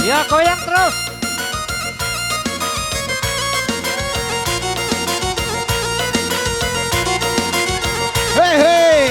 Ya, goyang terus. Hei hei.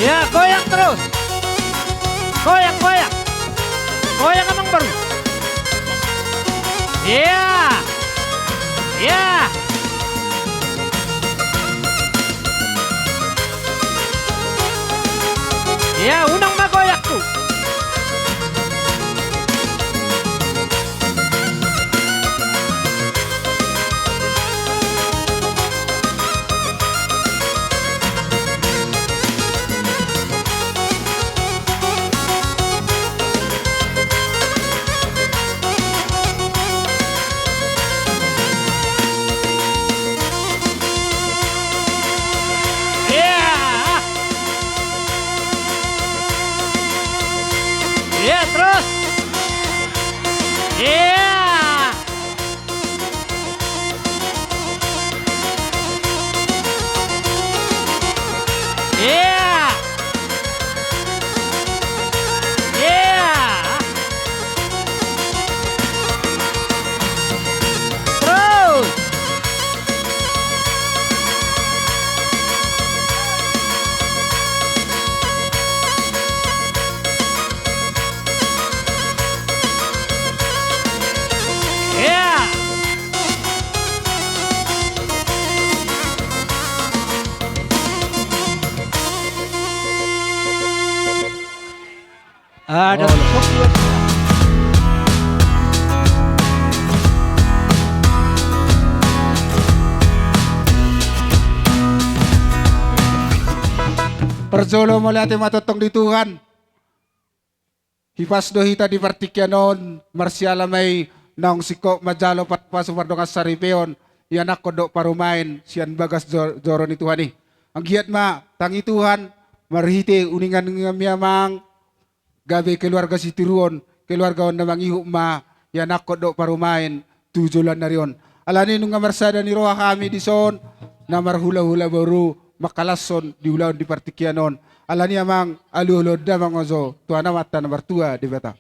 Ya, goyang terus. Goyang, goyang. Goyang emang baru. Ya. Ya. Ya, unang magoyakku. Ya, terus. Ya. Ya. Ya. Terus. Ya. Ada Perjolo muli ati matutong di Tuhan. Hipas do hita di partikyanon, marsyala may naong siko majalo patpaso pardongas saripeon, yan ako do parumain, siyan bagas joro ni Tuhan ni. Ang giat ma, tangi Tuhan, marhiti uningan ng miyamang, gabi keluarga si Tiruon, keluarga on namang ihu ma, yan ako do parumain, tujulan na riyon. Alani nung marsada ni Roha kami di son, na marhula-hula baru, makalason di ulaon di partikyanon. Alani amang alulo damang ozo, tuana mata nomor 2 di beta.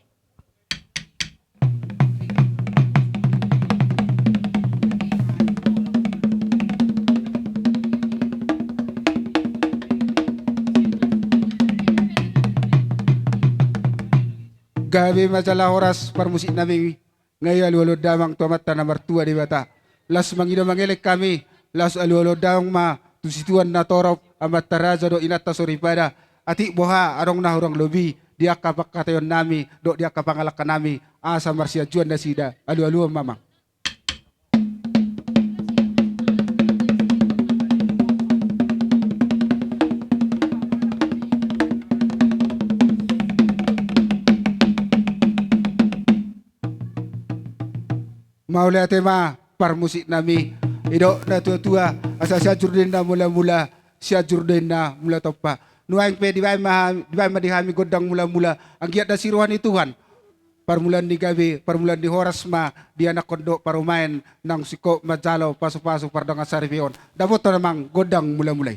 Gabi masalah oras parmusik nami ngayon alulo damang tuamata nomor 2 di beta. Las mangido mangelek kami, las alulo damang ma tusituan na torop amat taraza do inata soripada ati boha arong nahurang lobi dia kapakatayon nami do dia kapangalakan nami asa marsia juan na sida alu-alu mamang. Mauli ate ma parmusik nami ido na tua-tua asa siya jurdin na mula-mula siya jurdin na mula topa nuaing pe di ba dihami godang mula-mula ang giat na siruhan ni Tuhan parmulan ni gabi parmulan ni horas ma di anak kondo parumain nang siko majalo paso-paso pardong asaripion dabot to namang godang mula-mulay.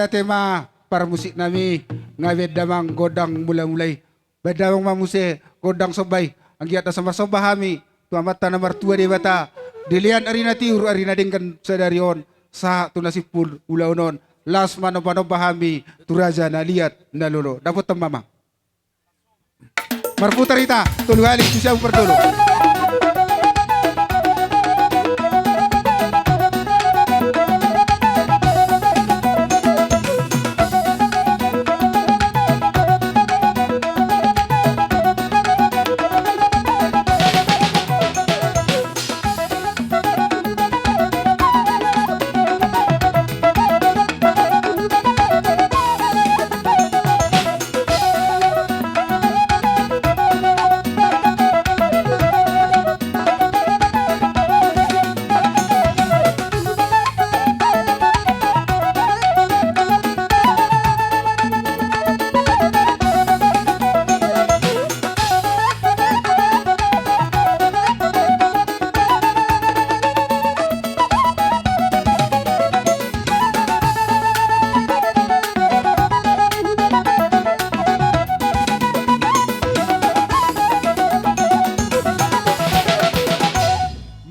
Maula tema para musik nami ngawet damang godang mulai-mulai. Bedamang mamuse godang sobay. Ang giat na sama sobahami. Tuamata na martua di bata. Dilian arina tiur arina dingkan sadarion. Sa tunasipul ulaunon. Las mano-mano bahami. Turaja na liat na lolo. Dapat tamama. Marputar ita. Tuluhali siya pertolo.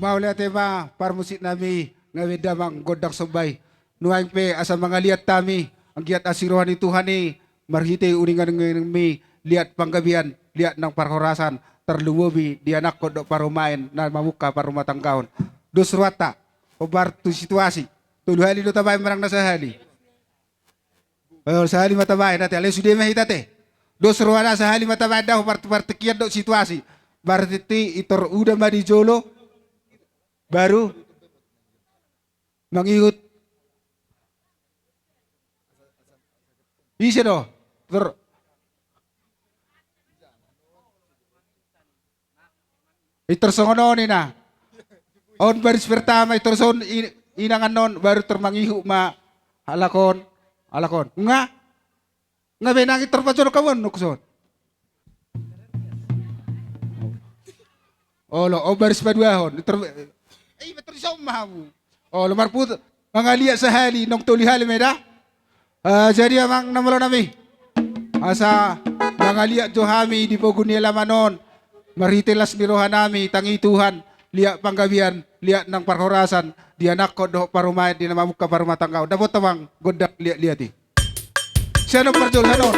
Maula tema para musik nami ngawet damang godang sobay. Nuaing pe asa mga liat tami. Ang giat asiruhan ni Tuhan ni marhite uningan ng mi liat panggabian liat ng parhorasan terluwobi di anak kodok parumain na mamuka parumatangkaon. Dusruata obar tu situasi. Tuluhali do tabay marang nasahali. Sahali matabay nate ale sudah mahitate. Dusruata sahali matabay daw partikian do situasi. Berarti itor udah madi jolo baru mengikut bisa do itersongono ni na on baris pertama iterson inangan non baru termangihu ma alakon nga benang iterpacol kawan nukson o baris paduahon betul mahamu. Lemar put mangaliat sehali nong tuli hali meda. Jadi amang namalo nami. Asa mangaliat johami di pogunia lamanon. Maritelas nirohan nami tangi Tuhan. Liat panggabian, liat nang parhorasan. Di anak ko do parumait di namamuka parumatangkaw. Dapat tamang godak liat-liati. Siya nong parjol hanon.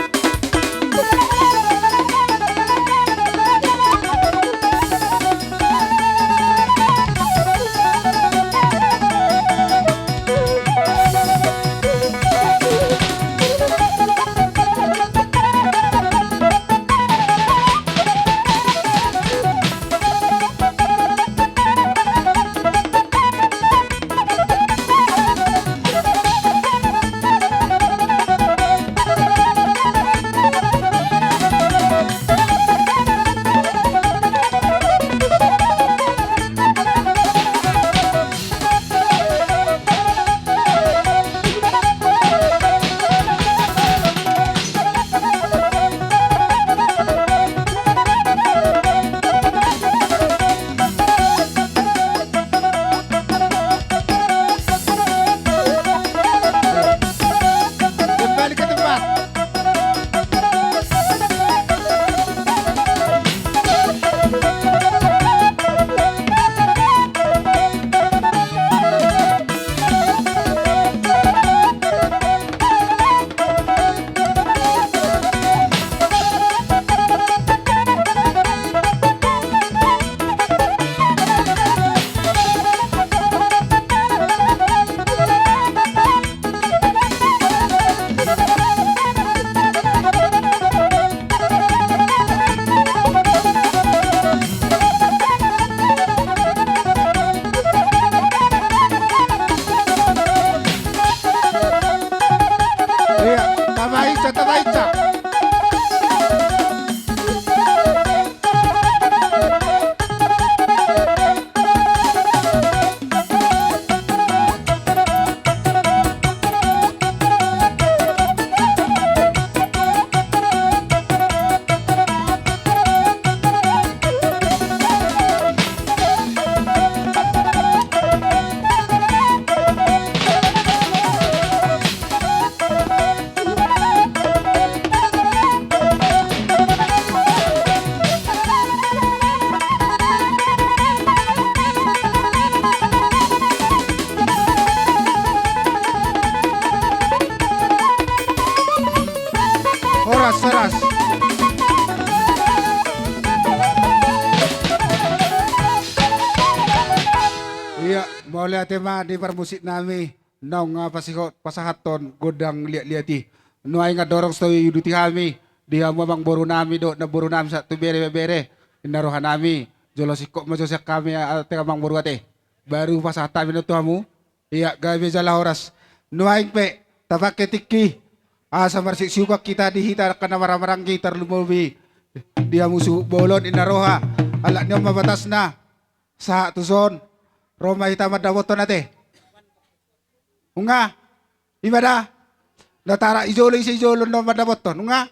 Mauli tema di permusik nami nong pasihot pasahaton godang liati. Nuay nga dorong stoy yuduti kami. Dia mamang boru nami do na boru nami sa tu bere. Inarohan nami. Jolo sikok majo kami ate kamang boru ate. Baru pasahatan minuto hamu. Iya gawe jala oras. Nuay pe tapak ketiki. Asa marsik siuka kita dihita kana marang kita lumubi. Dia musuh bolon inaroha. Alak niyo mabatas na. Sa tuson. Roma hita madawoton nate. Unga. Ibada. Natara ijolo isi ijolo no madawoton. Unga.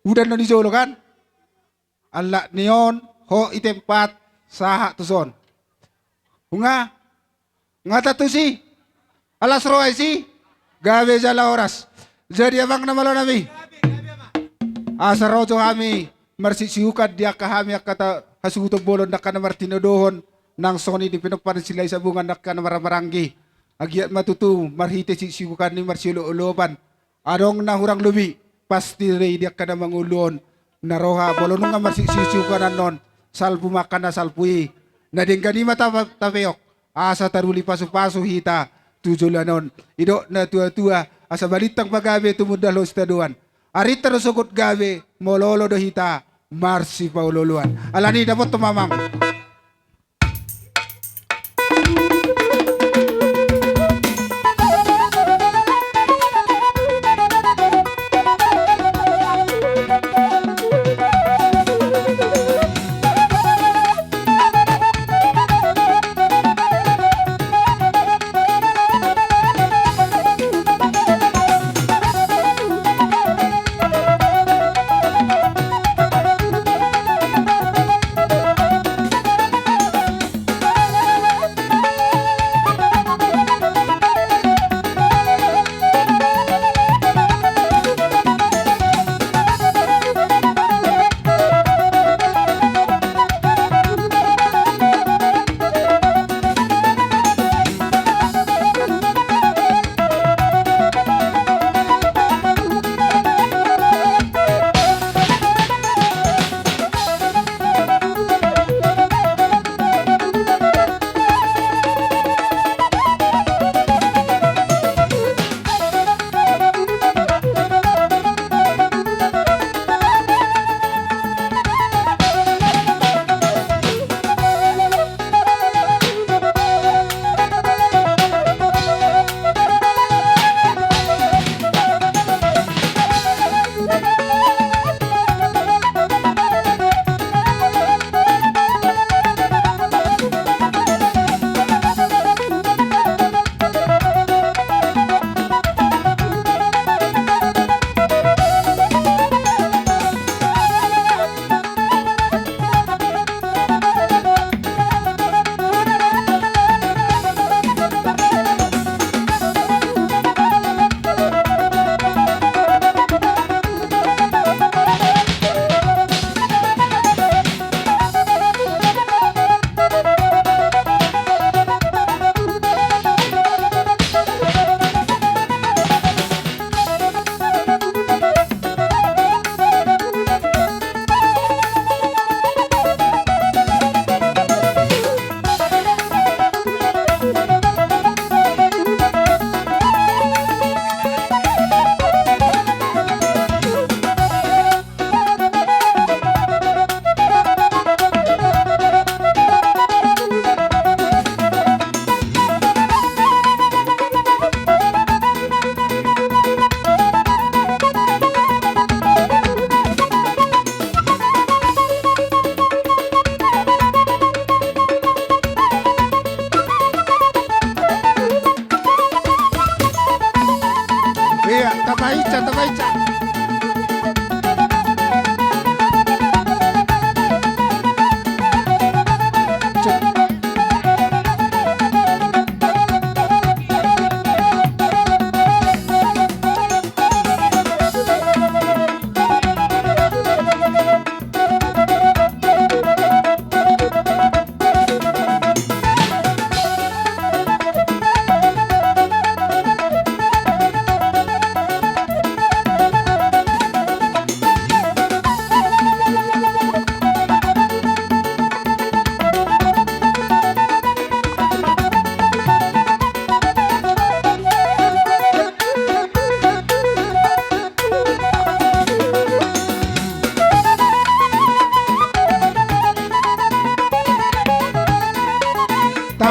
Udah no ijolo kan. Alak niyon ho itempat saha tuson. Unga. Nga tatu si. Alas roay si. Gawe jala oras. Jadi abang namalo nami. Asa rojo kami. Marsi siukat dia kami kata hasuto bolon nakana martino dohon. Nang soni di pinagparan sila sa bunga nakana maramaranggi. Agiat matutu marhite si siukan ni marsilo ulopan. Adong nahurang lubi. Pasti rey dia kana mangulon. Naroha bolon nga marsi siukan non. Salpu makan na salpui. Nadinggan ni mata tapeyok. Asa taruli pasu-pasu hita. Tujulanon. Ido na tua-tua. Asa balitang pagabe tumudalo sa taduan. Arita no sugot gabe. Mololo do hita. Marsi paululuan. Alani dapat tumamang.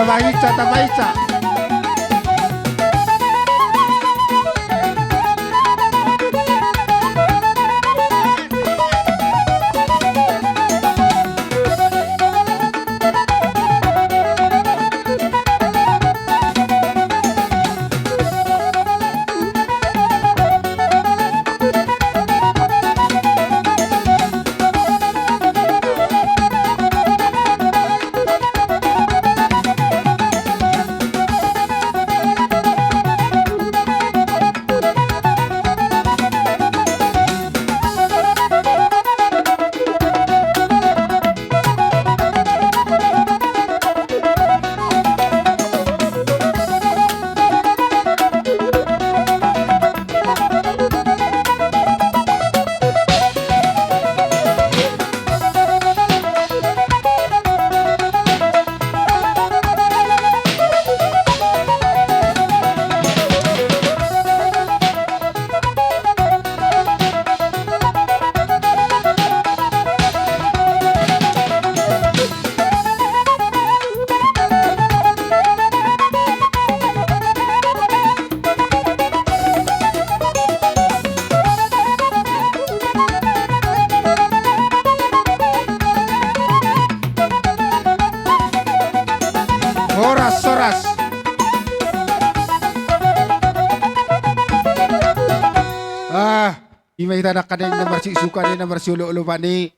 Tabahitsa, tabahitsa. Oras, oras. Imay tanak kanin na marsi suka ni na marsi ulo pa ni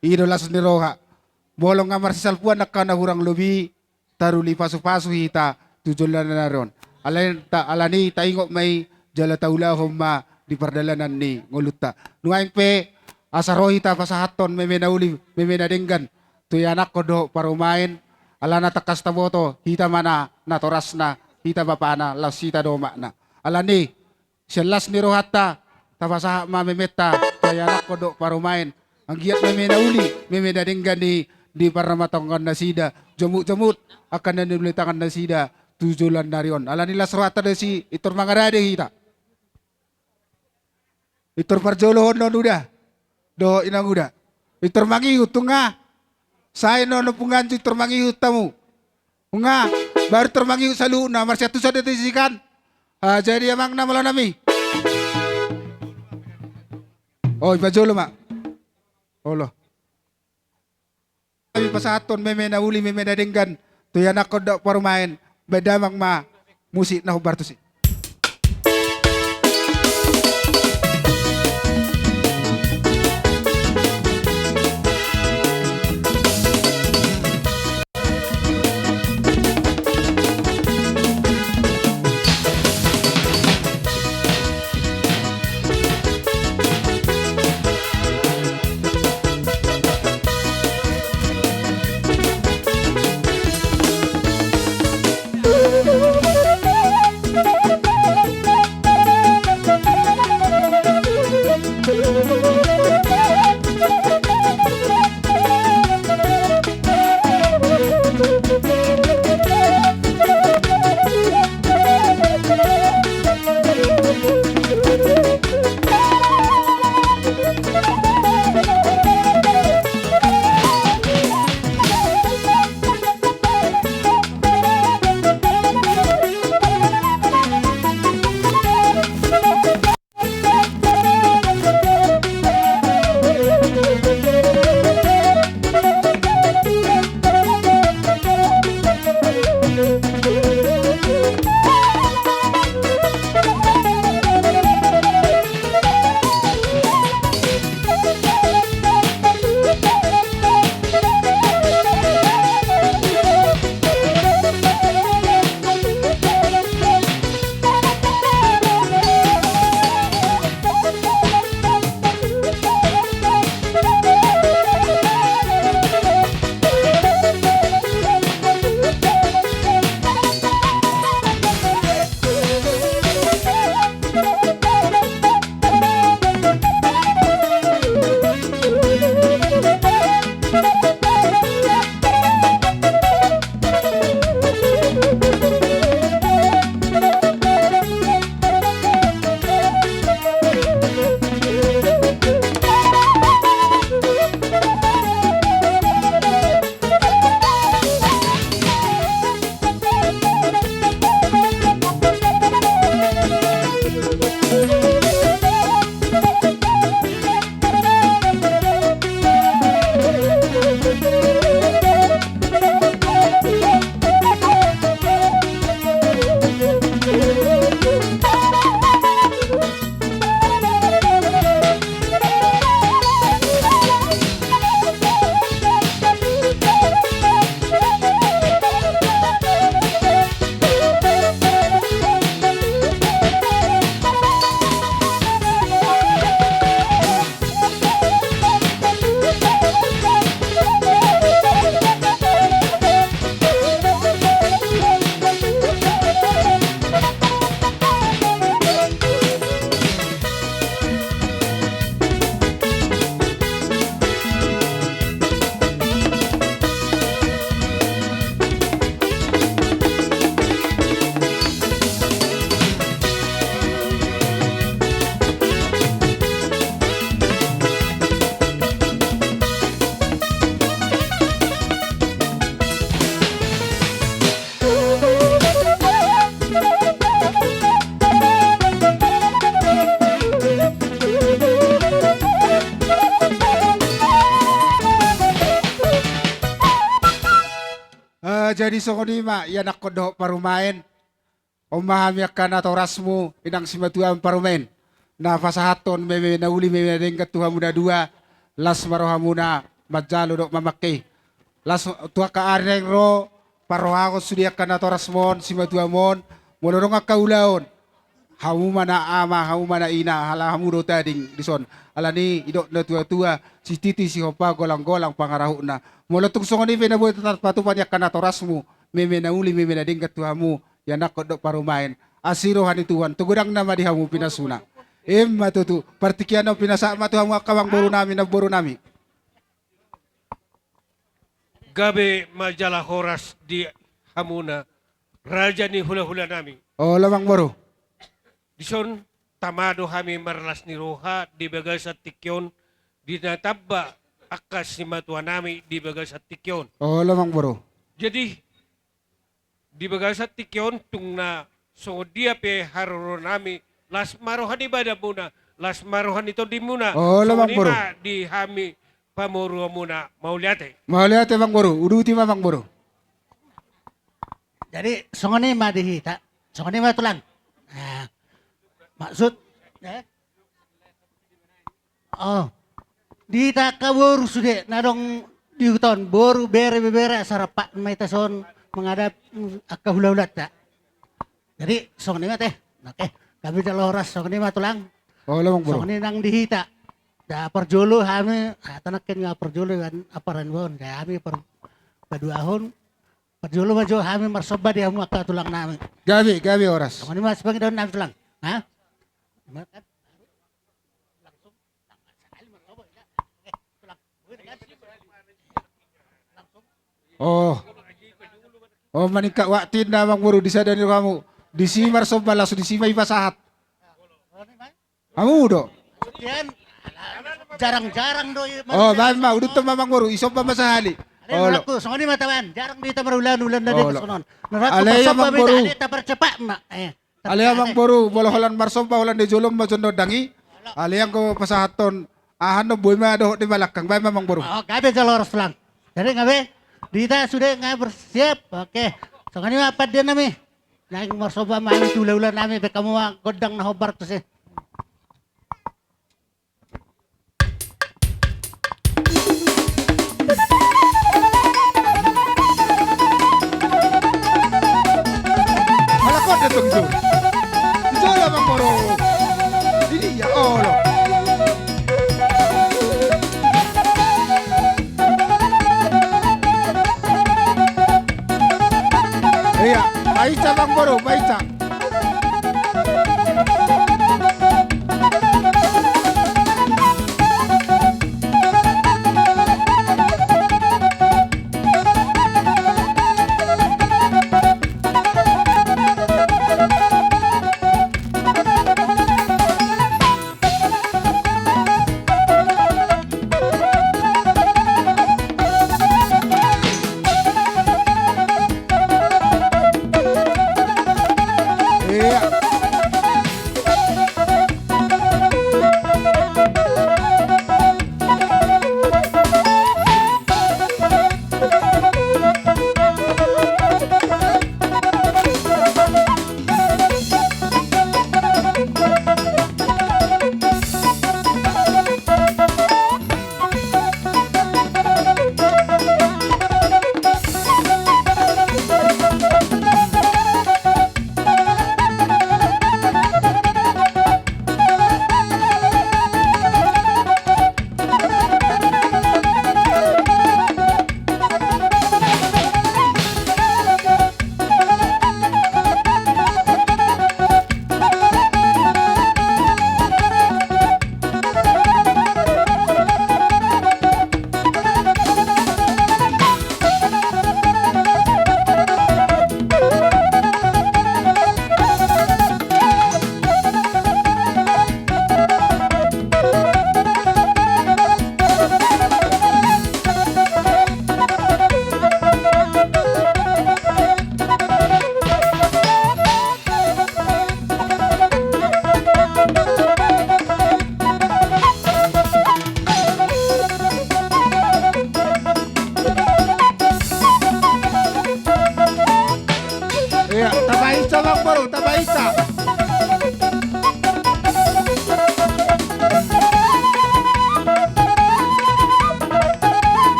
idolas ni Roha. Bolong nga marsi salpuan nakanahurang lubi taruli pasu-pasu hita tujulan na naron. Alani taingo may jala taula humma di pardalanan ni nguluta. Nuaing pe asarohita pasahaton may menauli may menadenggan. Tuyanak ko do parumain. Ala na takas taboto, hita mana natoras na, hita bapana, las hita doma na. Ala ni, siyalas ni Rohata, tapasa mamemeta, kaya nako do parumain. Ang giyat may menauli, may menadenggan di para matanggan na sida, jamut-jamut, akan na nilulitangan na sida, tujulan na riyon. Ala nila Rohata na si itor mga rade hita. Itor parjolohon no nuda, do inang uda. Itor mangi utong nga. Saya no punganju termangi tamu. Unga baru termangi sa luna marsya tu sa detisikan. Jadi amang na mala nami. Oh, bajolo ma. Olo. Kami pasaton meme na uli meme na denggan. Tuyan ako do parumain. Bedamang ma musik na hubartusi. jadi songonima yan ako do parumain. Umahami akan ato rasmo inang simatuan parumain. Na pasahaton may nauli may dengkat tuha muna dua. Las maroha muna majalo do mamaki. Las tuha ka areng ro paroha ko sudia akan ato rasmon simatuamon. Molorong akaulaon. Hamu mana ama, hamu mana ina, hala hamu do tading dison. Alani idok na tua-tua si titi si hopa golang-golang pangarahu na. Molotung songon ni na buat patupan ya kana torasmu. Meme na uli meme na dingkat tuhamu ya nakot dok parumain. Asiro hani tuhan tugurang nama di hamu pinasuna. Matutu partikian no pinasa matuhamu akawang boru nami na boru nami. Gabe majalah horas di hamuna raja ni hula-hula nami. Oh lamang boru. Dison tamado kami marlas ni Roha di bagal sa tikyon dinatabba akas si matua nami di bagal sa tikyon. Oh lamang boru. Jadi di bagal sa tikyon tung na so dia pe haruro nami las marohan ibadah muna las marohan ito di muna. Oh, lamang So, boro. di hami pamuro muna mauliate. Mahaliate mang boru, uduti mamang boru. Jadi songone mah dihita. Songone mah tulang. Nah, maksud oh dihita ka boru sude nadong di hutan boru bere sarapak may tason menghadap akahulat tak. Jadi songone mah teh. Oke, kami daloras songone mah tulang. Oh lamang boru. Songone nang dihita. Da perjolo kami tanakin nga perjolo kan aparan bon kami per paduahon perjolo majo kami marsoba dia mu akka tulang nami. Gabi oras. Songone mas bang daun nami tulang. Ha? Oh. Oh manika waktin na mang boru di sadani kamu. Di simar soba langsung di simay pasahat. Kamu do. Yan jarang-jarang do. Oh, mama, udut to mamang boru, isop pa masahali. Oh, lo. Narakko, songone matawan. Jarang dito marulan-ulan na Oh, dito lo. sonon. Narakko Alay, pasoba Mang mi Boru. tali tapar cepak ma. Aliyang mang boru, boloholan marsom pa holan di julom majondo dangi. Aliyang ko pasahaton. Ahan no boy ma doh di malakang bay mamang boru. Oh, gabe jaloros lang. Jadi ngabe, dita sudah nggak bersiap. Oke, songone apa dia nami? Nang marsoba main tula-ulan nami be kamu godang na hobar to sih. Malakot na tong jul. Jul mamang boru. Ini ya, oh lo. Iya, baita mang boru, baita.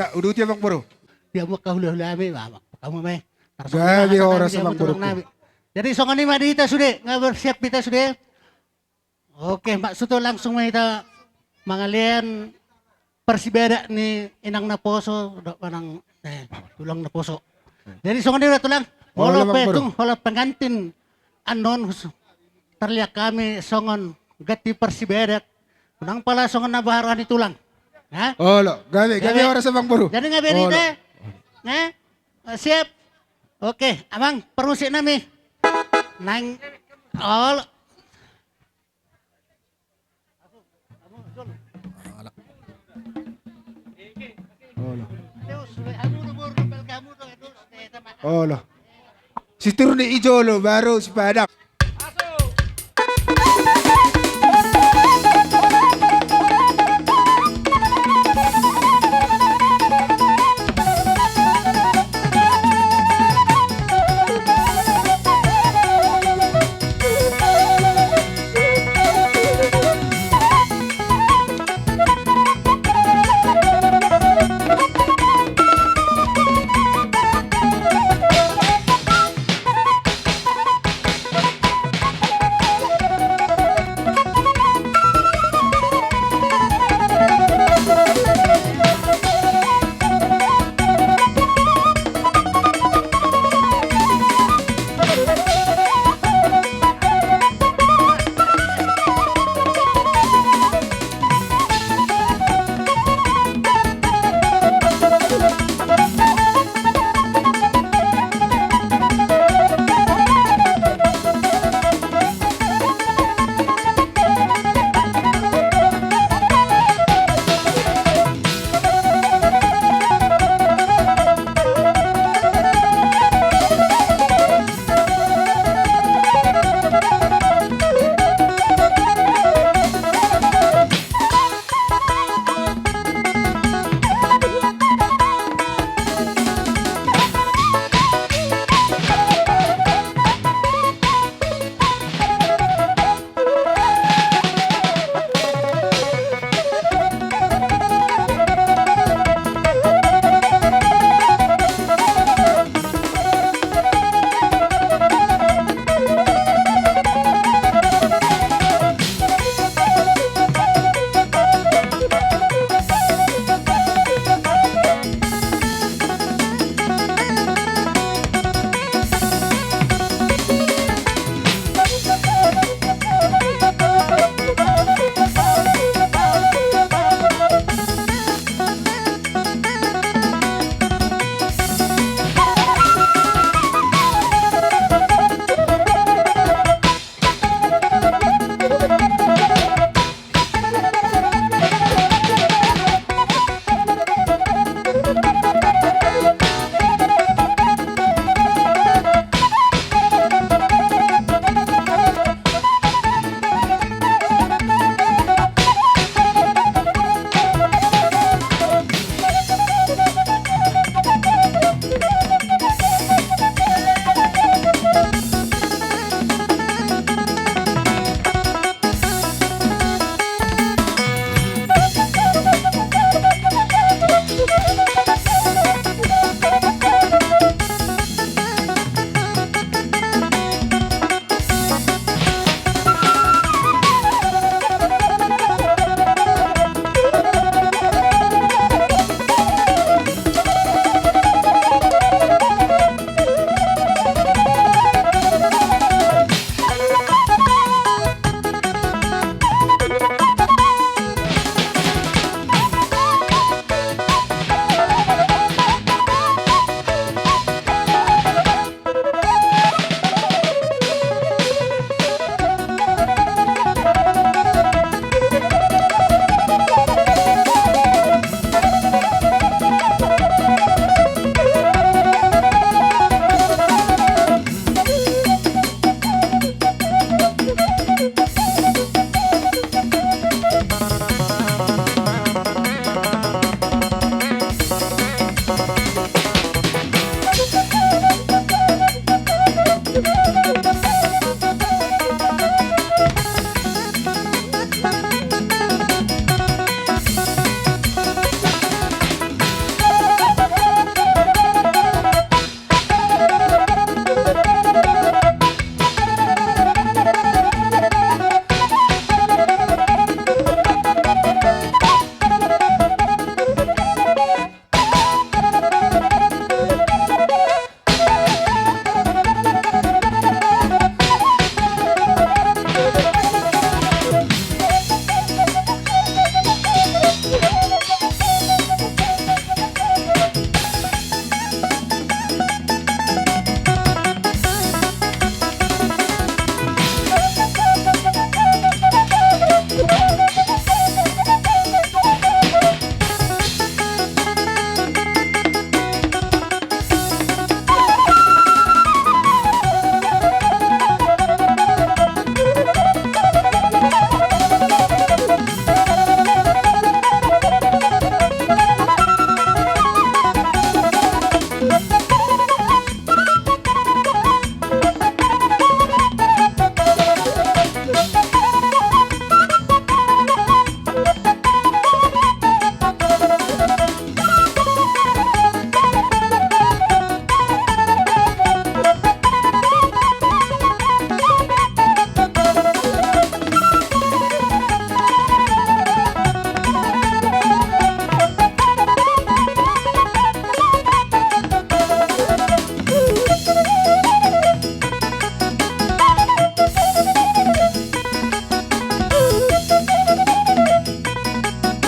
Ya, udut ya Bang Bro. Dia mau kahula-hula ami, kamu may. Gabi oras sa Bang Bro. Jadi songan ni madita sudah, nggak bersiap kita sudah. Oke, Mbak Suto langsung kita mangalian persibeda ni inang na poso, panang tulang na poso. Jadi songan ni tulang, Wala, wala Bang pa Bro. itong wala pengantin anon terlihat kami songon gati persibeda. Unang pala songon na baharan ni tulang. Ha? Olo, gabi oras sa Bang Bro. Jadi nggak berita. Nah, siap. Oke, abang perusik nami. Nang, all. Olo. Si Turni Ijolo baru si Padak.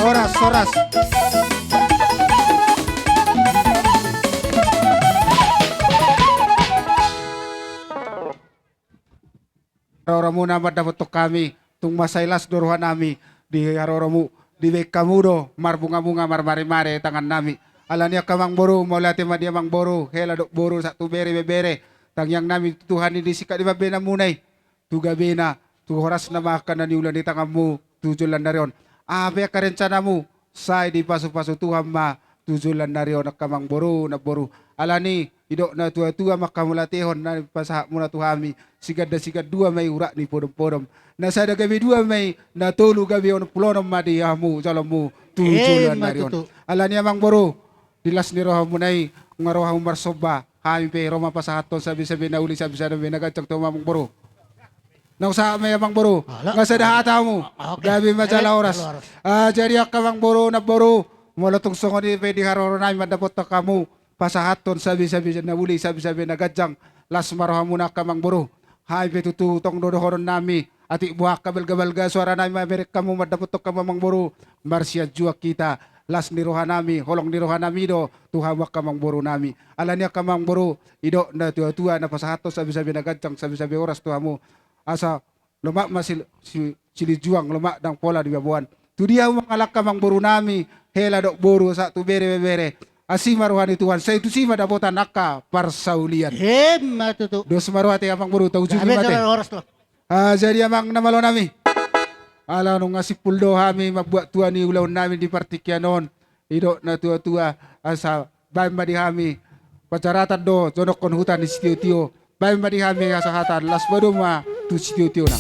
Oras, oras. Haroro muna dapat to kami tung masailas doruhan nami di haroro mu di kamudo marbunga-bunga marmare-mare tangan nami. Alania kamang boru maulati madia mang boru hela dok boru satu bere tangyang nami Tuhan di sikat di babena munai tu gabena tu horas na makan na niulan di tanganmu tujulan darion. Abe ka rencanamu say di pasu-pasu Tuhan ma tujulan darion na kamang boru na boru. Alani idok na tua-tua makamulatihon na pasahak muna tuhami sigad dua may urak ni podom-podom. Nasada gabi dua may natulu gabi on pulonom madiyamu jalamu tujulan darion. Alani amang boru dilas ni roha munay ngaroha marsoba kami pe Roma pasahaton sabi-sabi na uli sabi-sabi nagacak to mamang boru. Nang sa may amang boru nga sa dahata mo gabi majala oras. Jadi akamang boru na boru molotong songon ni pe di haroro na madapot ta kamu pasahaton sabi-sabi na uli sabi-sabi nagajang las maroha muna kamang boru. Hai pe tututong dodohoron nami ati buhak kabel-kabel suara nami mamerek kamu madapot to kamang boru marsya jua kita. Las ni roha nami, holong ni roha nami do, tuhawak kamang boru nami. Alanya kamang boru, ido na tua-tua na pasahato sabi-sabi na gancang, sabi-sabi oras tuhamu. Asa lemak masih sili juang lemak dang pola di babuan. Tu dia mengalak kamang boru nami, hela dok boru satu bere-bere. Asima rohani Tuhan, saya itu sima dapotan naka parsaulian. Matutu. Dos maruhati kamang boru, tahu juga mate. Oras lo. Jadi amang namalo nami. Ala nung ngasih puldo kami mabuat tuan ni ulaw namin di partikianon. Idok na tua-tua asa bayan ba di kami pacaratan do zonok kon hutan di sitio-tio. Bayan ba di kami kasahatan las baduma tu sitio-tio na.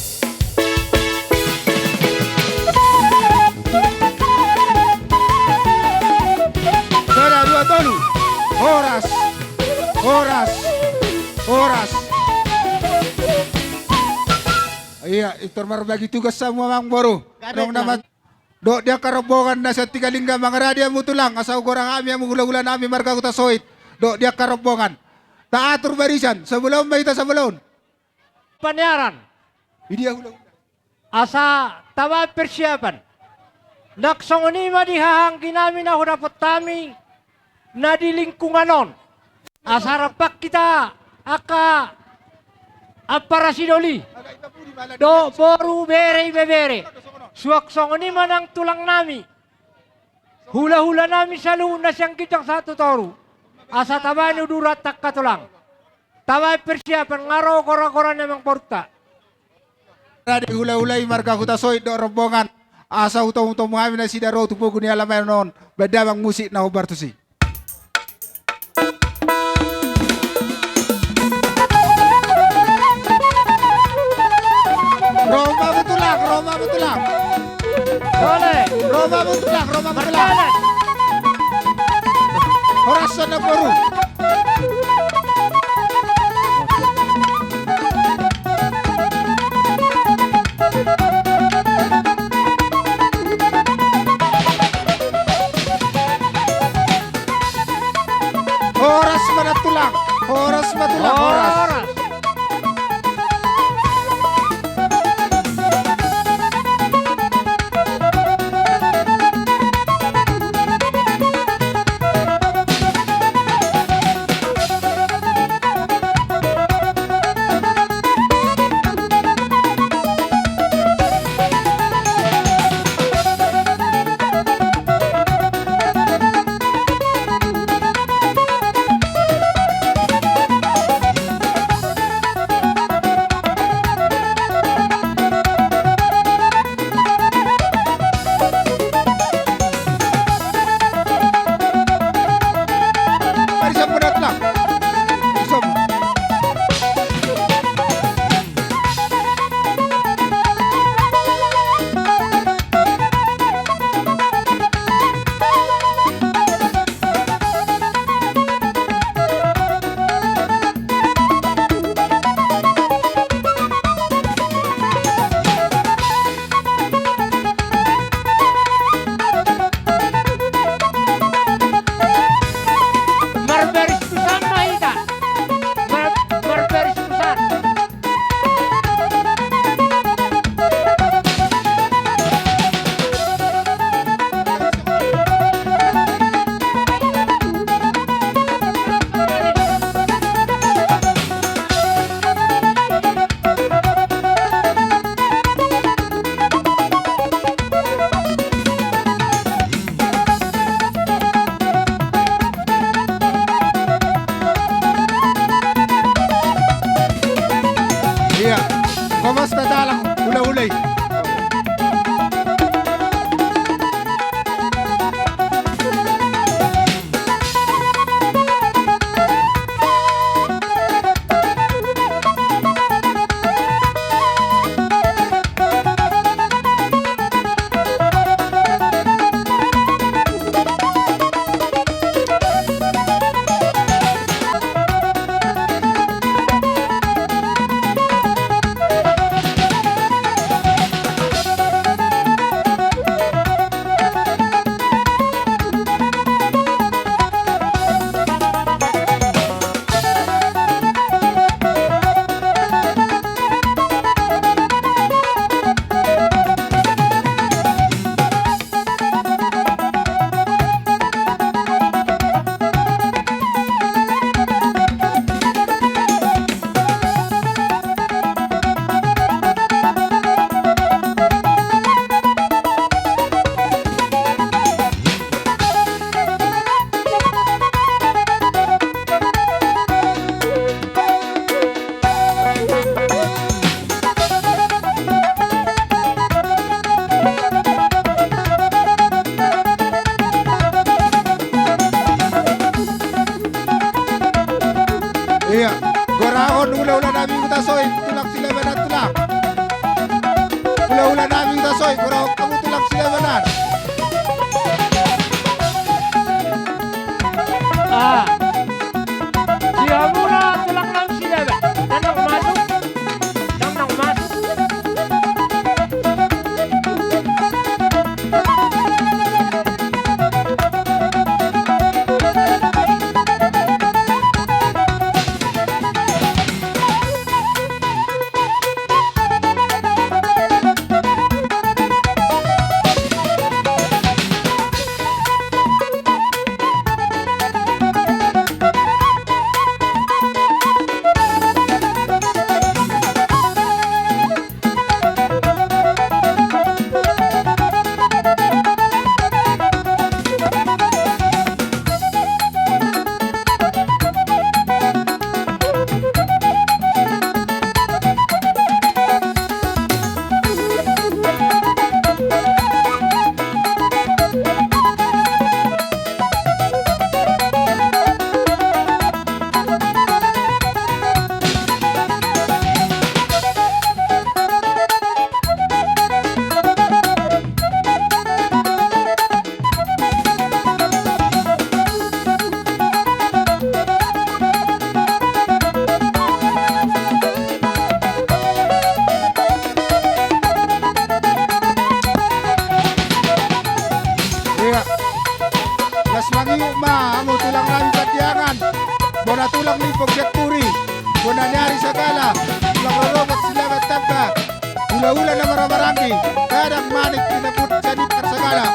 Sada dua tolu. Horas. Horas. Horas. Iya, itu berbagi tugas semua mang boru. Dong nama dok dia karombongan na sa Tigalingga mga radia mo tulang asaw gorang kami ang gula-gula nami marga kuta soit. Dok dia karombongan. Taatur barisan sebelum baita sebelum. Panyaran. Idi hula. Asa tawa persiapan. Naksongoni madihahangkin namin na dapat kami na di lingkunganon. Asa rapak kita aka aparasidoli. Do boru bere. Suwaksongoni manang tulang nami. Hula-hula nami sa lunas yang kitang satu toru. Asa tawa ni udurat tak katulang. Tawa persiapan ngaro kora-kora namang porta. Di hula-hulay marga kuta soit do rombongan. Asa utong-utong mga na sidaro tupugo ni alamay noon. Badamang musik na hubar to si. Roma betulang. Boleh. Roma betulang. Berjalan. Horasan na boru. Horas manatulang. Horas. Ah, siya muna tulak lang sila ba? Tanong masuk. Tanong masuk. Iya. Las mangiu ma, amo tulang namin katyangan. Bona tulang ni Pogjet Puri. Bona nyari sagala. Tulang rorobat sila tabka. Ula-ula na maramarangi. Kadang manik pinaput sa dipar sagala.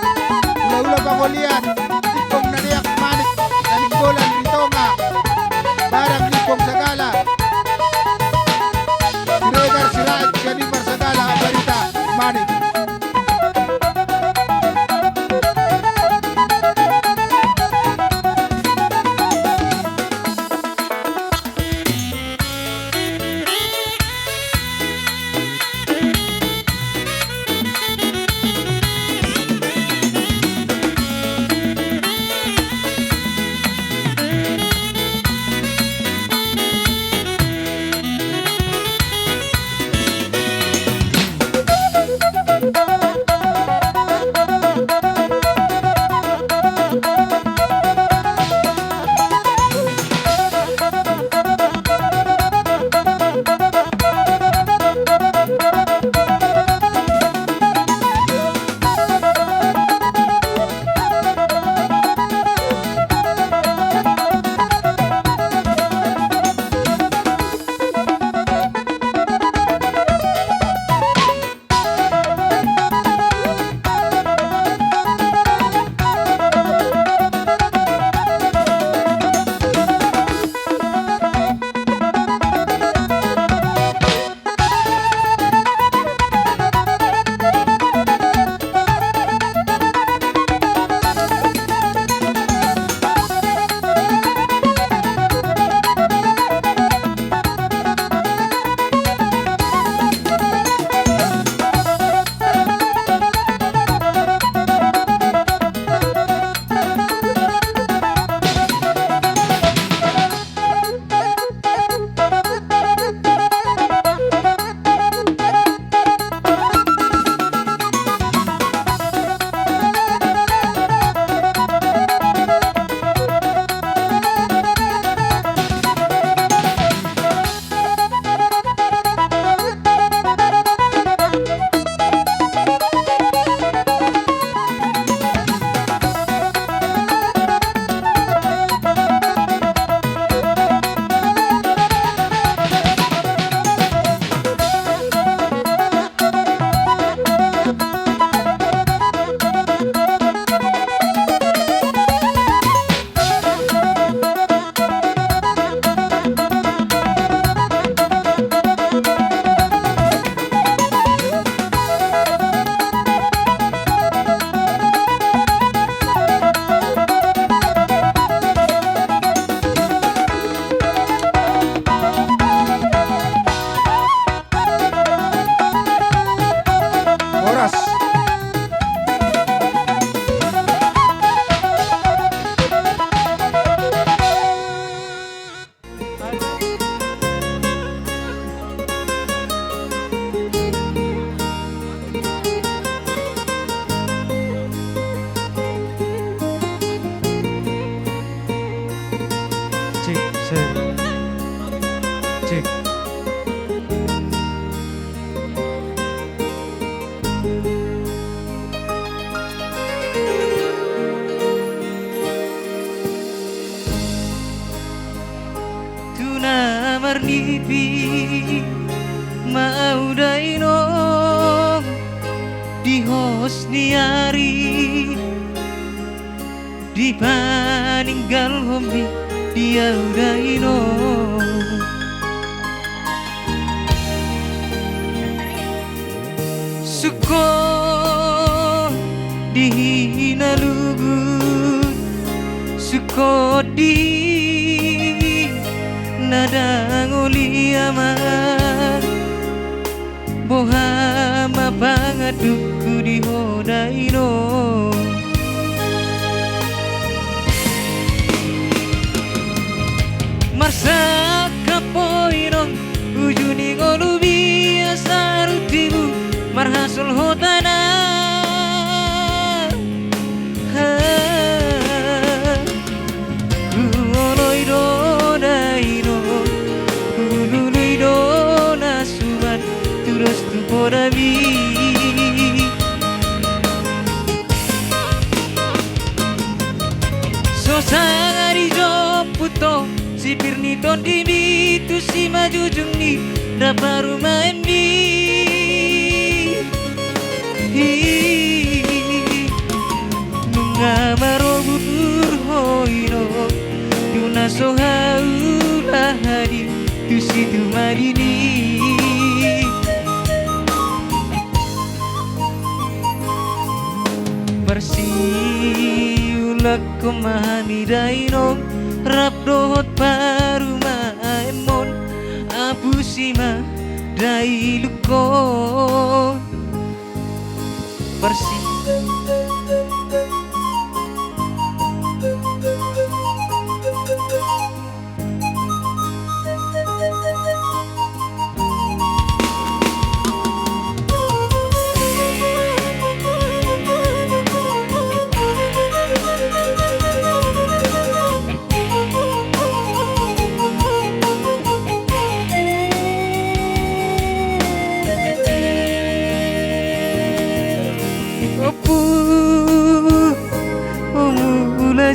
Ula-ula pangolian. Tipong naniyak manik. Naninggolan dito nga. Kadang tipong sagala. Siregar siraat sa dipar sagala. Barita manik. nipi mau daino di hosniari di paninggal hombi dia daino suko dihina lugu suko di nadang uliaman bohama pangaduku di hodaino marsa kapoino ujuni ngolubi asarutibu marhasul hotana terus tu podami so sangari joputo si pirni ton dimi tu si maju jungni da baru main di nunga marobur hoino tuna so haulah hadi tu si tu marini bersiulak kumahami dainong rapdohot paruma emon abusima dailukon bersih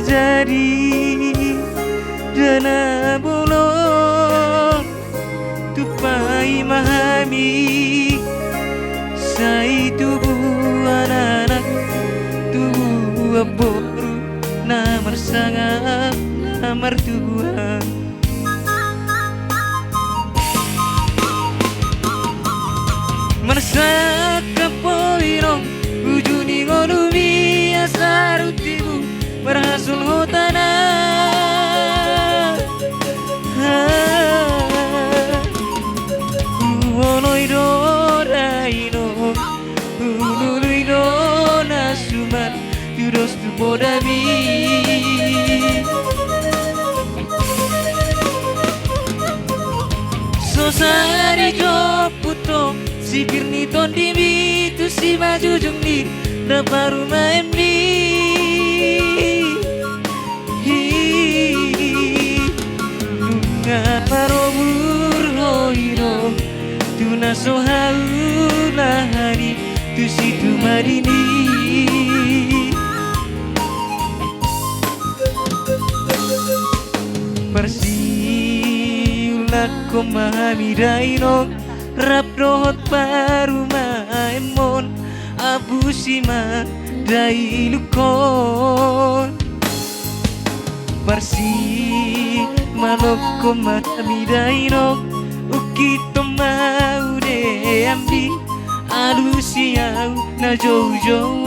jadi dana bolong tupai mahami sai tubuh anak tubuh aboru namar sangap namar tubuh mersa kapoirong ujuni ngolumi asarutibu berhasil hutana uloido daino ululido nasuman terus tu podami sosari joputo si pirni ton dimi tu si maju jungni da baru main di marobur hoiro tuna sohaula hari tu situ marini bersiulat komahami daino rapdohot paruma emon abusima dailukon bersih maloko matami daino ukito maude ambi alusiau na jojo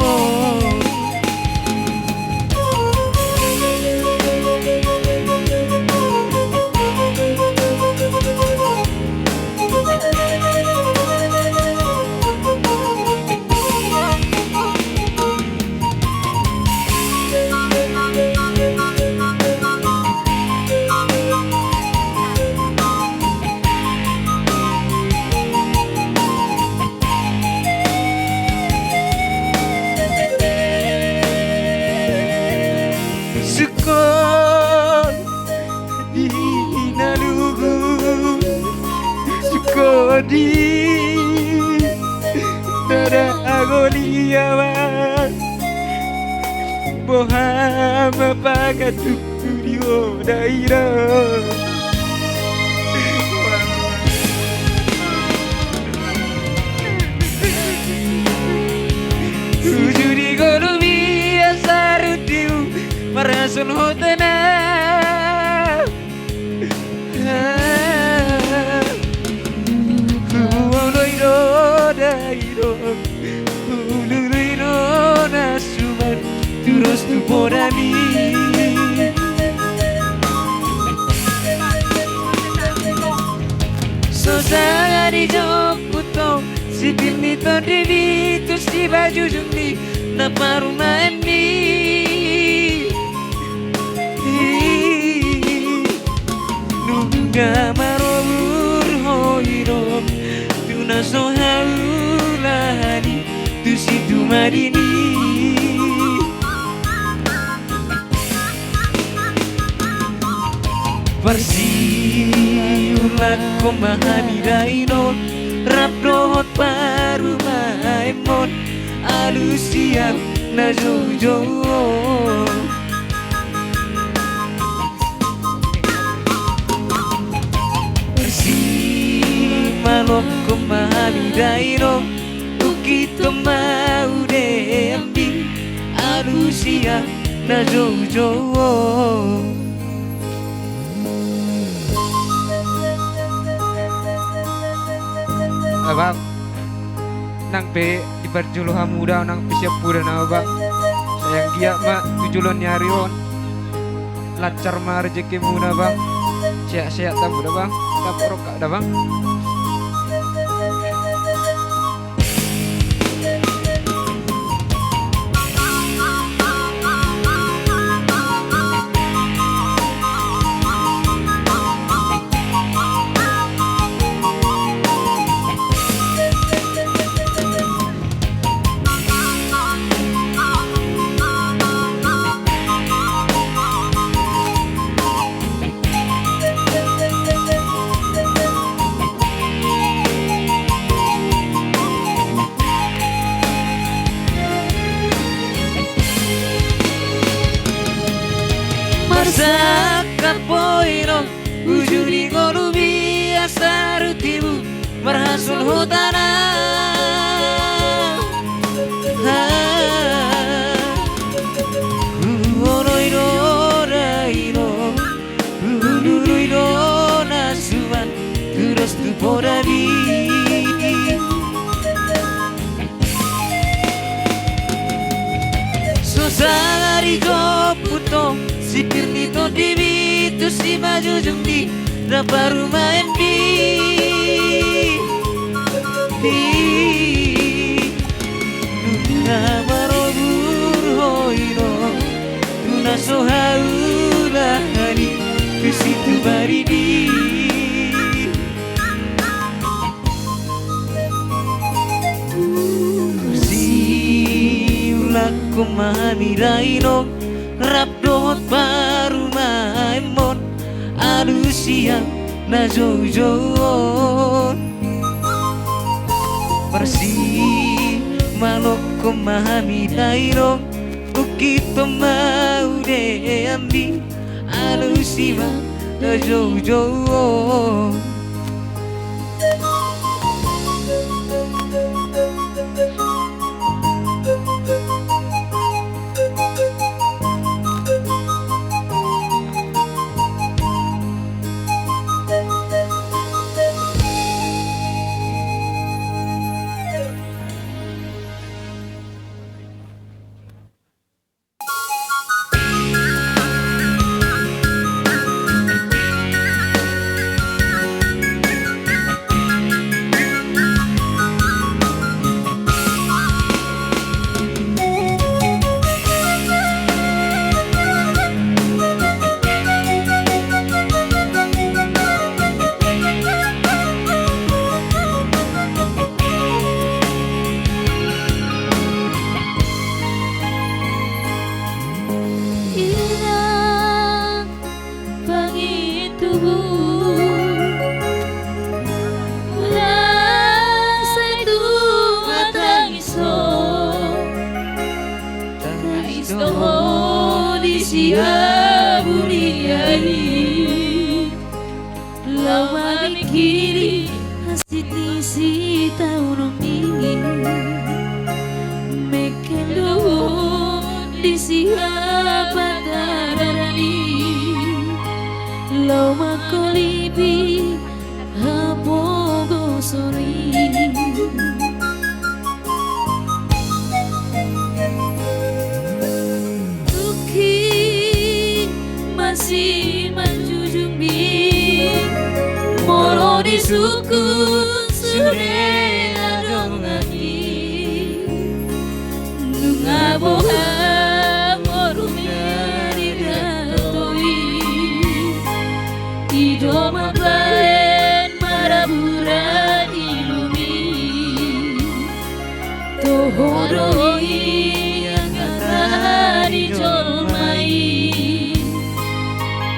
di nada agoliawan bohama pagatudio daira Ujuri golu biasa rutiu Marasun hotana Uloiro dairo Uloiro nasuman Terus tu podami Sosagari joputo Sipir nito devi tu si baju jumbi na paruma emi Nunga marobur hoiro tu na so haulani tu si tu marini Persiulat ko mahami rainon Rapdohot baru maimon Alusiam na jojo Persimalok ko mahami rainon Ukito maude ambi Alusiam na jojo Abang, nang pe di berjuluh muda nang siap pura na abang. Sayang dia mak tujulon nyarion. Lancar mah rezeki muna bang. Sehat-sehat tak muda bang. Tak rokak dah bang. Kapoiro ujuri golu biasa rutibu marhasul hutana Uloiro rairo Uloiro nasuman terus tu podami Sosagari joputo Sipir nito divi tu si maju jumdi Rapa rumah endi Nuna marobur hoiro Tuna sohaulahani Tu situ baridi Siulah kumahami raino Rapdohot baru maimon Alusia na jojon Persi malok ko mahami dairo Ukito maude ambi Alusia na jojon siya buriani lawan kiri hasit ni si tahu mingi meke di siapa tarani lo makolibi hapogo sori Tuki masih menjunjung di molo di suku sudah dong lagi nunga boha Idoma baen marabura ilumi Tohoroi yang kata dijolmai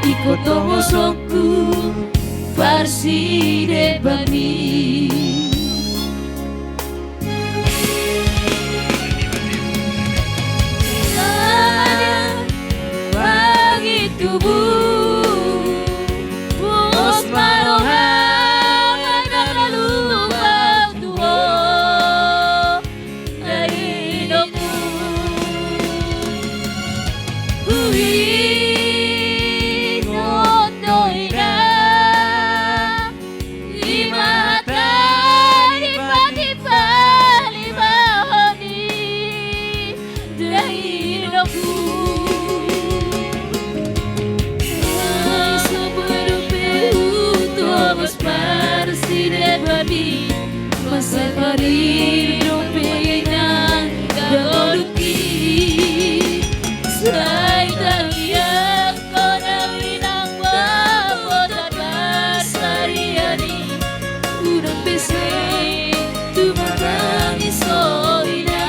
Ikut tongosokku farsi debani Bagi tubuh Masai parir dopena galuki Sai tangia kona winang wabotan basariani Udang besai tumarani soina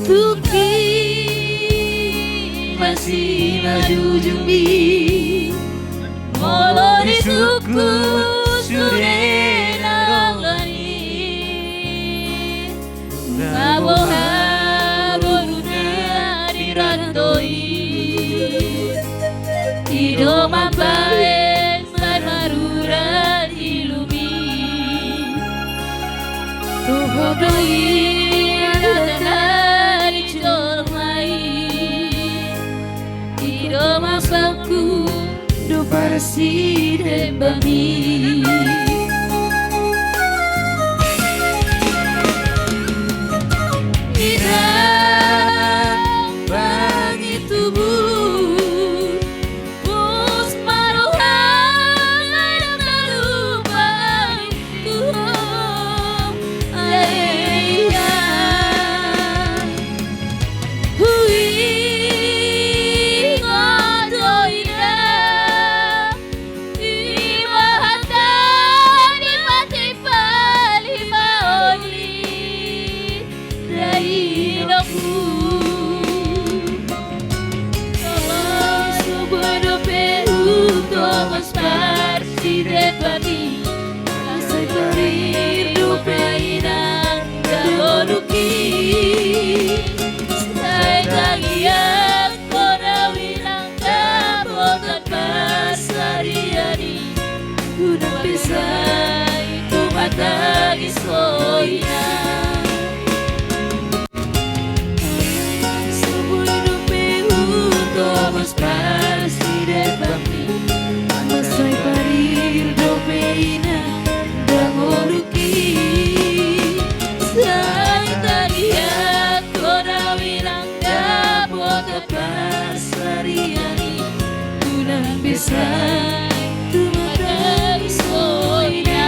Tuki masih menjunjungi molo di suku sudah narongani Naboha boruna dirantoi Idoma baen marmarura ilumi Tuhodoi Masaku do parsi debami Ira bagi tubuh Pus maruhan Ladang dalubang Tuhan Aleya Hui Sparsi debani Asai parir dopeinan galuki Sai tagian kona winang kabotan basariani Udang pesai tumatagi soina Subuh dope utomos parsi debani Masai parir dopeina dangoruki Sai tagia kona wilang gabota pasariani Tunang besai tumatagi soina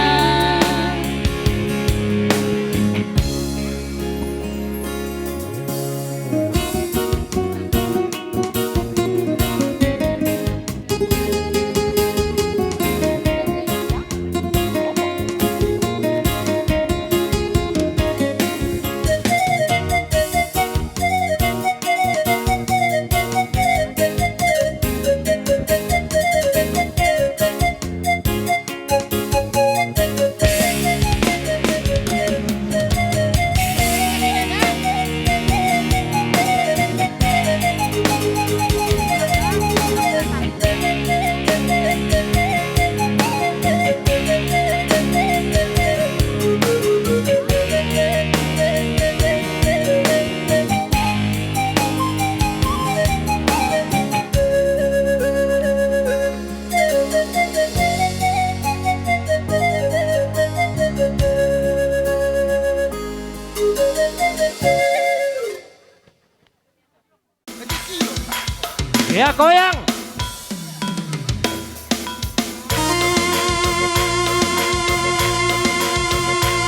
Ya, goyang.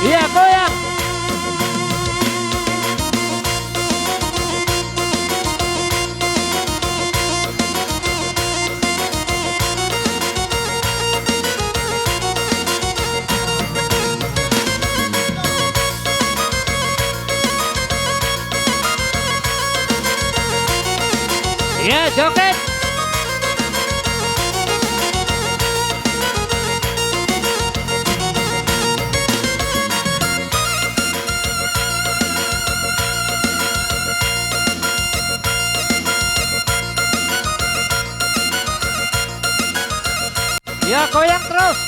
Iya, goyang. Iya, joget. Ya, goyang terus.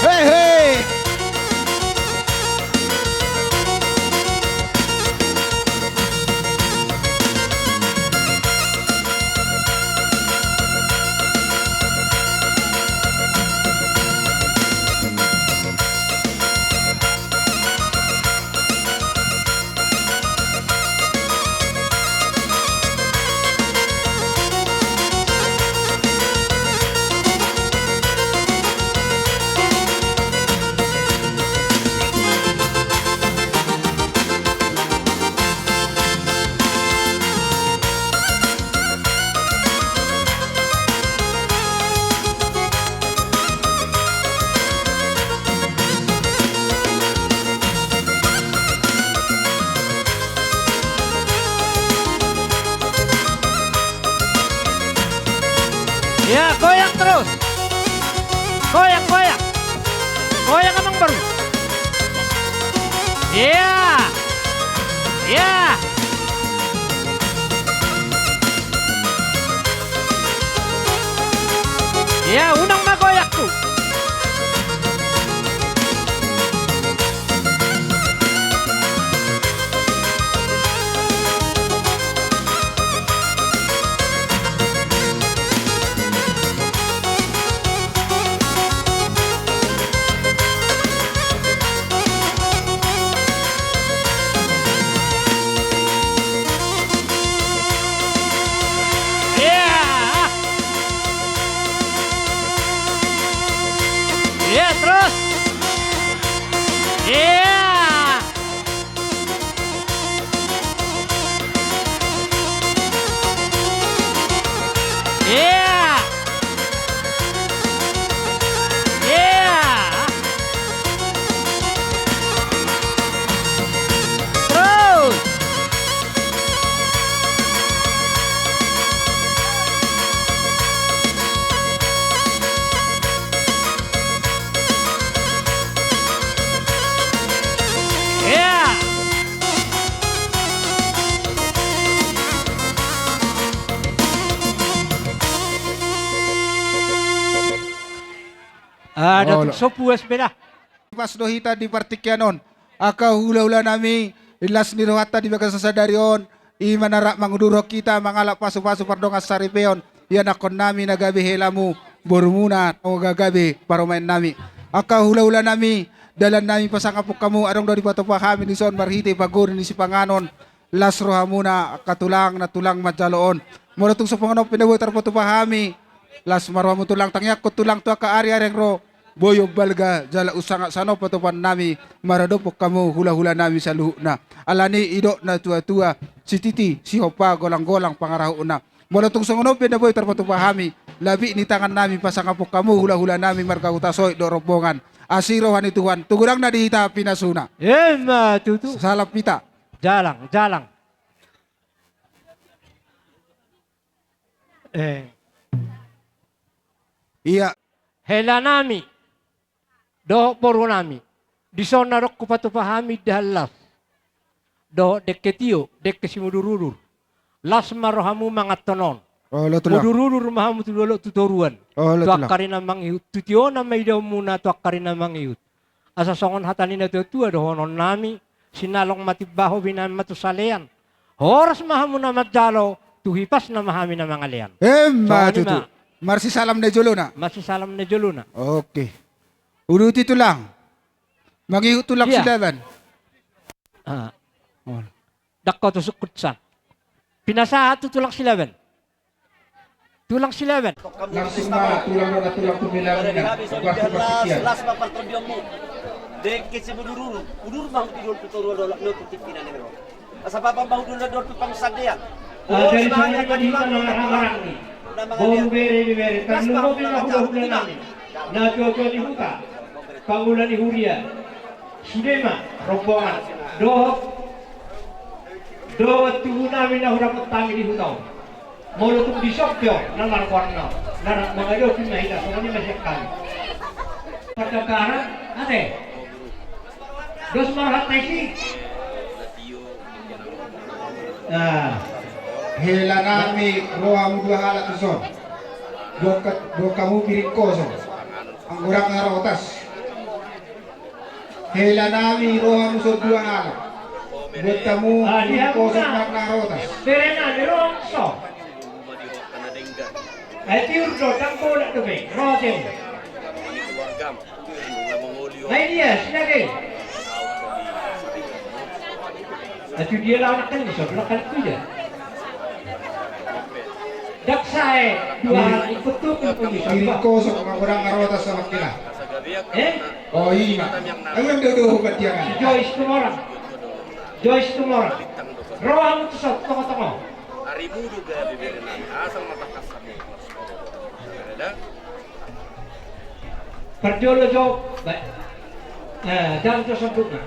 Hei hei. Ya, goyang terus. Goyang, goyang. Goyang emang baru. Iya. Iya. Ya, unang magoyak tuh. Iya, terus. Iya. Iya. Iya. Terus. Iya. Ada Oh, sopu sepeda. Pas dohita di partikyanon. Aka hula-hula nami. Ilas nirohata di bagas sasadarion. Imanarak manguduro kita mangalak pasu-pasu pardongas saripeon. Yan akon nami nagabi helamu. Bormuna o gagabi paromain nami. Aka hula-hula nami. Dalan nami pasangapok kamu. Arong dari bato pahami ni son marhite pagur ni si panganon. Las rohamuna katulang na tulang majaloon. Muratung sa panganong pinabutar po pahami. Las marwamu tulang tangyak ko tulang tua ka ari-areng ro. Boyo balga jala usanga sano patupan nami maradopok kamu hula-hula nami sa luhu na. Alani ido na tua-tua si titi si hopa golang-golang pangaraho na. Mula tung songono pinaboy tarpatupahami labi ni tangan nami pasangapok kamu hula-hula nami marga utasoy do rombongan. Asiro hani Tuhan tugurang na dihita pinasuna. Emma tutu. Salap pita. Jalang, jalang. Iya. Hela nami. Doho poro nami. Di sona rok kupatupahami dalas. Doho deketio, dekesimudururur. Las marohamu mangatonon. Oh lo tulang. Mudururur mahamu tudolo tutoruan. Oh lo tulang. Tuakari na manghihut. Tutio na may daw muna tuakari na manghihut. Asa songon hatani na tutua dohonon nami. Sinalong matibaho binan matusalean. Horas mahamu na madjalo. Tuhipas na mahami na mga lean. Emma So, tutu. anima. Marsi salam na jolo na. Masisalam na jolo na. Okay. Uruti tulang. Mangihut tulang Iya. silaban. Ah. Oh. Dakko to sukutsan. Pinasahat to tulang silaban. Tulang silaban. Langsung na tulang na tulang tumilang na. Pagkakasiyan. Las papartobyo mo. Dek si budurul. Budur bang tidul tuturo dolak no titipinan nero. Asa papa bang dul dol pang sadya. Dari sana kadipan ng orang-orang ni. Bom bere tanong mo na hula namin. Na toto ni Huta. Pangulan ni Huria. Sudema rombongan. Do tuhu namin na hurap tami di Hutaw. Mulutung di Sokyo na larwarna. Narak mga ilo pinahida. So kami masyakkan. Pagkakaran, ate. Dos marhat na isi. Hela nami roam dua halat son. Do kamu piring kosong. Ang urang arotas. Hela nami roam so dua halat. Buat kamu piring kosong ng arotas. Serena, merong so. Ay tiurdo, tangko na ito be. Rotem. Ay dia, sinagay. At yung dia lang nakan ni so, lakan ko ya. Daksay, dua ikut tu pun bisa. Piring kosong ng urang arotas sa makina. Oh iya. Ayun do hubat dia kan. Joyce Tumora. Roham tu so, toko-toko. Arimudu ga bibirenan asal mata kasami. Ada Perjolo jo. Baik. Jangan tu sambutnya.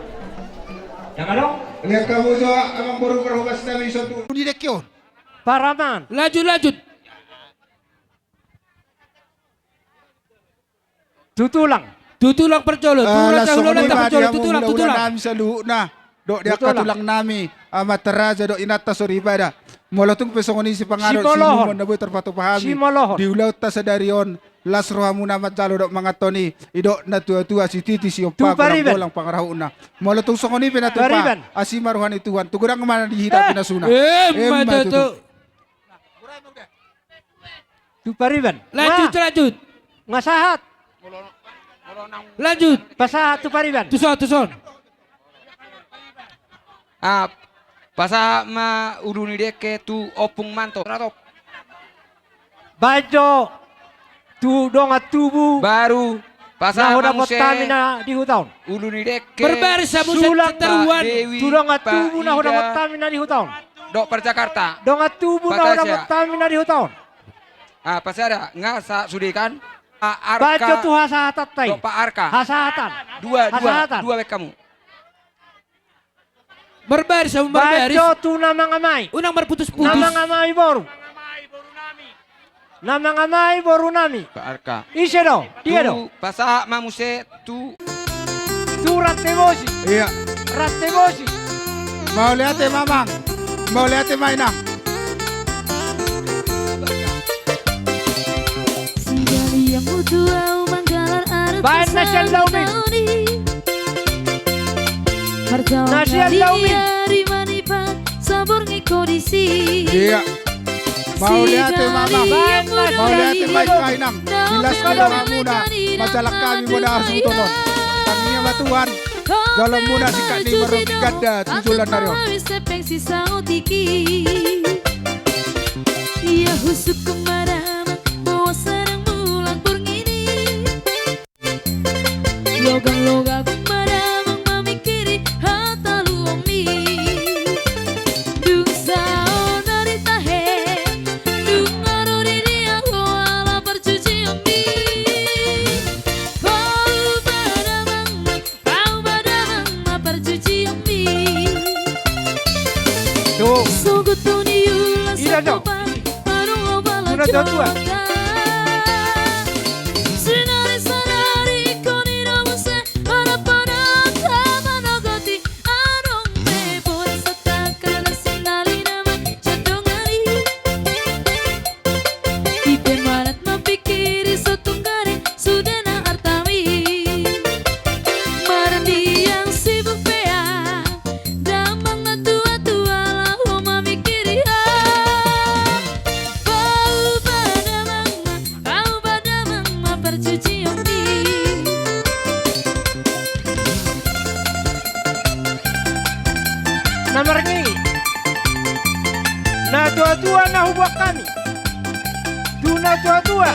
Jangan dong. Lihat kamu so amang baru berhubas namin so di dekyon. Paraman. Lanjut. Tutulang perjolo. Tutulang Langsung perjolo. tutulang Tutulang. namin sa luho na. Do dia Tutulang. katulang nami mataraja do inata soribada. Molotong pesongoni si pangaro Si Molohon. Simon na boy terpatupahami. Si Molohon. Diulaw ta sa darion. Las rohamu na matsalo do mga toni. Ido na tua-tua si Titi si Opa Pariban. kurang bolang pangarahon na. Molotong songoni pinatupa. Pariban. Asima rohan ituan. Tugurang mana dihita pinasuna. Matutu. Tu pariban. Lanjut. Ngasahat. Lanjut. Pasahat tu pariban. Tuson. Pasa ma uruni deke tu opung manto. Ratop. Bajo. Tu donga tubu. Baru pasa Nahoda manguse potamina di hutaun. uruni deke. Berbaris sa musa Sulang taruhan. Tu donga tubu nahoda potamina di hutaun. Dok per Jakarta. Donga tubu nahoda Batasya. potamina di hutaun. Pasada nga sa sudikan. Bajo tu hasahatat tay. Dok Pak Arka. Hasahatan. Hasahatan. Dua wek kamu. Berbaris. Bajo tu namangamay. Unang berputus-putus. Namangamay boru. Namangamay boru nami. Pak Arka. Ise do. Dia do. Tu pasa mamuse tu Tu rattebosi. Iya. Rattebosi. Mau lihat mamang. Mau lihat mainang. Bahan nasian laumin. Nasian laumin. Iya. Mau lihat mamang. Mau lihat mainang. Bilas kalau muna. Masalah kami muna harus utonon. Tangnya batuan. Dalam muna sikat ni merugi ganda tujulan narion. Ia husuk kemarama bawa sarang mulang purngini. Logang-logang kemarama memikiri hata luomi. Dung sao nari tahe, dung arori dia kuala percuci omi. Bau pada mama percuci omi. Tuh. Sogotoni ulas Ida do. Sudah tua. tua na hubak kami. Duna tua.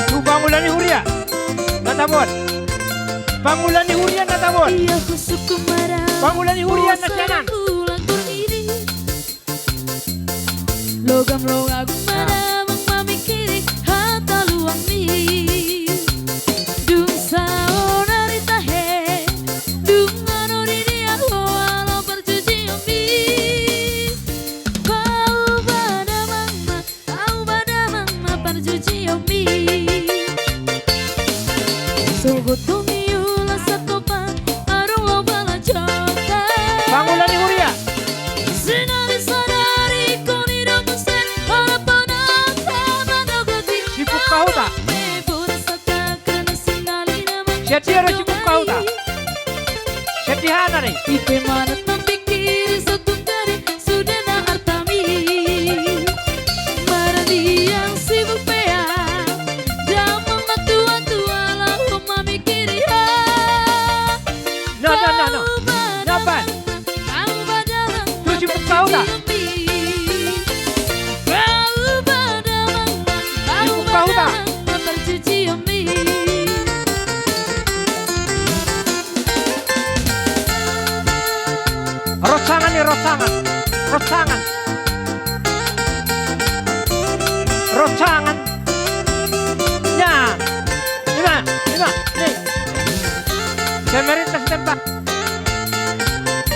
Tu bangulan ni Huria. Natabon. Bangulan ni Huria natabon. Iya kusuk kemarau. Bangulan ni Huria nasyanan. Logam mana memikiri hata luang mi. Dung saona ritahe, dung anori dia walau bercuci mi. Kau pada mama bercuci mi. Sogotung iula satopa, arung lo bala jota. Bangulan ni Huria. Sinari sadari koni ramusen harapan aku Sibuk kau tak? Siya tira sibuk kau tak? Siya tihana nih. Ipe manat mempikir satu kali sudah na artami. Marani yang sibuk pea dan mematua-tua lalu memikir ya. No. Napan? Tu sibuk kau tak? Sibuk kau tak? Rosangan nih, rosangan. Ya, lima, nih.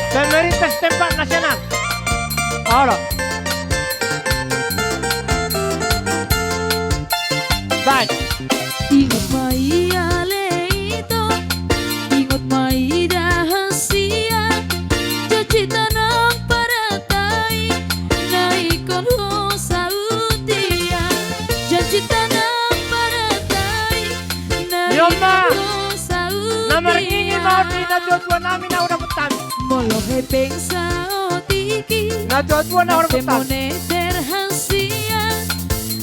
Pemerintah setempat nasional. Allah. Baik. Ingat mai aleito, ingat mai rahasia, cuci tanam paratai, naikon ho sautia, cuci tanam paratai, Yoma. naikon ho sautia. Nomor ini mau di tua namin na udah petang. Molo he pensa otiki, Na tua na udah petang. temone terhasia,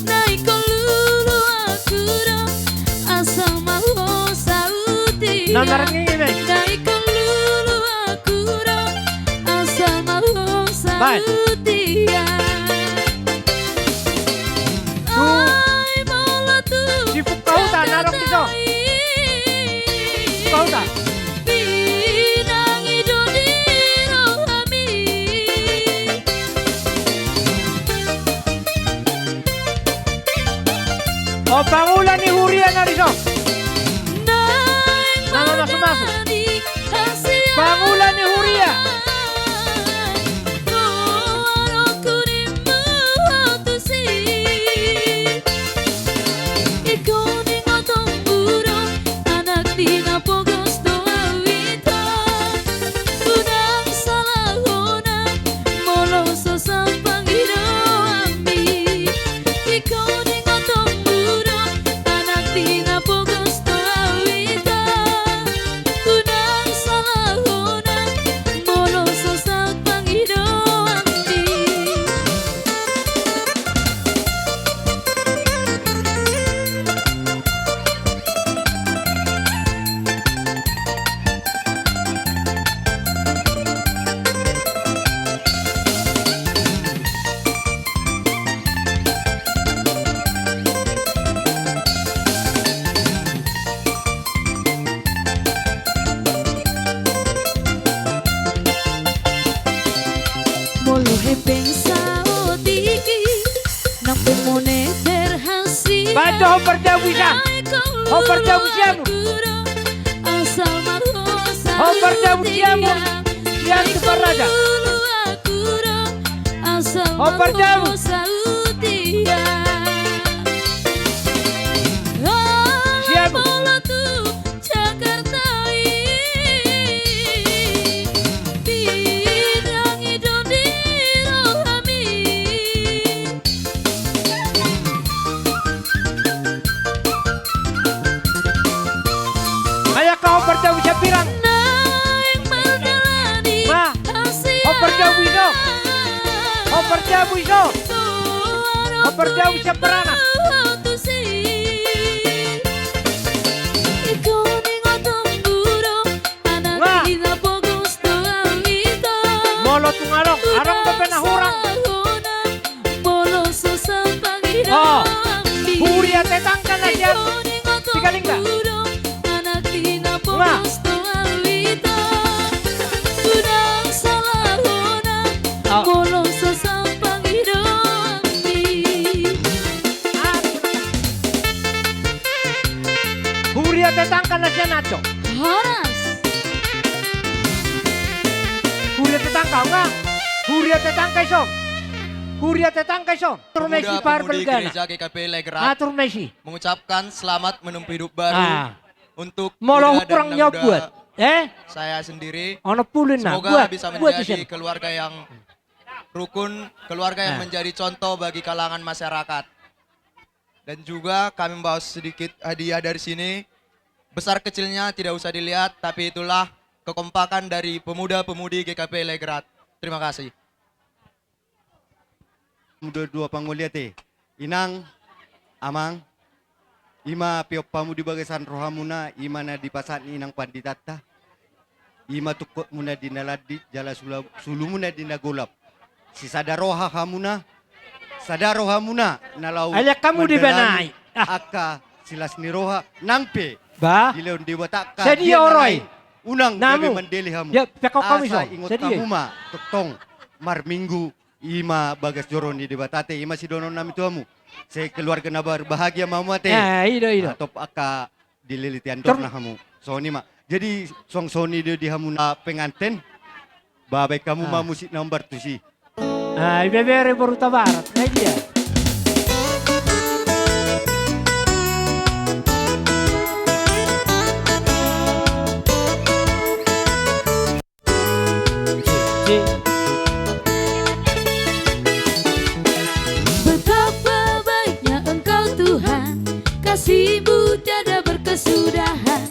naikon lulu akuro, asal mau sautia. Nomor ini nih. Naikon lulu akuro, asal mau Baik. sautia. Ay, mola tu Sibuk kau tak narok iso? Kau tak? Pinang ijo di rohami. Oh, bangulan ni Huria na riso. Naik Nama masuk-masuk. di Asia. Bangulan ni Huria. Aku di mutusi. Ikaw di ngotong burong, anak di napogos doawita. Unang salahona, moloso sa Panginoami. Ikaw di ngotong burong, anak di napogos doawita. Unang salahona, moloso sa Panginoami. Molo he pensado tiki, nang pemone terhasil. Baca ho perjabu siya. Ho perjabu siya mo. Asal marosa. Ho perjabu siya mo. Siya ang tuparaja. Ho perjabu. Siya mo. Jakarta Pinang ijo di rohami. Kaya ka ho perjabu siya pirang. Naik menjalani Ma, Asia. ho perjabu iso. Ho perjabu iso. Ho perjabu siya perana. cok. Horas. Huria tetangka enggak? Huria tetangka isom. Huria tetangka isom. Atur Messi Pemuda-pemudi Parbelgana. Gereja GKP Legrat Atur Messi. mengucapkan selamat menempuh hidup baru untuk Molo muda dan kurang anak nyobuat. muda saya sendiri. Ono pulin nah. Semoga bisa buat menjadi isin. keluarga yang rukun, keluarga yang menjadi contoh bagi kalangan masyarakat. Dan juga kami membawa sedikit hadiah dari sini. Besar kecilnya tidak usah dilihat, tapi itulah kekompakan dari pemuda-pemudi GKP Legrat. Terima kasih. Dua pangulia te inang amang ima piop pamu di bagasan rohamuna ima na di pasan inang panditata ima tukot muna di naladi jala sulumuna di nagolap si sadaroha hamuna nalau Ayak kamu mandalan dibenai. aka silas niroha nangpe Bah. di leon dewa takka Sedia oroi. unang Namu. gabe mandeli hamu Ya, pekok kami so. asa ingot Sedia. kamu ma totong mar minggu ima bagas joron di batate ima si donon nami tuamu se keluarga nabar bahagia mamate Ido. top aka dililitian dorna hamu soni ma jadi song soni di hamu na penganten babai kamu ma musik nomor tu si Bebere Boruta Barat. Nah dia. Betapa baiknya Engkau Tuhan, kasih-Mu tiada berkesudahan.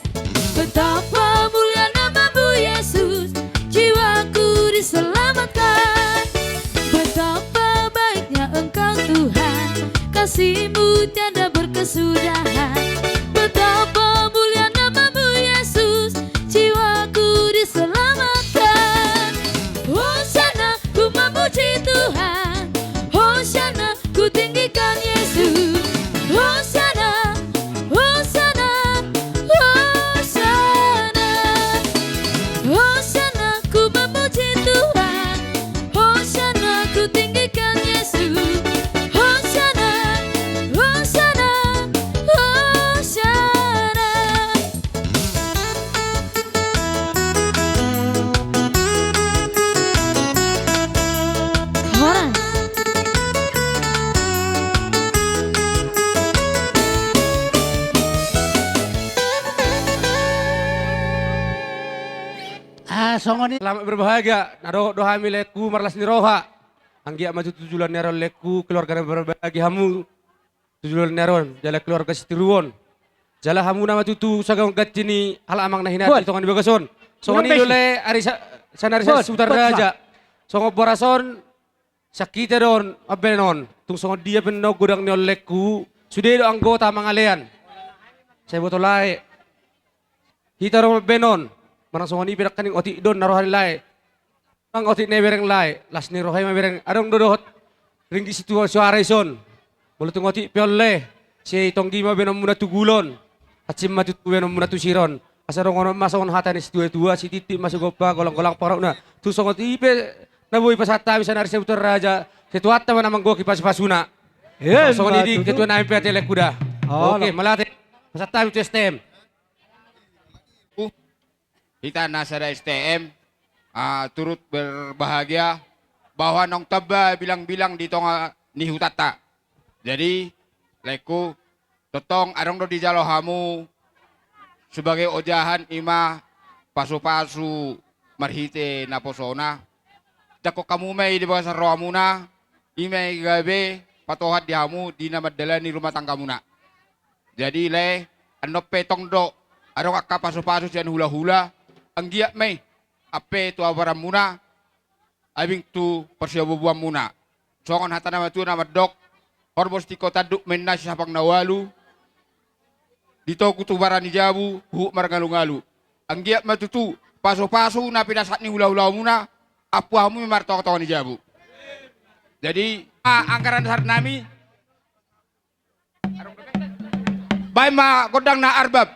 Betapa mulia nama-Mu Yesus, jiwaku diselamatkan. Betapa baiknya Engkau Tuhan, kasih-Mu tiada berkesudahan. Betapa mulia nama-Mu Yesus, jiwaku diselamatkan. Hosana, ku memuji Tuhan. Hosana, ku tinggikan Yesus. Hosana, Hosana, Hosana. Hosana, ku memuji Tuhan. Hosana, ku tinggikan Yesus. Hosana, Hosana, Hosana. Horas. Songoni Selamat berbahagia. Nado doha mileku marlas niroha. Anggia maju tujulan neron leku keluarga berbahagia hamu. Tujulan neron jala keluarga sitiruon. Jala hamu nama tutu sagang gatini hal amang nahinat Buat. itu kan bagason. Songoni Buat, dole arisa sanarisa Buat, sutar buat, raja. Songo borason sakite don abenon. Tung songo dia penno gudang ni leku. Sudah do anggota mangalean. Saya botolai. Hitaro benon. Manang songoni pirak kaning oti don narohan lai. Ang oti ne bereng lai. Las ni rohay bereng adong dodot. Ringgi situ suara ison. Mulut oti piolle. Si tonggi ma benom muna tugulon. Atsim matu benom muna tusiron. Asarong ono masongon hata ni situ dua si titi masuk gopa golang-golang porok na. Tu songoti ipe nabuhi pasata bisa nari sebutar raja. Ketua taman namang goki pas-pasuna. Songoni di ketua naim petele kuda. Oke, malate. Pasata itu STM. Kita nasada STM turut berbahagia bahwa nong teba bilang-bilang di tonga ni hutata. Jadi leku totong arong do di jalo hamu sebagai ojahan ima pasu-pasu marhite na posona. Dako kamu may di bawah roamuna imay gabe patohat di hamu di namadala ni rumah tangga muna. Jadi le ano petong do arong akka pasu-pasu siyan hula-hula ang giyak may ape tu awaram muna abing tu persiabubuan muna songon hata nama tu nama dok horbos tiko taduk menna sapang nawalu dito kutu barani jabu hu margalu-ngalu ang giyak matutu paso-paso na pinasat ni hula-hula muna apuamu martok-tok ni jabu jadi anggaran dasar nami bay ma godang na arbab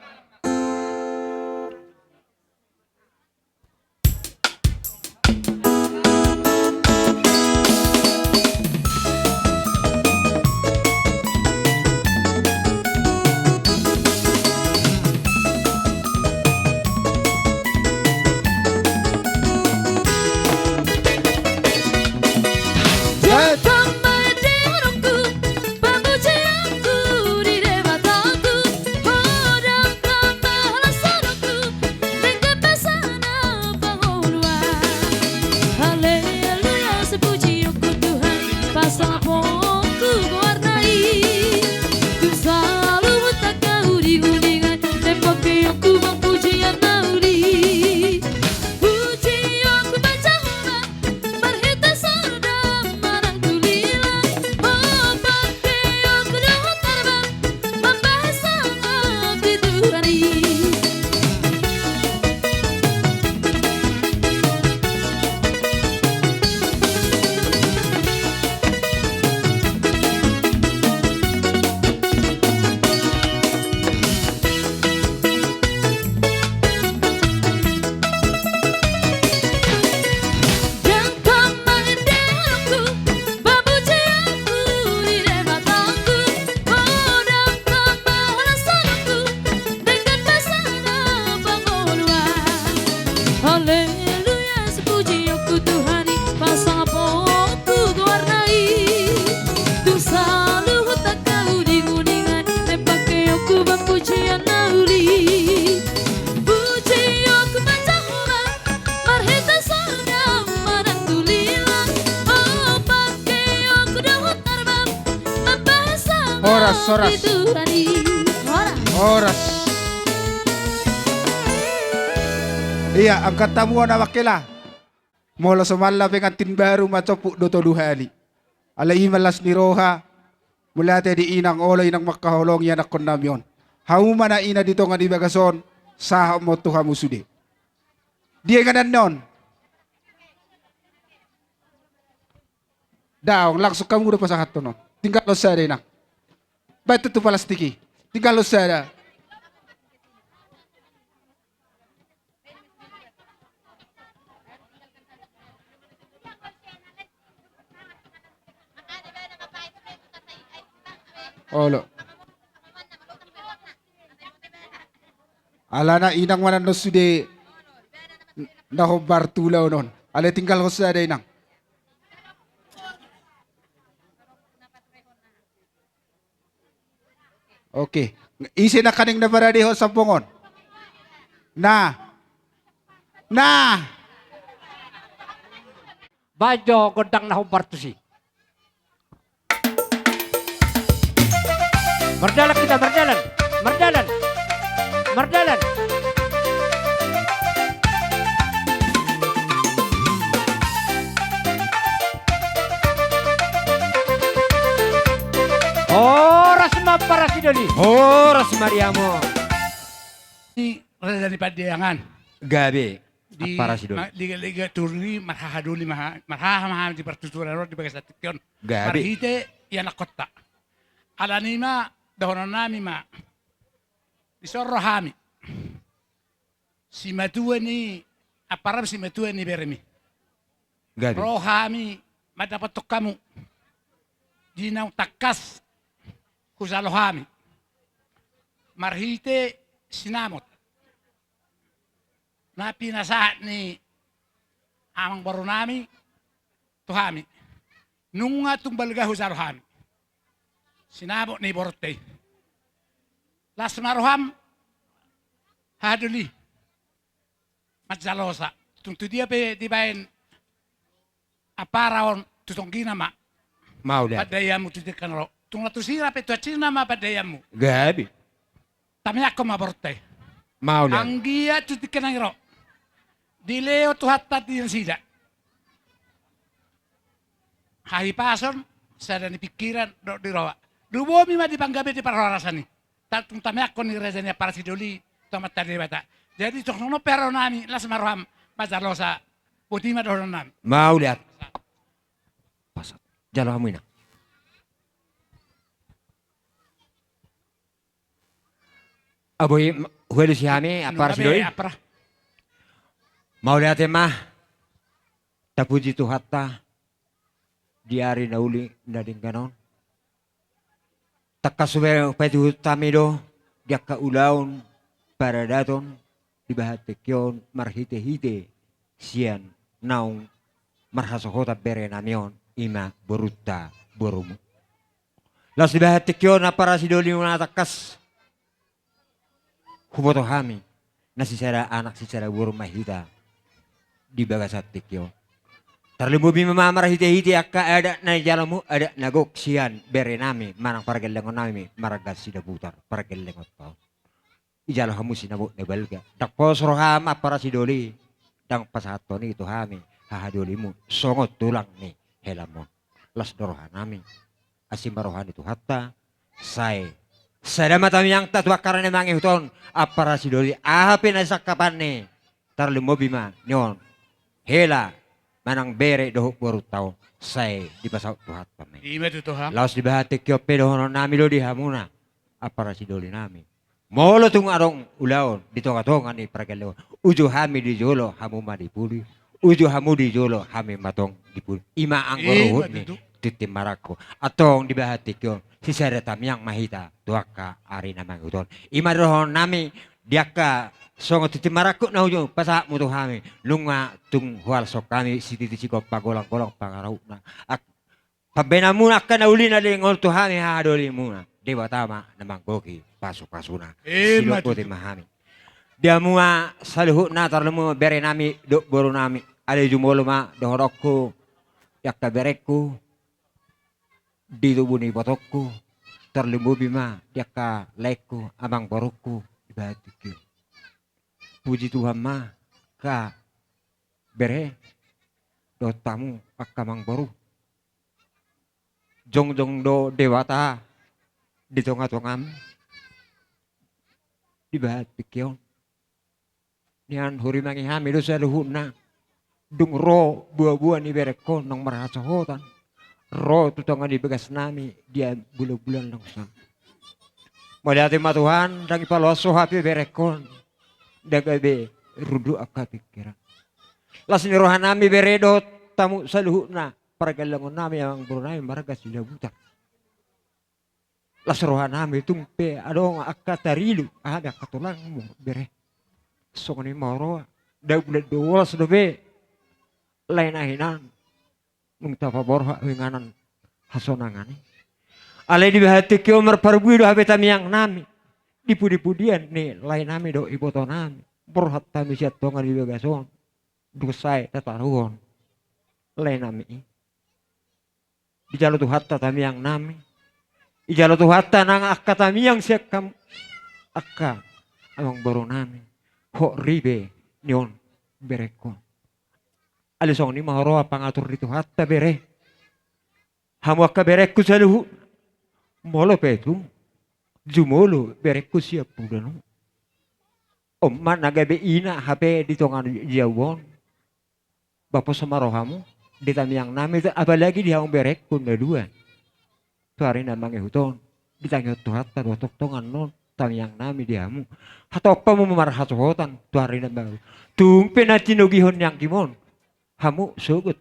oras. Tuhani. Ora. Oras. Iya, angkat tamu na wakila. Mula sumala pengantin baru macopuk doto duhali. Alay malas ni Roha. Mula di inang olay ng makahulong yan akon namyon. Hauma na ina dito nga di bagason. Saha mo tuha mo sudi. Dia nga non. Daong langsung kamu udah pasang hatu no. Tinggal lo sada na. Ba't ito palastiki? Tinggal lo sada. Olo. Ala na inang manan no sude nahobar tulaw non. Ala tinggal ko sa day nang. Okay. Isi na kaning na para diho sa pungon. Na. Bajo godang na hubartusi. Berjalan kita, berjalan. Horas para si Doli. Horas Mariamo. Di rada ni padiangan. Gabi. Di Para si Doli. liga turni marhahaduli marhahamaham di pertuturan ro di bagas tikyon. Gabi. Marhite yan nakota. Alanima dahonon nami ma. Disorro hami. Si matua ni aparam si matua ni beremi. Gabi. Rohami madapat to kamu. Di nang takas kusalohami. Marhite sinamot. Na pinasahat ni amang barunami tuhami. Nung nga tumbalga husalohami. Sinamot ni Borte. Las maruham haduli. Matzalosa. Tung dia pe dibain aparaon tutong ginama. Mau dah. Padayamu tutikan ro. Tung latusira pe tuacina ma padayamu. Gabi. Tami ako maborte. Mau dah. Ang gia tutikan ang ro. Dileo tuhatat din sila. Hahipason sa ni pikiran do di roa. Dubomi ma di panggabi di parhorasan ni. Tung tami ako ni rezanya para si Doli tomat tadi bata. Jadi tung no pero nami las maruham mazalosa puti ma doron nami. Mau lihat. Pasat. Jalo kamu ina. Aboy, huwelo si Hami, apar si Doi. Apra. Mau lihat mah. Tapuji tu hatta. Diari na uli na din ganon. Takasubay pwede tamido. Diak ka ulaon para daton. Dibahatikyon marhite-hite. Siyan naong marhasokota bere namion. Ima beruta borumu. Las dibahatikyon na para si Doli na takas. Huboto hami. Na si Sara anak si Sara borum mahita. Di bagasat tikyo. Terlibubi mamamara hite-hite akka ada na jalamu ada nagok siyan bere nami manang paragelengon nami maragas sida putar paragelengot pa. Ijalo hamu sinabo ne balga. Dakpos roham para si Doli dang pasato ni itu hami hahadolimu songot tulang ni helamon. Las dorohan nami asim barohan itu hatta say sadama tami yang tatwa karane mangi huton para si Doli ahapin asakapan ni terlibubi ma nyon hela manang bere dohuk baru tau say di pasau tuhat pamay. Ima tu ha. Laos di bahati kyo pedohono nami lo di hamuna. Apara si Doli nami. Molo tung arong ulaon di tonga-tonga ni paragalaw. Ujo hami di jolo hamu ma di puli. Ujo hamu di jolo hami matong di puli. Ima ang baruhut ni titim marako. Atong di bahati kyo si Seretam yang mahita tuaka ari namang uton. Ima dohon nami diaka songo titim marako na ujo pasa mutu hami. Lunga tung hual sok kami si titi siko pagolang-golang pangarau na. Pabena muna ka na uli na lingol tu hami hadoli muna. Dewa tama namang goki pasok-pasuna. Silo po ti mahami. Dia mua saluhut na tarlemu bere nami do boru nami. Ada jumolo ma dohorokku yakta berekku. Di tubuh ni potokku. terlembu bima diaka leku amang baruku ibadikyo. Puji Tuhan ma ka bere do tamu akamang baru. Jong do dewata di tonga-tongam ibadikyo. Nian huri mangi hami do sa luhuna. Dung ro buah-buah ni bereko nang merasa hotan. Ro tutongan di begas nami dia bulan-bulan langsung. Melihat Tuhan dan ipaloso hapi berekon dagabe rudu akka pikiran. Las ni rohan nami beredot tamu saluhuna paragalangon nami yang berunai maraga sila buta. Las rohan nami tumpe adong akka tarilu ada katulang mo bere. Songoni moro da bulan dua sedobe lain ahinan. Mungta pabor winganan hasonangan. Alai di bahati kyo merparbu do habeta miang nami. Dipu-dipudian ni lain nami do iboto nami. Borhat tami siat tongan di bagason. Dusai tataruhon. Lain nami. Di jalo tuhatta tami yang nami. Di jalo tuhatta nang akka tami yang siak kam. Akka amang boro nami. Hok ribe nion berekon. Alisong ni mahoro pangatur dito hatta bere. Hamu akka bereku saluhu. Molo petu. Jumolo bereku siap pudano. Omman nagabe ina hape dito nga jawon. Bapo sama rohamu. Ditami yang nami itu apalagi di haung bereku na dua. Tuari namang ihuton. Ditangyo tu hatta dotok tongan non. Tami yang nami diamu. Hato pa mo mamarhatohotan. Tuari namang. Tung penatinugihon yang kimon. Hamu sugut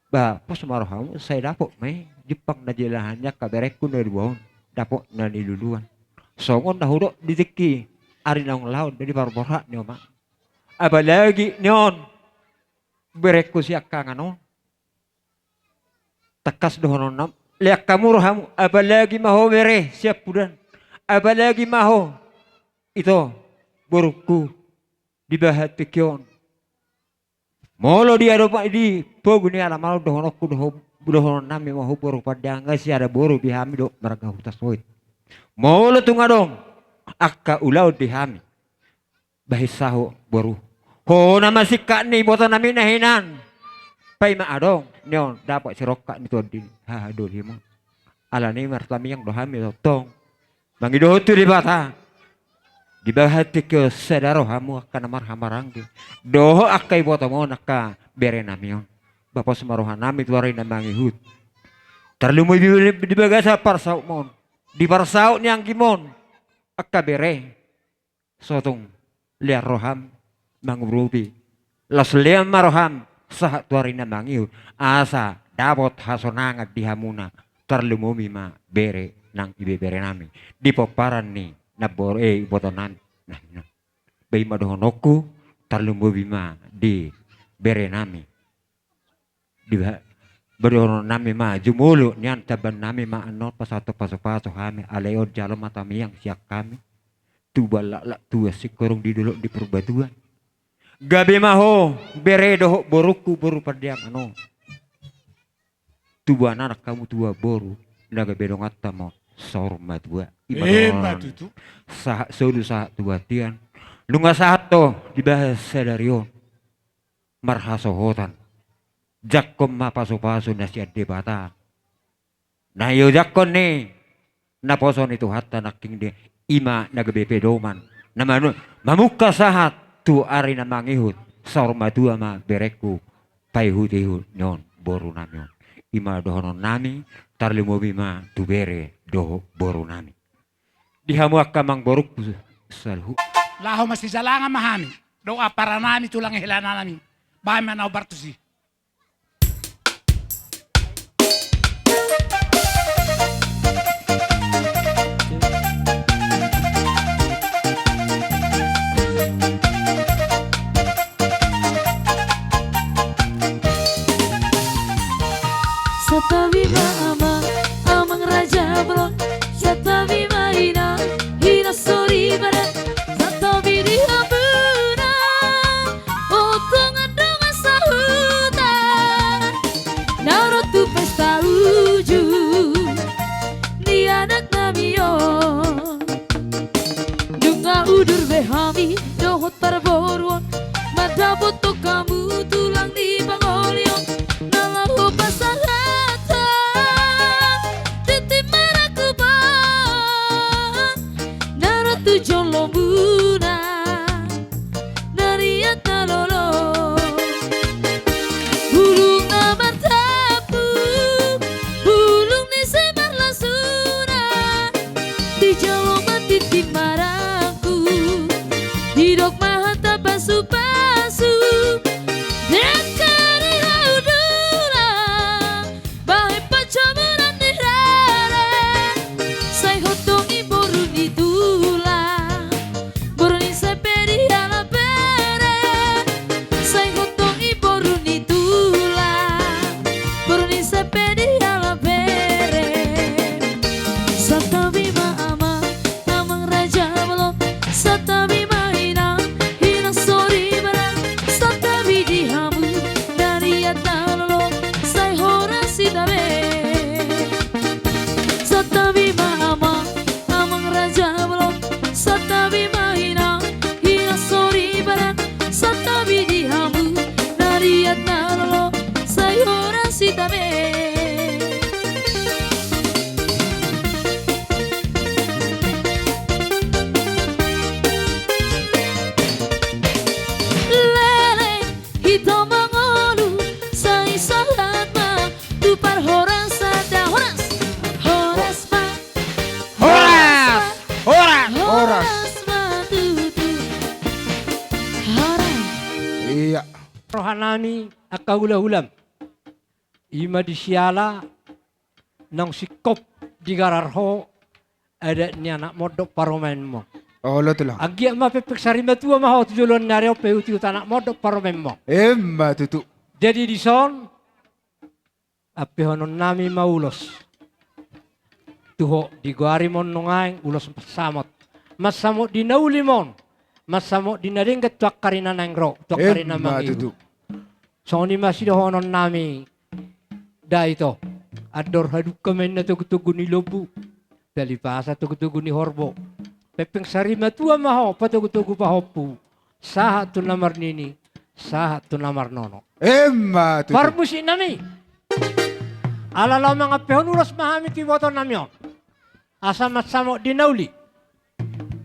ba pos maro hamu saya dapok may Jepang na jilahannya kaberek ko na duwon dapok na niluluan songon na hudo ditiki ari naong laon dari barbora niyo ma abalagi niyon berek ko siya kangano takas dohonon nam liak kamu hamu abalagi maho bere siap pudan abalagi maho ito burukku dibahati kion. Molo dia dopa di pogu ni ala malu dohonokku dohon nami mahu boru padanga si ada boru bihami do maraga hutas soit. Molo tunga dong akka ulau dihami. Bahisaho boru. Ho nama sikak ni boto nami nahinan. Pai ma adong nion dapat siroka ni tuan di ha do himo. Ala ni martami yang dohami tong. Mangi dohotu di bata. Di bawah hati ke sedaro hamu akan amar hamaranggi. Doho akai botomon akka bere namion. Bapak semaruhan nami tuari namangi hut. Terlumui di bagasa parsauk mon. Di parsauk niang kimon. Akka bere. Sotong liar roham mangubrubi. Las liam maroham sahat tuari namangi hut. Asa dabot hasonangat di hamuna. Terlumui ma bere nang ibe bere nami. Di poparan ni. Nabor botonan nah bayi madohonoku tarlumbo bima di bere nami di badohono nami ma jumulu nian taban nami ma anot pasato paso kami aleon jalo matami yang siak kami tu balak tua si korong di dulu di perbatuan gabe maho bere doho boruku boru padiang ano tu anak kamu tua boru naga bedong atamo sorma tua itu sah solu sah tua tian lunga sato dibahas sedarion marhasohotan jakom ma paso nasihat debata nah yo jakon ni naposon itu hatta naking de ima nagabepe doman namanu mamuka sahat tu ari namangihut sorma tua ma bereku paihut nyon boru namyon ima dohonon nami tarlimo bima tu bere doho boru nami dihamu akamang boruk salhu Laho masih jalangan mahami. Doa para nami tulang hilana nami. Bahay man bartusi. Satawi ama amang raja bro Satawi marina hina sori bara Satawi di habuna Otong adong sahut foto kamu tulang di pangoliong nalahu pasangatan titip maraku bang naratu jolo muna nariata lolo bulung nabar tapu bulung ni semar lasura di jalo matitip maraku hidok mahata pasu-pasu dekari laudura bahe pacamuran di rare say hotongi borun itula borun isepedi ala pere say hotongi borun itula borun isepedi ala pere satabi maama namang raja belum satabi mahina hina sorry barang satabi dihamu dari atalolo say hora sidabe satabi maama namang raja belum satabi mahina hina sorry barang satabi dihamu dari atalolo say hora sidabe. Lele hito mangolu sai salat ma tu par horas ada horas horas ma Horas! Horas! horas ma tu horas Iya. Rohanami akaulah-ulam. Ima di siala nang sikop di gararho ada ni anak modok paromen mo. Oh, lo tulang. Agia ma pepek sarima tua ma ho tujulon nareo peuti utanak modok paromen mo. Emma tutu. Jadi di son ape honon nami maulos. Tuho di guari mon nongaing ulos masamot. Masamot di naulimon. Masamot di naringkat tuak karina nangro. Tuak karina Emma mangiu. tutu. So ni masih honon nami da ito. Ador haduk kamen na tugutugu ni lobu. Dalipasa tugutugu ni horbo. Pepeng sarima tua maho patugutugu pahopu. Sahat tu namar nini. Sahat tu namar nono. Emma tutu. Parmusi nami. Alala mga pehon ulos mahami tiboto namyon. Asamat samo dinauli.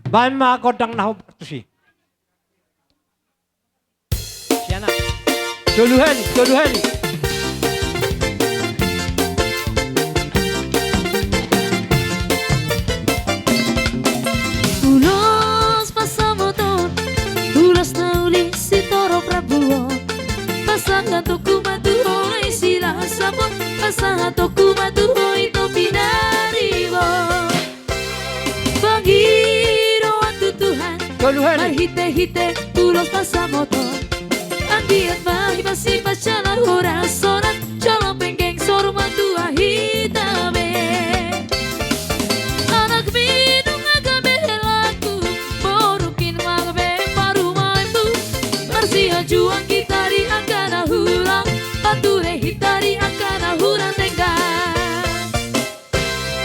Bahay mga kodang nahobartusi. Siya na. Tuluheli, tuluheli. ulos pasamoton ulos na uli si Toro Prabuo pasangan toku matuho na isila sabon pasangan toku matuho ito pinaribo pagiro at tutuhan Tuluheli. mahite-hite ulos pasamoton ang diat mahibasipa siya na horasonan calon penggeng sorma tua hitabe anak minum agabe laku borukin magabe parumaimu marsia juang gitari angkana hulang pature hitari angkana hulang tengah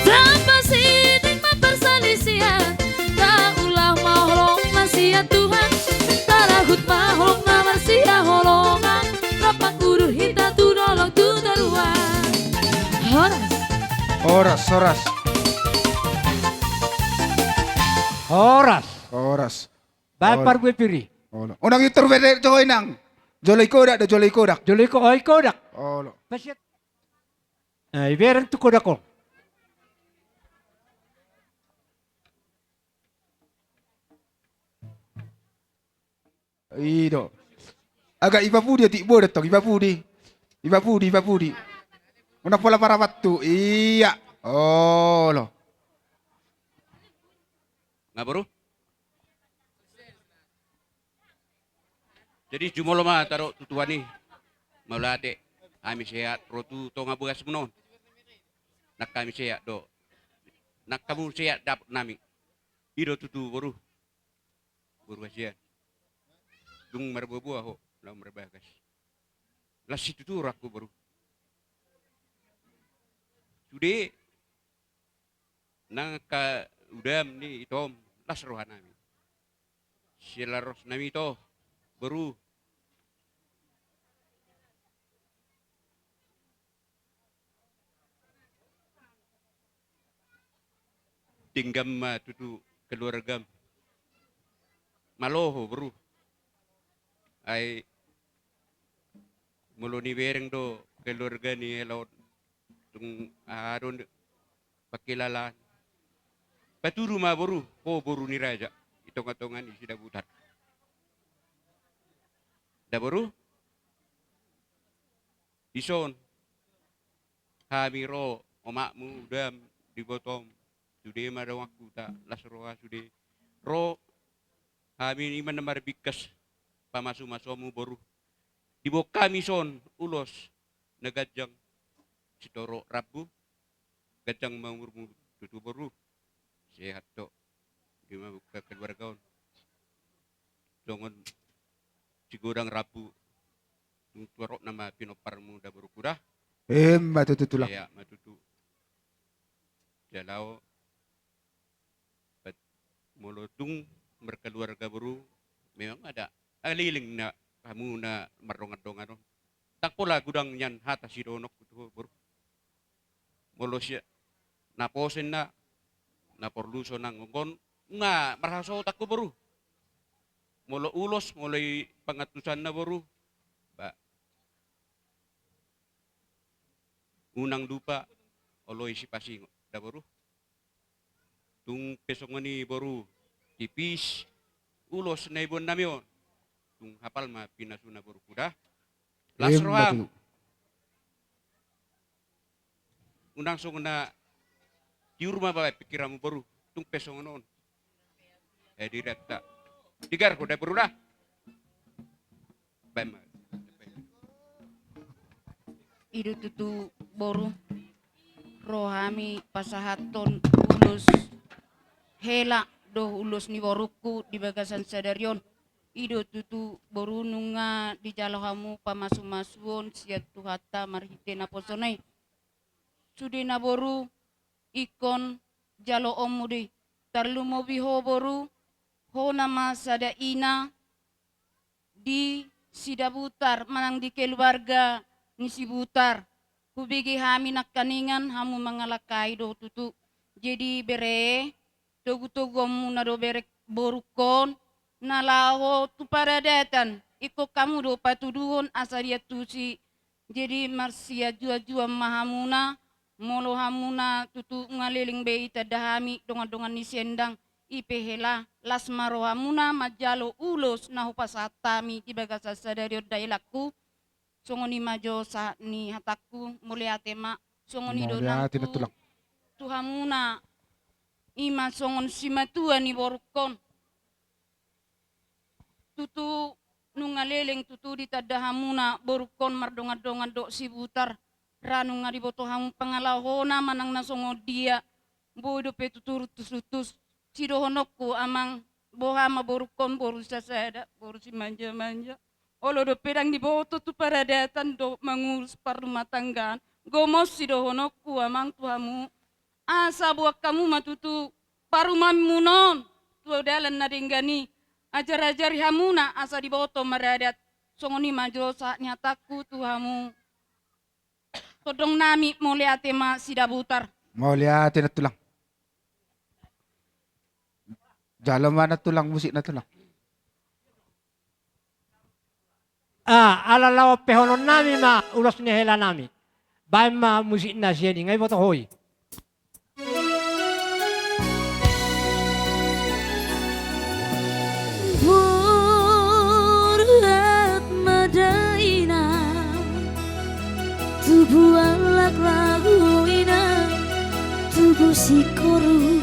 tanpa sining mempersalisian tak ulah maholong masia Tuhan tarahut maholong na marsia holongan rapak udur hita tu nolong tu daruan horas Horas, horas. Horas. Horas. Bahay par gue piri. Olo. Unang intervene joy nang. Jolay kodak da jolay kodak. Juli ko ay kodak. Olo. Pasyat. Ay, iberen tu kodak ko. Ido. Agak ipapudi ti bo datong ipapudi. Ipapudi, ipapudi. Una pola para batu. Iya. Olo. Nga bro? Jadi jumolo mah taro tutuan ni. Maulate. Ami sehat rotu to nga bugas menon. Nak kami sehat do. Nak kamu sehat dapat nami. Iro tutu boru. Boru asian. Dung marbuah ho. Lau marbagas. Lasi tutu rakku baru. Sudah. Nang ka udam ni itom las rohan nami. Sila ros nami to baru tinggam tutu keluarga maloho bro ay mulo ni bereng do keluarga ni laut tung aron pakilalan paturu ma bro ko bro ni raja itongatongan isi dabutar da bro ison hamiro omakmu dam di bottom sudah mada waktu tak lasroa sudah ro kami ini menemar bikas pamasu-masumu baru di bawah kami son ulos negajang sitoro rabu gajang mangurmu tutu baru sehat tok di buka keluarga on dongon sigurang rabu tuarok nama pinoparmu dah baru kudah Matutu tulang. ya matutu jalau mulutong berkeluarga baru memang ada aliling na kamu na marong-adong tak pula gudang nyan hata si donok itu baru mulo siya naposen na naporluso nang ngon nga maraso takko baru mulo ulos mulai pangatusan na baru ba unang dupa oloy si pasingo da baru tung pesong ni baru tipis ulos na ibon namion tung hapal ma pinasuna baru kuda lasroham unang song na diurma ba pikiramu baru tung pesong non direkta digar ko da baru dah bam idu tutu boru rohami pasahaton ulus hela do ulus ni boruku di bagasan sadarion idu tutu boru nunga di jalohamu pamasu-masuon siat tuhata marhite na posonai sudena boru ikon jalo omudi tarlu mobiho boru ho nama sada ina di sidabutar manang di keluarga ni sibutar kubigi hami nak kaningan hamu mangalakai do tutu jadi bere togu-togu na do bere borukon nalaho tu paradatan iko kamu do patuduhon asaria tusi jadi marsia jua-jua mahamuna molo hamuna tutu ngaliling be itadahami dongan-dongan ni sendang ipehela lasmaro hamuna majalo ulos na hupasatami ibagasa sadari dailaku songoni majo sa ni hataku muliate ma songoni do Muliate na nangku tulang. tuhamuna ima songon simatua ni borukon tutu nungaleleng tutu ditadahamuna borukon mardonga-donga do sibutar ranu ngariboto hamu pangalahona manang nasongo dia bodo pe tutur tutus sidohonokku amang bohama borukon boru sasada boru si manja-manja olo do pedang di boto tu paradatan do mengurus parumah tanggaan gomos sidohonokku amang tuhamu asa buat kamu matutu parumamu non tu dalan nadinggani ajar-ajar hamuna asa di boto maradat songoni majo saat nyataku tuhamu todong nami muliate ma sidabutar Muliate na tulang. Jalo mana tulang musik na tulang. Alalaw pehonon nami ma ulos ni hela nami. Baim ma musik na siya ni ngay boto hoy. Murhat madaina tubuh alak lagu ina tubuh sikoru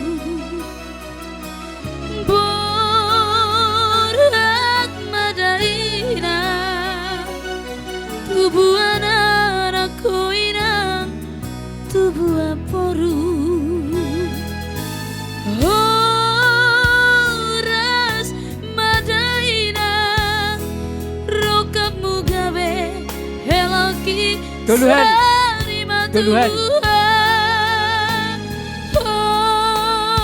Murhat madaina tubuh anak ina tubuh aporu Horas madaina rokap mugabe helaki Tuluhan. Tuluhan.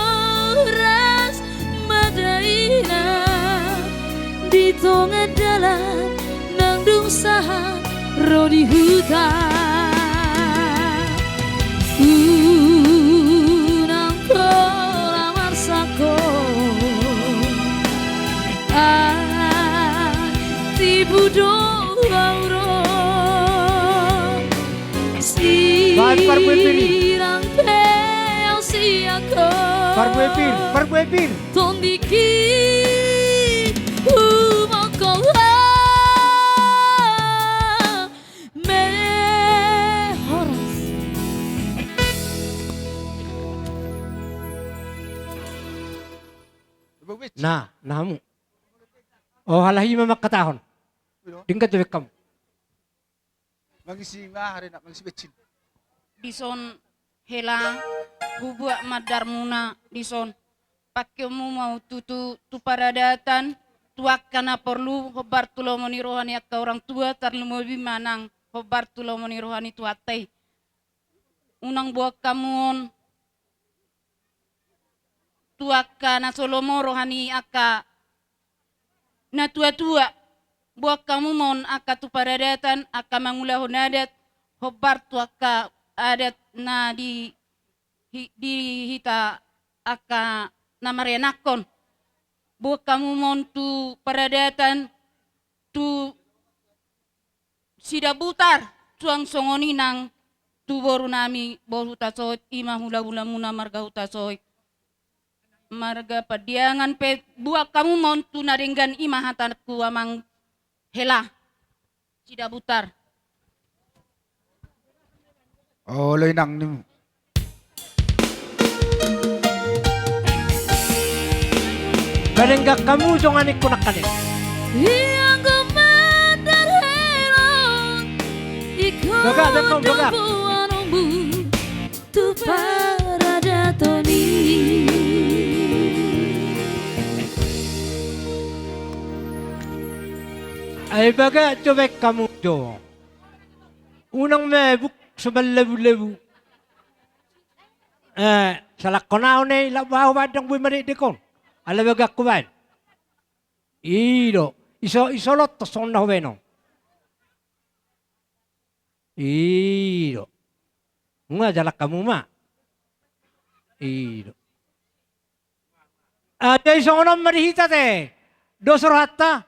Horas madaina di tonga dalan nang dung saha rodi hutan unang pola Yan, parbuepir. Irang peo si ako. Parbuepir. Tondiki umokowa mehoras. Na, namu. Oh, halahi mamakatahon. Tingkat jawab kamu. Mangisima hari nak mangisibetsin. Dison hela hubua madar muna dison pakemu mau tutu tu paradatan tuak kana perlu hobar tulomoni rohani akka orang tua tarlumobi manang hobar tulomoni rohani tuatai unang buak kamun tuak kana solomo rohani akka na tua-tua buak kamu mon akka tu paradatan akka mangulahon adat hobar tuaka adat na di hita aka namarenakon buat kamu montu paradatan tu sidabutar tuang songoni nang tu boru nami boru tasoy ima hula muna marga utasoy marga padiangan pe buat kamu montu naringgan ima hatanku amang hela sidabutar. Oh, loy nang ni. Barengga kamu jangan ikut nakane. Yang gemedar heran Doga. buanmu tu paradatoni. Ay baga coba kamu do. Unang mebuk sebal-lebu-lebu. Salak konao ne labaw badang buy mari dekon. Ala baga kuban. Ido. Isolot to son na hubeno. Ido. Nga jalak kamu ma. Ido. Ada isongon marihita te. Dosor hatta.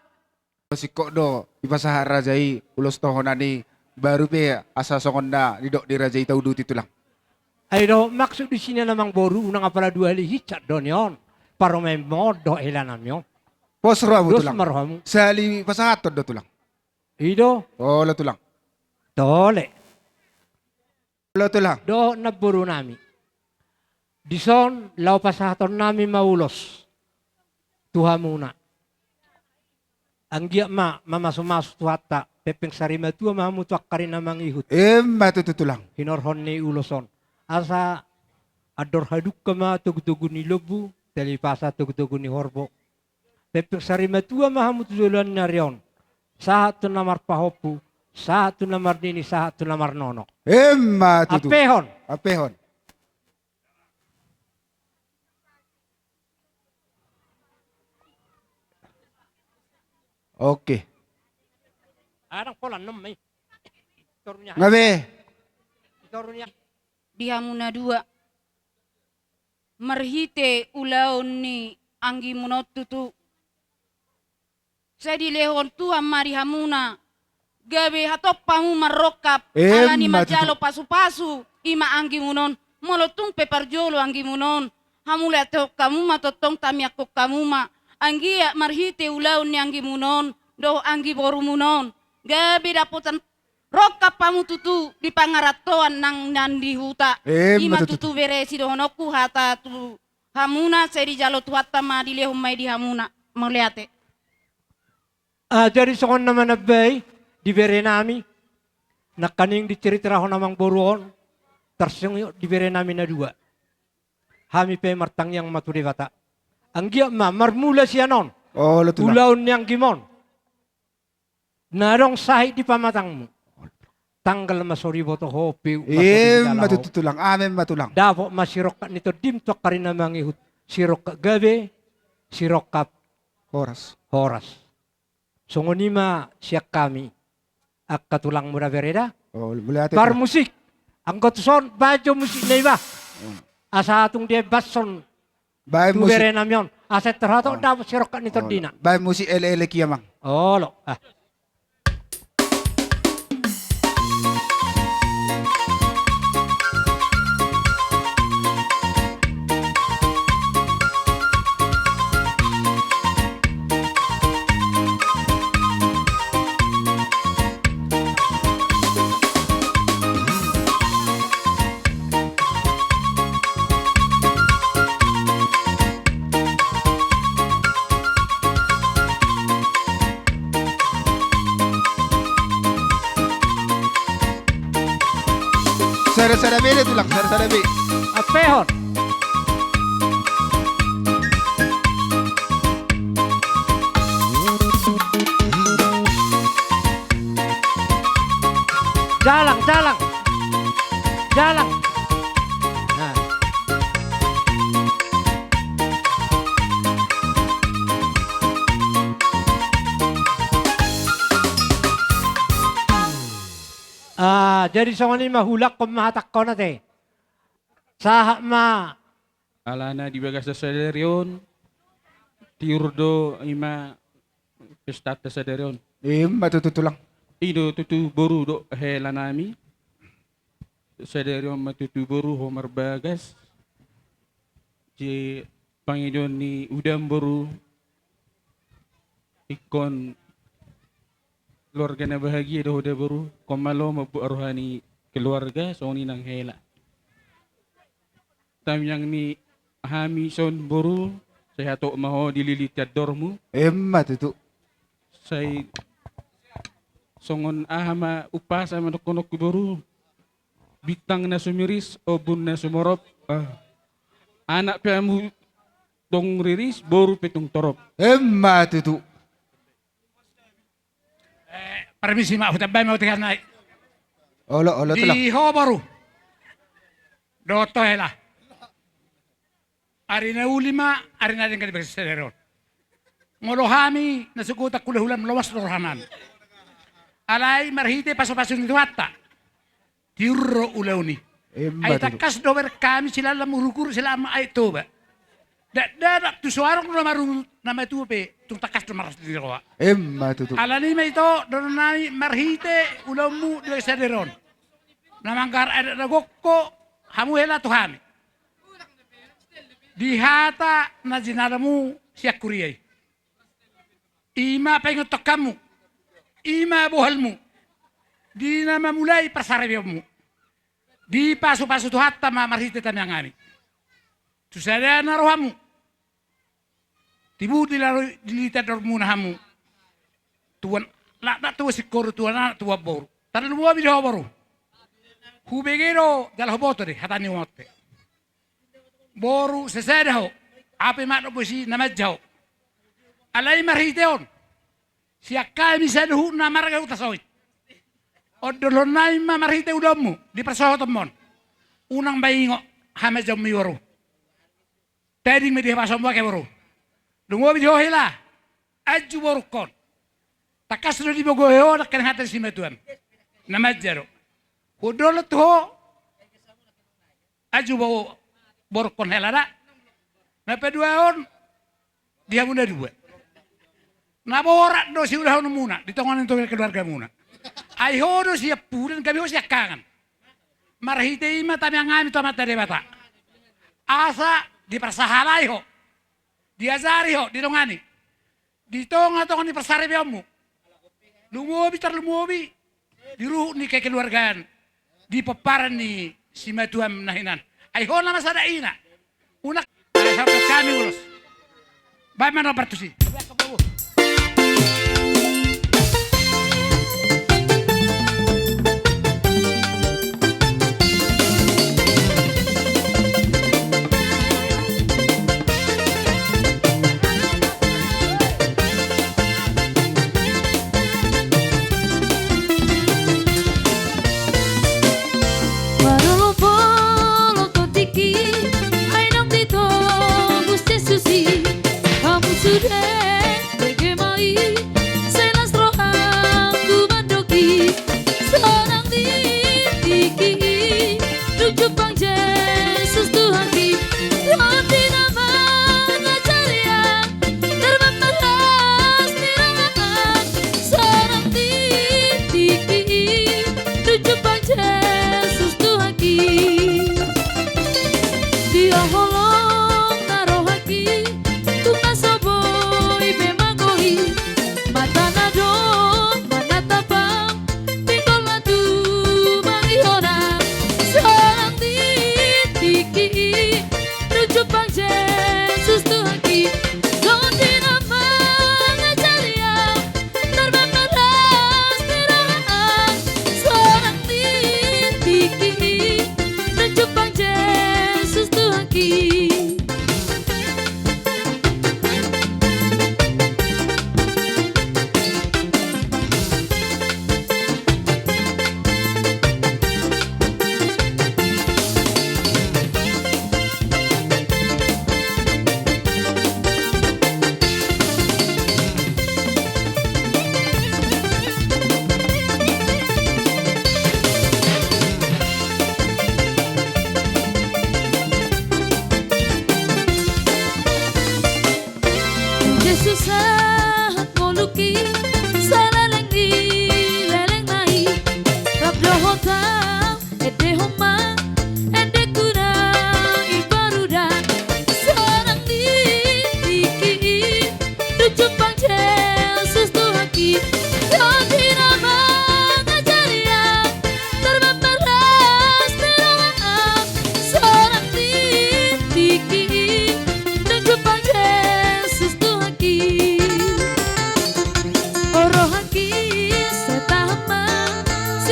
Sikok do ipasahara jai ulos tohonani baru pe asa songon na didok dirajai taudu titulang. Ayo maksud di sini namang boru unang apala dua lihi cat donyon. Paro memodo elanam yon. Posra mo Dos tulang. marhamu. Sali pasahaton do tulang. Ido. Oh, lo tulang. Tole. Lo tulang. Do naburu nami. Dison lau pasahaton nami maulos. Tuhan muna. Anggia mamaso-maso tuhatta. Pepeng sarima tua mahamu tuak karina mangihut. Matutulang. Hinorhon ni uloson. Asa ador haduk kama tugu-tugu ni lebu. Telipasa tugu-tugu ni horbo. Pepeng sarima tua mahamu tujulan narion. Sahat tu namar pahopu. Sahat tu namar nini. Sahat tu namar nono. Matutu. Apehon. Apehon. Oke. Arang pola nem may. Itorunya. Ngabe. Itorunya. Di Hamuna 2 marhite ulaon ni anggi munot tutu saya dilehon tu amari Hamuna gabe hatop pamu marokap alani majalo pasu-pasu ima anggi munon molotung peparjolo anggi munon hamule atok kamu matotong tami akok kamu ma anggi marhite ulaon ni anggi munon do anggi boru munon gabe daputan rokap pamu tutu di pangaratoan nang nandi huta ima tutu beresi dohonoku hata tu Hamuna seri jalo tuhatta ma di lehum mai di Hamuna meliate. Jadi sokon naman nabay di berenami nakaning diceritahon namang boruon tersyong di berenami na 2. Hami pe martang yang maturi bata. Anggia ma marmula siya non. Oh, lutulang. Ulaon yang gimon. Narong sahit di pamatangmu. Tanggal masori boto hopi. Matutulang. Amen matulang. Dapo masirok nito dimtok karin na mangihut. Sirok ka gabi, sirok ka horas. Songonima siyak kami. Ak katulang mura vereda. Oh, mulai Par musik. Ang kotuson, bajo musik na iba. Asa atong dia bason. Bay Tu musik. berenam yon. Asa terhato dapo sirok ka nito dina. Bay musik ele kiamang. Oh lo. Sadabi itu lang, sadabi. Apehon. Jalang, jalang. Jalang. Nah. Jadi songoni mahulak kung mahatak ko na te. Saha ma. Alana di bagas sadarion. Tiurdo ima pestata sadarion. Matututo lang. Ido tutu boru do helanami. Sadarion matutu boru homar bagas. Di Panginoon ni udam boru. Ikon keluarga na bahagia dah udah baru komalo mabu rohani keluarga soni nang hela tam yang ni hami son baru saya tok maho dililit dormu Matutu. saya songon ahama upasa manok-manok baru bitang na sumiris obun na sumorop anak piamu tong riris baru petong torop Matutu. Permisi mak, hutabay mau tinggal naik. Olo tu lang. Di ho baru. Doto hela. Ari na ulima, ari na din kadi bersederon. Ngolohami nasukuta kulahulan melawas rohanan. Alai marhite paso-paso ni tuata. Tiurro ulauni. Ay takas dober kami sila lamurukur sila ma ay toba. Dadak tu suarong nama tu pe tung takas tu maras di roa. Matutu. Alani ma ito donai marhite ulamu di sederon. Namangkar ada nagokko hamu hela tu hami. Dihata na jinaramu siak kuriyay. Ima pengotok kamu. Ima bohalmu. Di nama mulai persarabiamu. Di pasu-pasu tu hatta ma marhite tamyangani. Tu sadar narohamu. Tibu dilita dormuna hamu. Tuan nak tua sikor tuan anak tua boru. Tadi lu mau video boru. Hubegero dalam hoboto deh hatani wote. Boru sesedaho. Apa mak bosi nama jauh. Alai marhiteon. Siakai misaduh namarga utasawit. Odolonai ma marhite udamu di persohotomon. Unang bayingo hama jam miwaru. Tadi media pasang buat boru. Lungo video hela. Aju boru kon. Takas lo di bogoyo nak kena hati si matuan. Nama jaro. Hodol tu aju boru kon hela dah. Napa dua on dia muna dua. Napa orang do si udah muna di tongan itu keluarga muna. Ayo do siap pulen kami siap kangen. Marhite ima tapi yang ngami tomat dari bata. Asa di persahalai ho. Diazari ho di tongani. Di tongan di persari biamu. Lumobi terlumobi. Di ruh ni kekeluargaan. Di peparan ni si matuam nahinan. Ayo nama sadaina. Unak sampai kami ulus. Baik mana pertusi. Sudah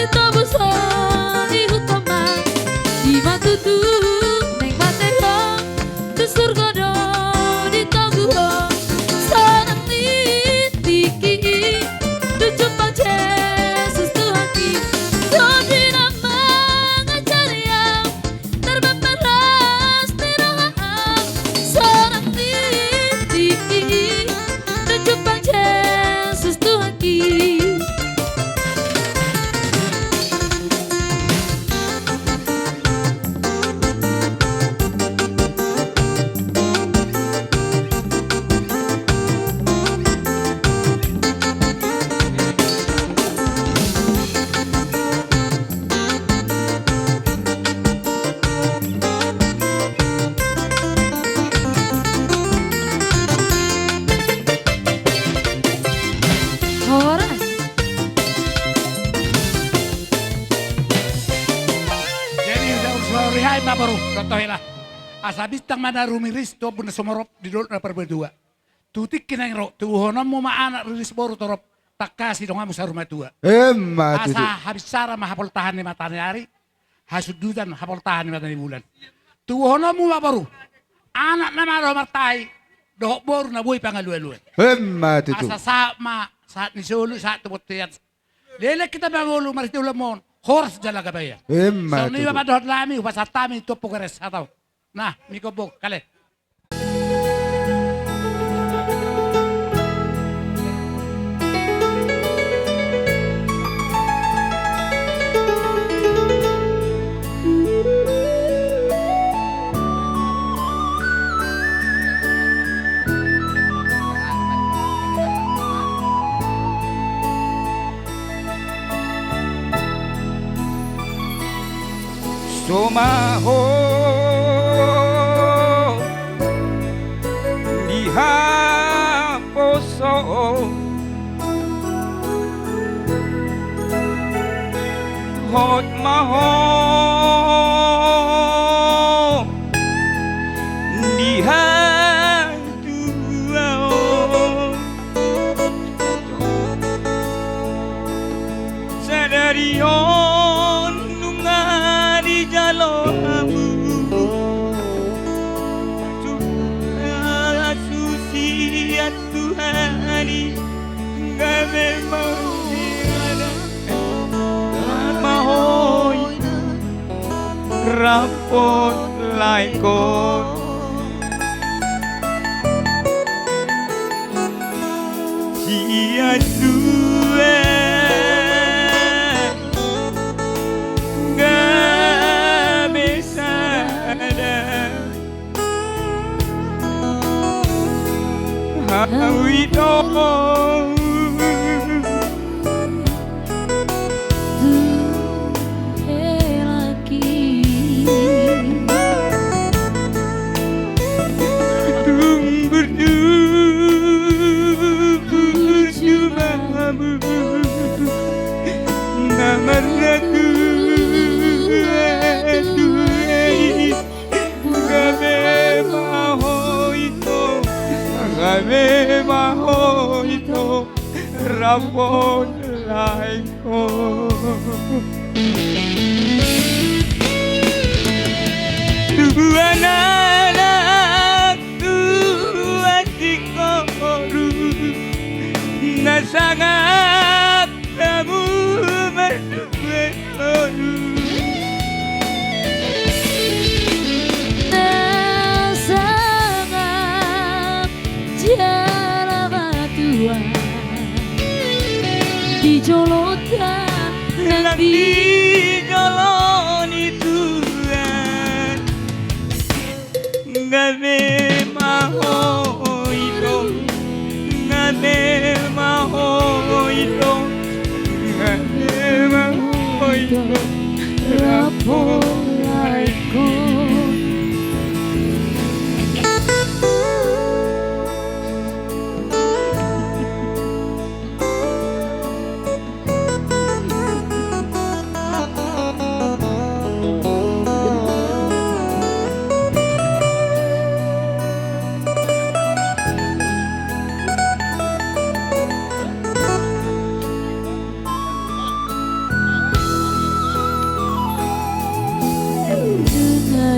ditobuso di utama di matutu neng batero di surga do di toguho sanang nitiki di jumpa Yesus Tuhaki Dobi nama ngajariam terbaparas tiraam sanang nitiki di jumpa Yesus Tuhaki. Horas. Jadi udah rihai ma baru contohnya asa bintang mana rumiris to bunda somorop di dulu na perbedua. Tutik kinang ro tuhono mo maanak rilis baru torop tak kasih dong amu saruma tua. Mati. Asa habis sara mahapol tahan ni matani hari hasududan hapol tahan ni matani bulan. Tuhono mo ma baru anak nama ro martai dohok baru na buhay pangaluan-luan. Mati tu. Asa sama saat ni solo saat tebot tiyan. Lele kita bangulu maris di ulamon. Horse jala gabaya. So ni ba dohot lami upasatami to pokeres atau. Nah, miko bok kale. Sumaho diha poso hot maho diha duao sadarion nungari jalo abu susi Tuhani gabe mahiana mahoy rapot laiko sia due gabe sada hawito rapon laiko dua anak dua tikoru nasangat kamu bersuatu nasangat jara batua di jolota nanti jolon itu ngabe maho itu ngabe maho itu ngabe maho itu rapolaiku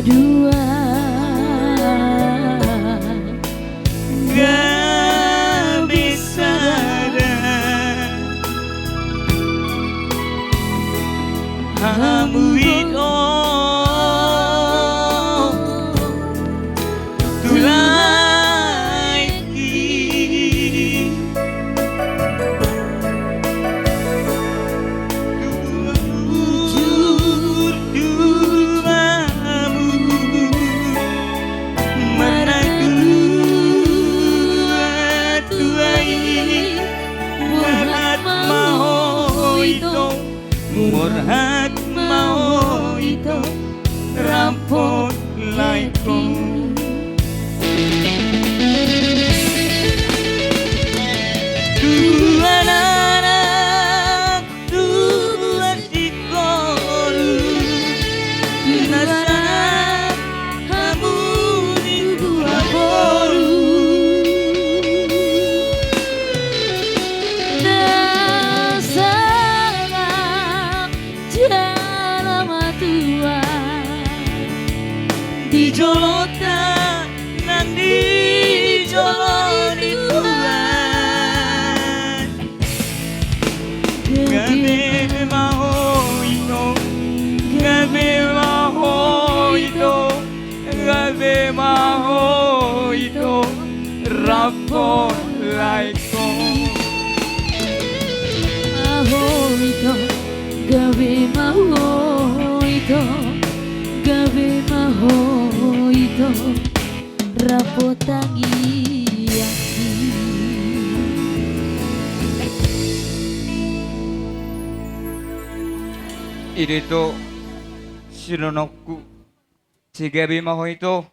berdua. Gak bisa kamu itu Murhat mau itu rampot laiku dua anak dua sikolu nasa kamu di dua boru di jolota nang di joloni Tuhan gabe mau ito gabe mau ito gabe mau ito rapor laiko Ito gawe maho ito gawe maho ito rapotangi Ito sinunokku si gabi maho ito.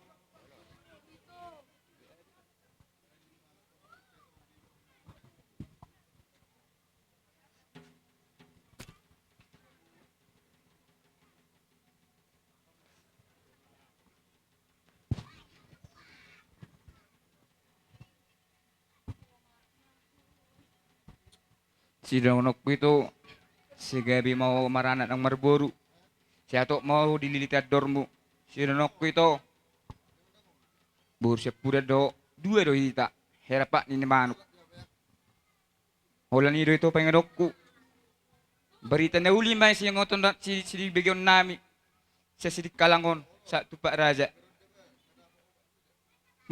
Si donokku itu si gabi mau maranat ng Marlboro. Si ato mau dililitat dormu. Si donokku itu bursa pura do dua do hita. Herapak ni manuk. Holan ito ito pengadokku. Berita na uli may siyang oton si bigyan nami sa sidik kalangon sa tupak raja.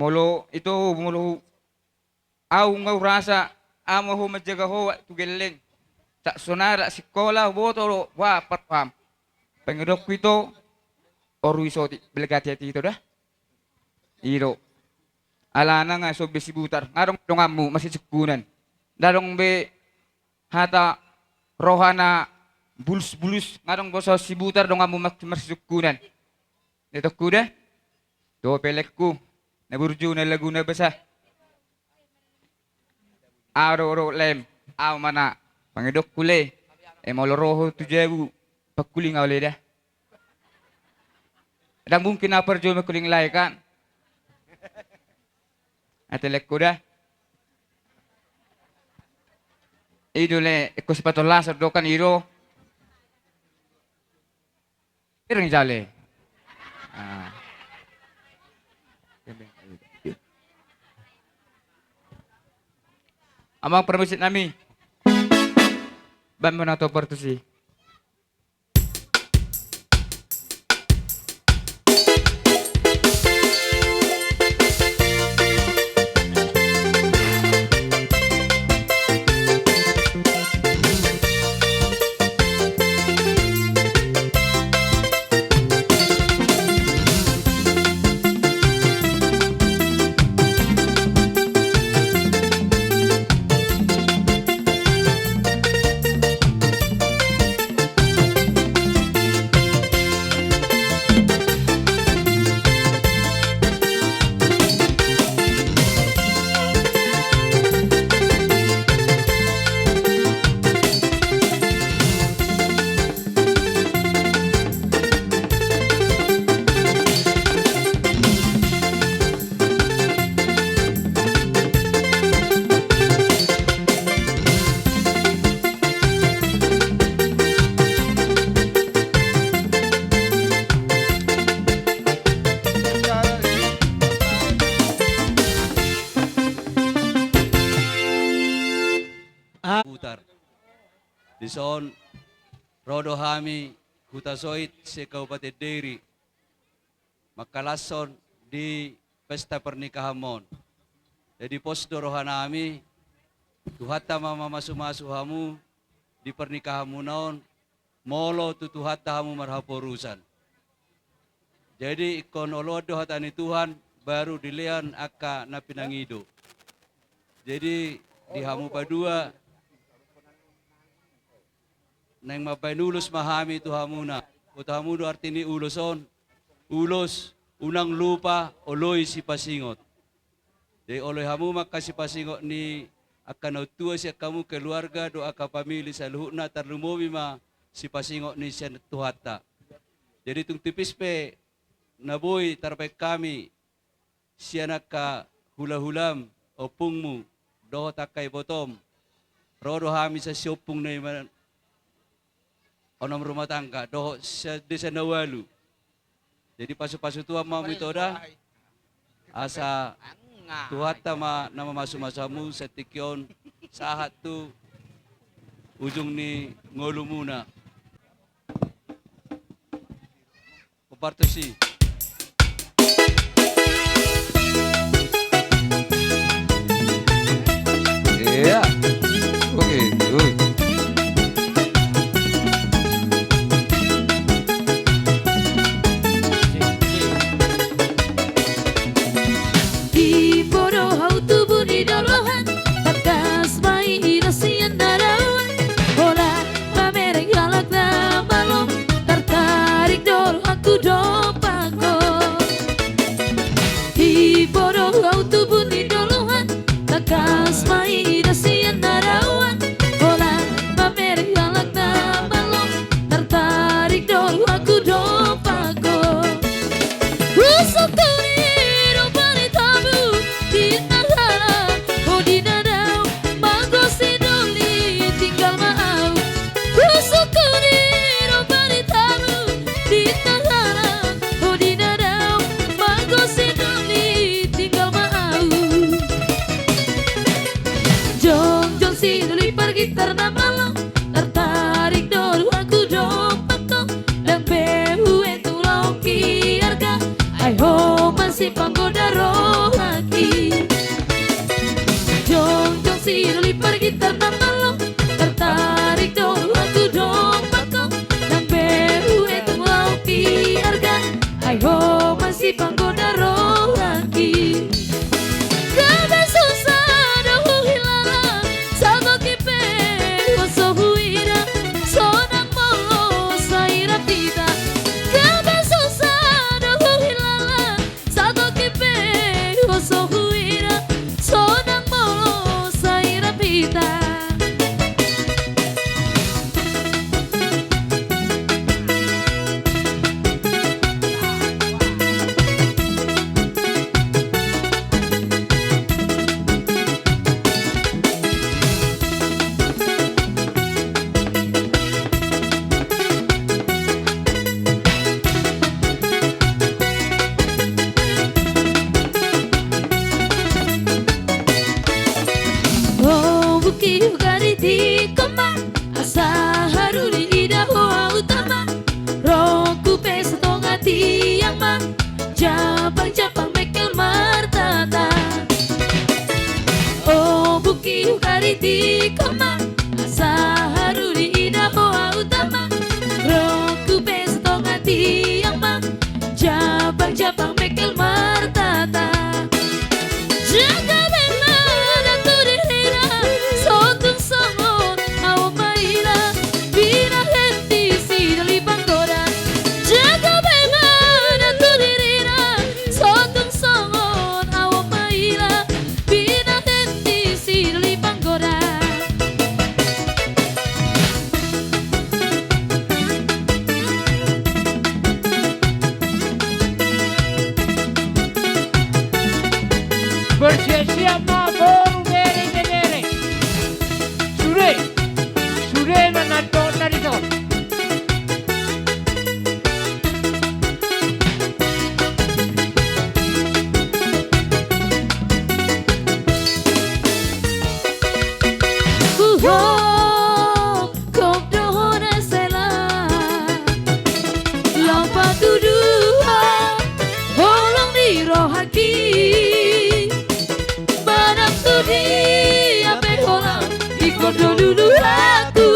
Molo ito molo aw ngaw rasa amo ho majaga ho tugeleng tak sonara sikola botolo wa patpam pengedok ito oru isoti belegati ati ito dah iro alana nga so besibutar ngarong dongamu masih sekunan darong be hata rohana bulus ngarong boso sibutar dongamu masih sekunan ito kuda do pelekku na burju na laguna basa aro lem aw mana pangedok kule moloroho tujebu pakuling awle dah dan mungkin apa jo makuling lai kan atelek kuda idole ko sepatola sa dokan iro ireng jale Amang permisit nami. Ban menato pertusi. son rodo hami hutasoit se Kabupaten Deri makalason di pesta pernikahan mon. Jadi pos rohanami tuhata mama masu hamu di pernikahanmu naon molo tuhata hamu marhaporusan. Jadi ikon olo dohatani Tuhan baru dilian aka na pinangido. Jadi di hamu padua neng mapainulus mahami tuhamuna. Utahamudo artini uloson, ulos unang lupa oloy si pasingot. Jadi oloy hamu makasi pasingot ni akan utua siya kamu keluarga doa ka pamili sa luhuna tarlumowi ma si pasingot ni siya tuhata. Jadi tung tipis pe naboy tarpay kami siya naka hula-hulam opungmu doho takay botom. Rodo hami sa siopung na iman onom rumah tangga doho sa desa Nawalu. Jadi pasu-pasu tua mau mitoda asa tuhata ma nama masu-masamu sa tikyon sahat tu ujung ni ngolumuna. Kompartusi. Iya. Oke, Di bodoh hau tubuh di dolohan Bakas mai irasian darawan Bola pamereng galak na balong Tertarik doro aku dompak dulu aku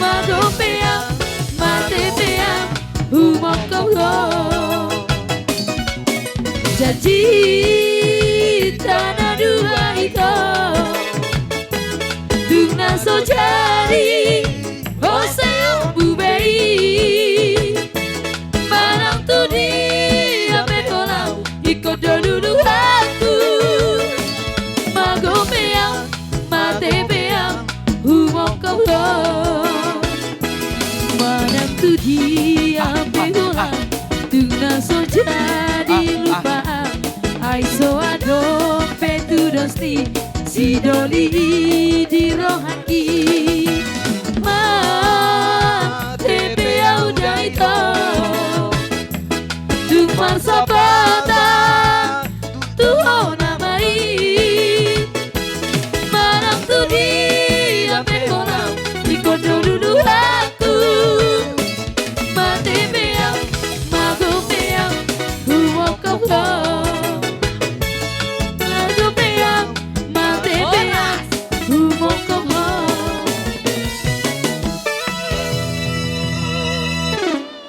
Magopea, matepea, umokoko Janji tanah dua itu Duna sojari Hoseo bubei Manang tu dia pekolau Ikut dulu aku Magopea, matepea, umokoko Manang tu dia pekolau Duna sojari lupa Aiso ado petu dosti Si doli di rohani Ma tepe udah itu Tumar sapata Tuho namai Manang tu dia pekolau Ikut dulu aku Ma tepe magopea Umokoko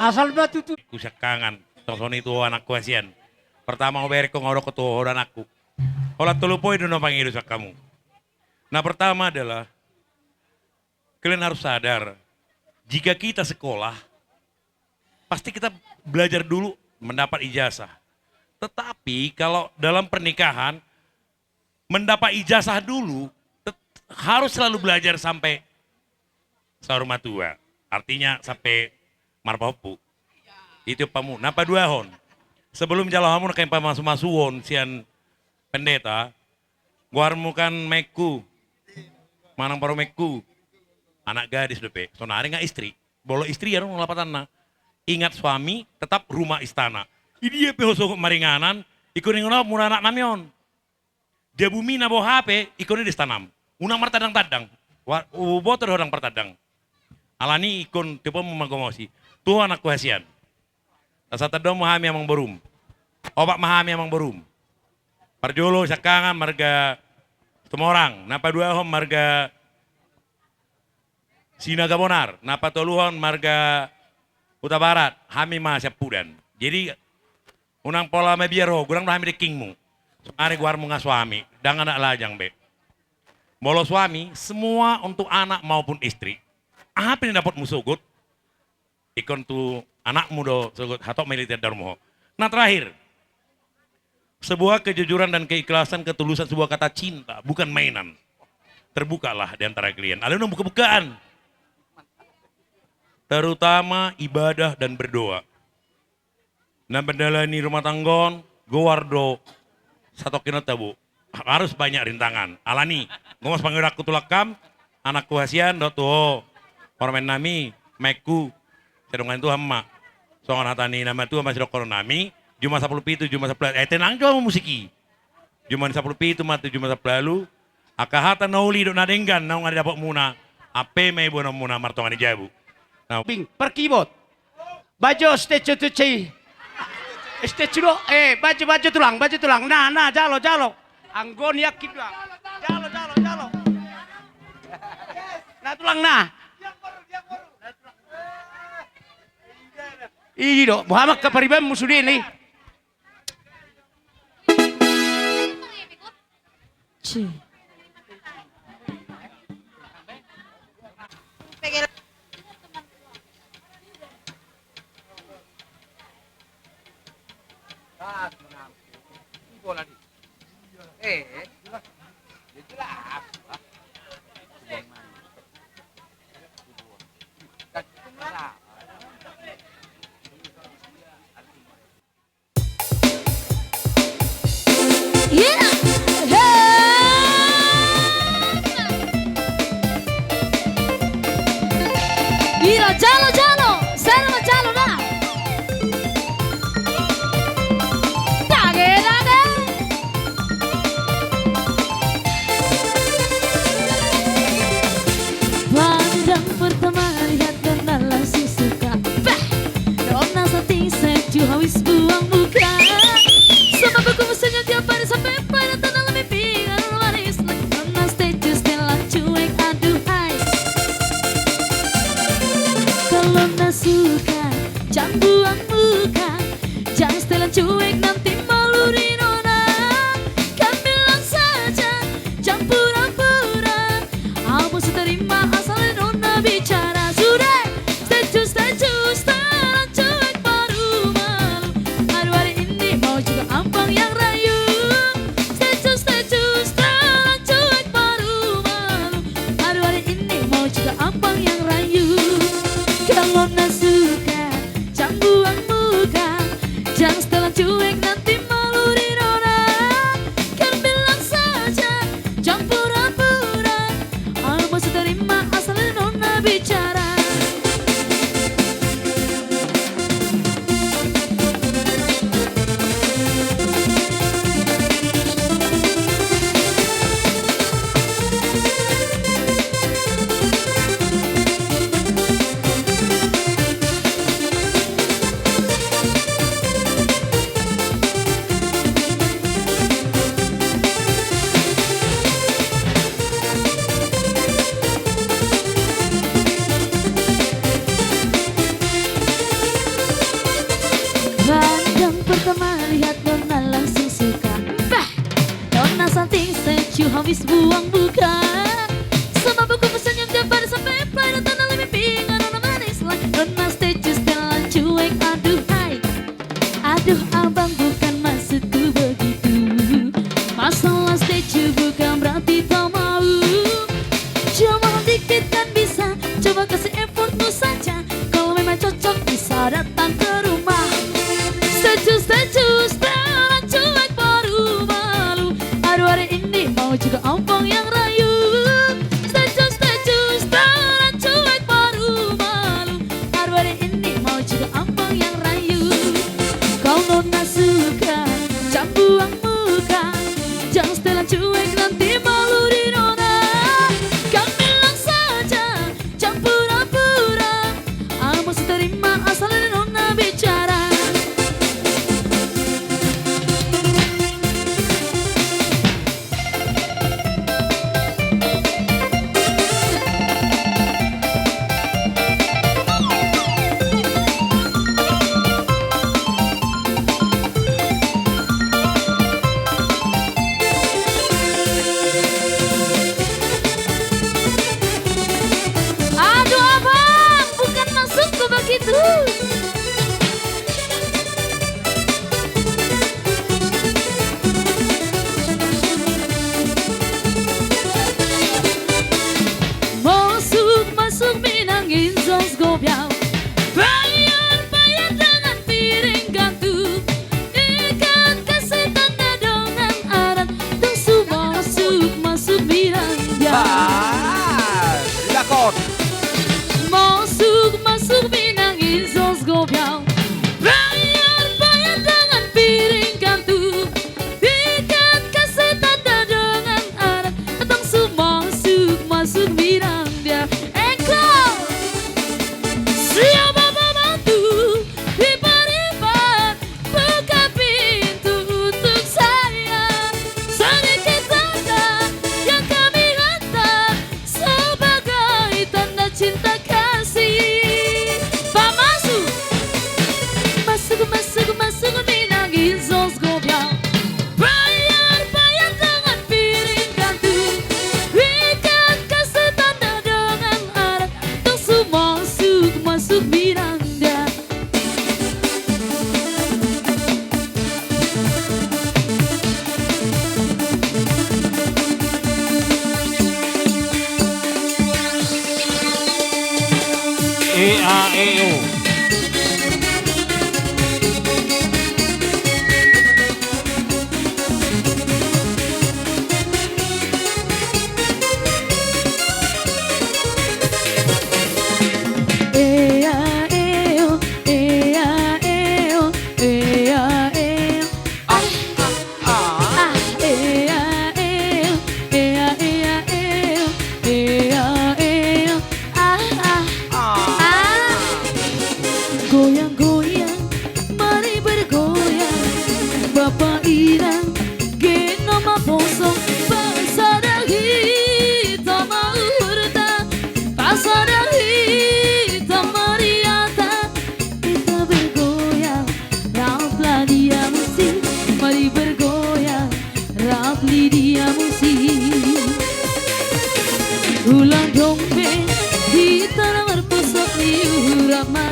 Asal batu tu. Kusakangan, tosoni tu anak kuasian. Pertama obere ko ngorok tu orang aku. Olah tulupoi dono pangiru sak kamu. Nah pertama adalah kalian harus sadar jika kita sekolah pasti kita belajar dulu mendapat ijazah. Tetapi kalau dalam pernikahan mendapat ijazah dulu harus selalu belajar sampai saruma tua. Artinya sampai marpapu. Itu pamu. Napa dua hon. Sebelum jalo hamun kayak pamasuk-masuon sian pendeta. Guarmu kan meku. Manang baru meku. Anak gadis depe. Sonari nggak istri. Bolo istri ya dong lapatan na. Ingat suami tetap rumah istana. Ini dia pehosok maringanan. Ikut ngono murah anak namion. Dia bumi nabo HP ikonnya distanam. Unang martadang-tadang. Botor orang pertadang. Alani ikon tipe memagomosi. Tuh anak kuhasian. Satu dom mahami amang berum. Obat mahami amang berum. Parjolo sakangan marga Temorang. Napa dua hom marga Sinaga Bonar. Napa toluhon marga Kuta Barat. Hami mah siapudan. Jadi unang pola me biaro. Gurang hami de kingmu. Ari guarmu nga suami. Dangan anak lajang be. Bolo suami semua untuk anak maupun istri. Apa yang dapat musugut? Ikon tu anakmu do sugut hatok militer darmo. Nah terakhir, sebuah kejujuran dan keikhlasan, ketulusan, sebuah kata cinta, bukan mainan. Terbukalah di antara kalian. Alun buka-bukaan. Terutama ibadah dan berdoa. Nah bendalani rumah tanggon, gowardo, satu kino tabu. Harus banyak rintangan. Alani, ngomong panggil aku tulakam, anakku hasian, do tuh. Ormen nami, meku, sedongan itu hama. Soalnya hatani nama itu masih dokter nami, Juma 10 pitu, Juma 11. Tenang juga musiki. Juma 10 pitu, mati Juma 10 lalu. Akahata nauli dok nadenggan, naung ada dapat muna. Ape may buwan muna martongan di jabu. Bing, perkibot. Baju statue tu cai. Statue lo, baju tulang. Nah, jalo. Anggon yakin doang. Jalo. Nah tulang nah. Ini dok, Muhammad keperibadian musuh ini. Jalo, serva jalo na. Dage. Pandang pertama lihat karena langsung suka. Nona sating seju habis buang muka. Sama buku mesinnya tiap hari sampai pada tanah lebih pingan waris. Nona status telah cuek suka, jangan buang muka, jangan setelan cuek nanti malu di nona. Kan bilang saja, jangan pura-pura, aku terima asal nona bicara. Sudah, setuju, setelan cuek baru malu. Aduh hari ini mau juga ampang yang rayu. Setuju, setelan cuek baru malu. Aduh hari ini mau juga ampang yang rayu. Kalau nak suka, jangan buang muka, jangan setelah cuek nanti malu di nona. Kan bilang saja, jangan pura-pura, aku masih terima asal nona bicara. Pandang pertama lihat nona langsung suka. Bah, nona something secu habis buang buka. Sama buku pesan yang jabar sampai pada tanah lebih pingan nona manis lah. Nona setuju setelan cuek. Aduh hai, aduh abang bukan maksudku begitu. Masalah setuju bukan berarti tak mau. Coba dikit kan bisa, coba kasih effortmu saja. Kalau memang cocok bisa datang ke rumah. Setuju, setelan cuek baru malu. Aduh hari ini mau juga ompong yang rayu. Setuju, setelan cuek baru malu. Aduh hari ini mau juga ompong yang rayu. Kau nona suka, jangan buang muka, jangan setelan cuek nanti malu di nona. Kan bilang saja, jangan pura-pura, aku masih terima asal nona bicara. Aduh abang, bukan maksudku begitu. Masuk minang inzons gobiau. Bayar dengan piring gantung. Ikat kasih tanda dengan arat. Tusu masuk minang jauh. Lakon. Masuk minang inzons gobiau. Bayar dengan piring gantung. Ikat kasih tanda dengan arat. Tusu masuk minang dia. Siapa membantu Ribat-ribat buka pintu untuk saya. Sedikit tanda yang kami hantar sebagai tanda cinta kasih. Pak masuk minang inzons gobiau. Bayar dengan piring gantung. Ikat kasih tanda dengan arat. Tusu masuk Miranda. EAEO.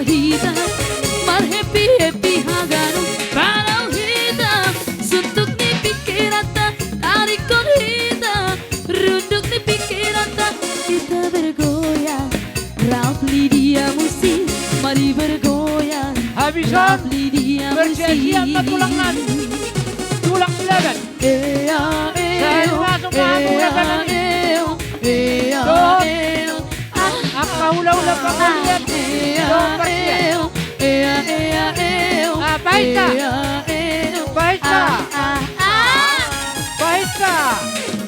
hitam mar happy happy hagano parau hitam suntuk di pikiran tak tarik kon hitam runduk di pikiran tak kita bergoyang Rafli dia musik mari bergoyang Habis Rafli dia bersiap-siap musik na tulangan. Tulang silagan. Saya masuk na ako raganan. Hula-hula pangulian. Baita. Baita. Baita.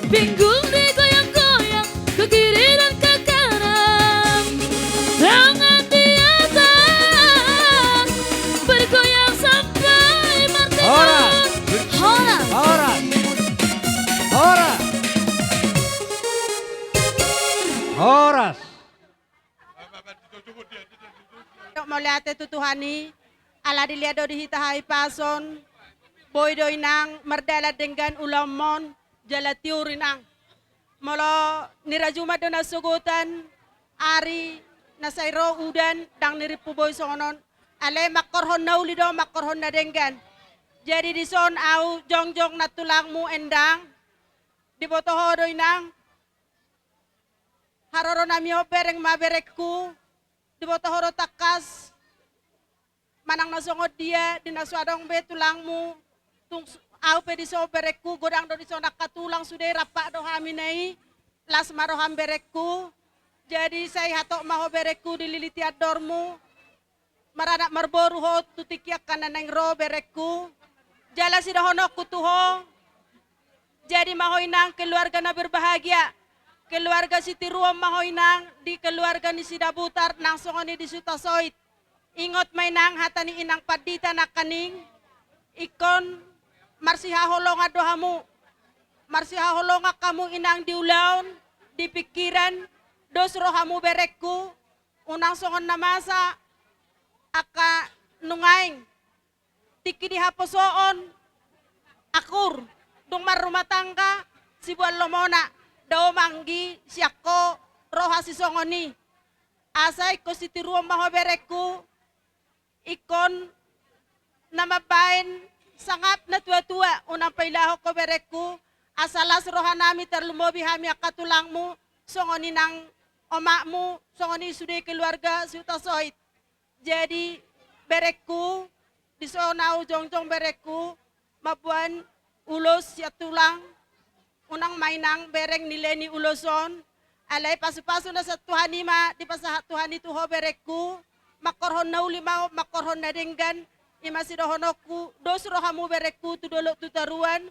Pinggul digoyang-goyang ke kiri dan ke kanan tangan di atas bergoyang sampai martabat Horas. Horas Horas. Horas. Horas. Mauliate tutuhani ala diliado dihitahai pason boy doinang merdala dengan ulamon jalatiurinang molo nirajuma dona sugutan ari nasairo udan dang niripu boy songonon ale makorhon nauli do makorhon na dengan jadi di son au jongjong na tulangmu endang di botoho doinang haroro namio bereng maberekku di botohoro takas manang nasongod dia di naswadong be tulangmu tung au pe di so berekku godang do di so nakatulang sudah rapak do haminai las maroham berekku jadi saya hatok maho berekku dililiti adormu maradak marboru ho tutikiak kananeng ro berekku jala sidahonok kutuho jadi mahoinang keluarga na berbahagia keluarga Siti Ruam mahoinang di keluarga ni Sidabutar nang songoni di Sutasoit. Ingot may nang hatani inang padita na kaning ikon marsihaholonga dohamu. Marsihaholonga kamu inang diulaon di pikiran dos rohamu berekku unang songon na masa aka nungaing tiki di haposoon akur dung rumah tangga si buan lomona daw manggi siyako roha si songoni asay ko si tiruang mahobereku ikon namabain sangap na tua-tua unang pailaho ko bereku asalas roha nami terlumobi hami akatulangmu songoni nang omakmu songoni sudah keluarga Sutasoit jadi bereku di sonau jongjong bereku mabuan ulos ya tulang unang mainang bereng nileni uloson alay pasu-pasu na sa tuhani ma di pa sa tuhani tuho berekku makorhon na ulimaw makorhon na denggan imasidohonoku dos rohamu berekku tudolo tutaruan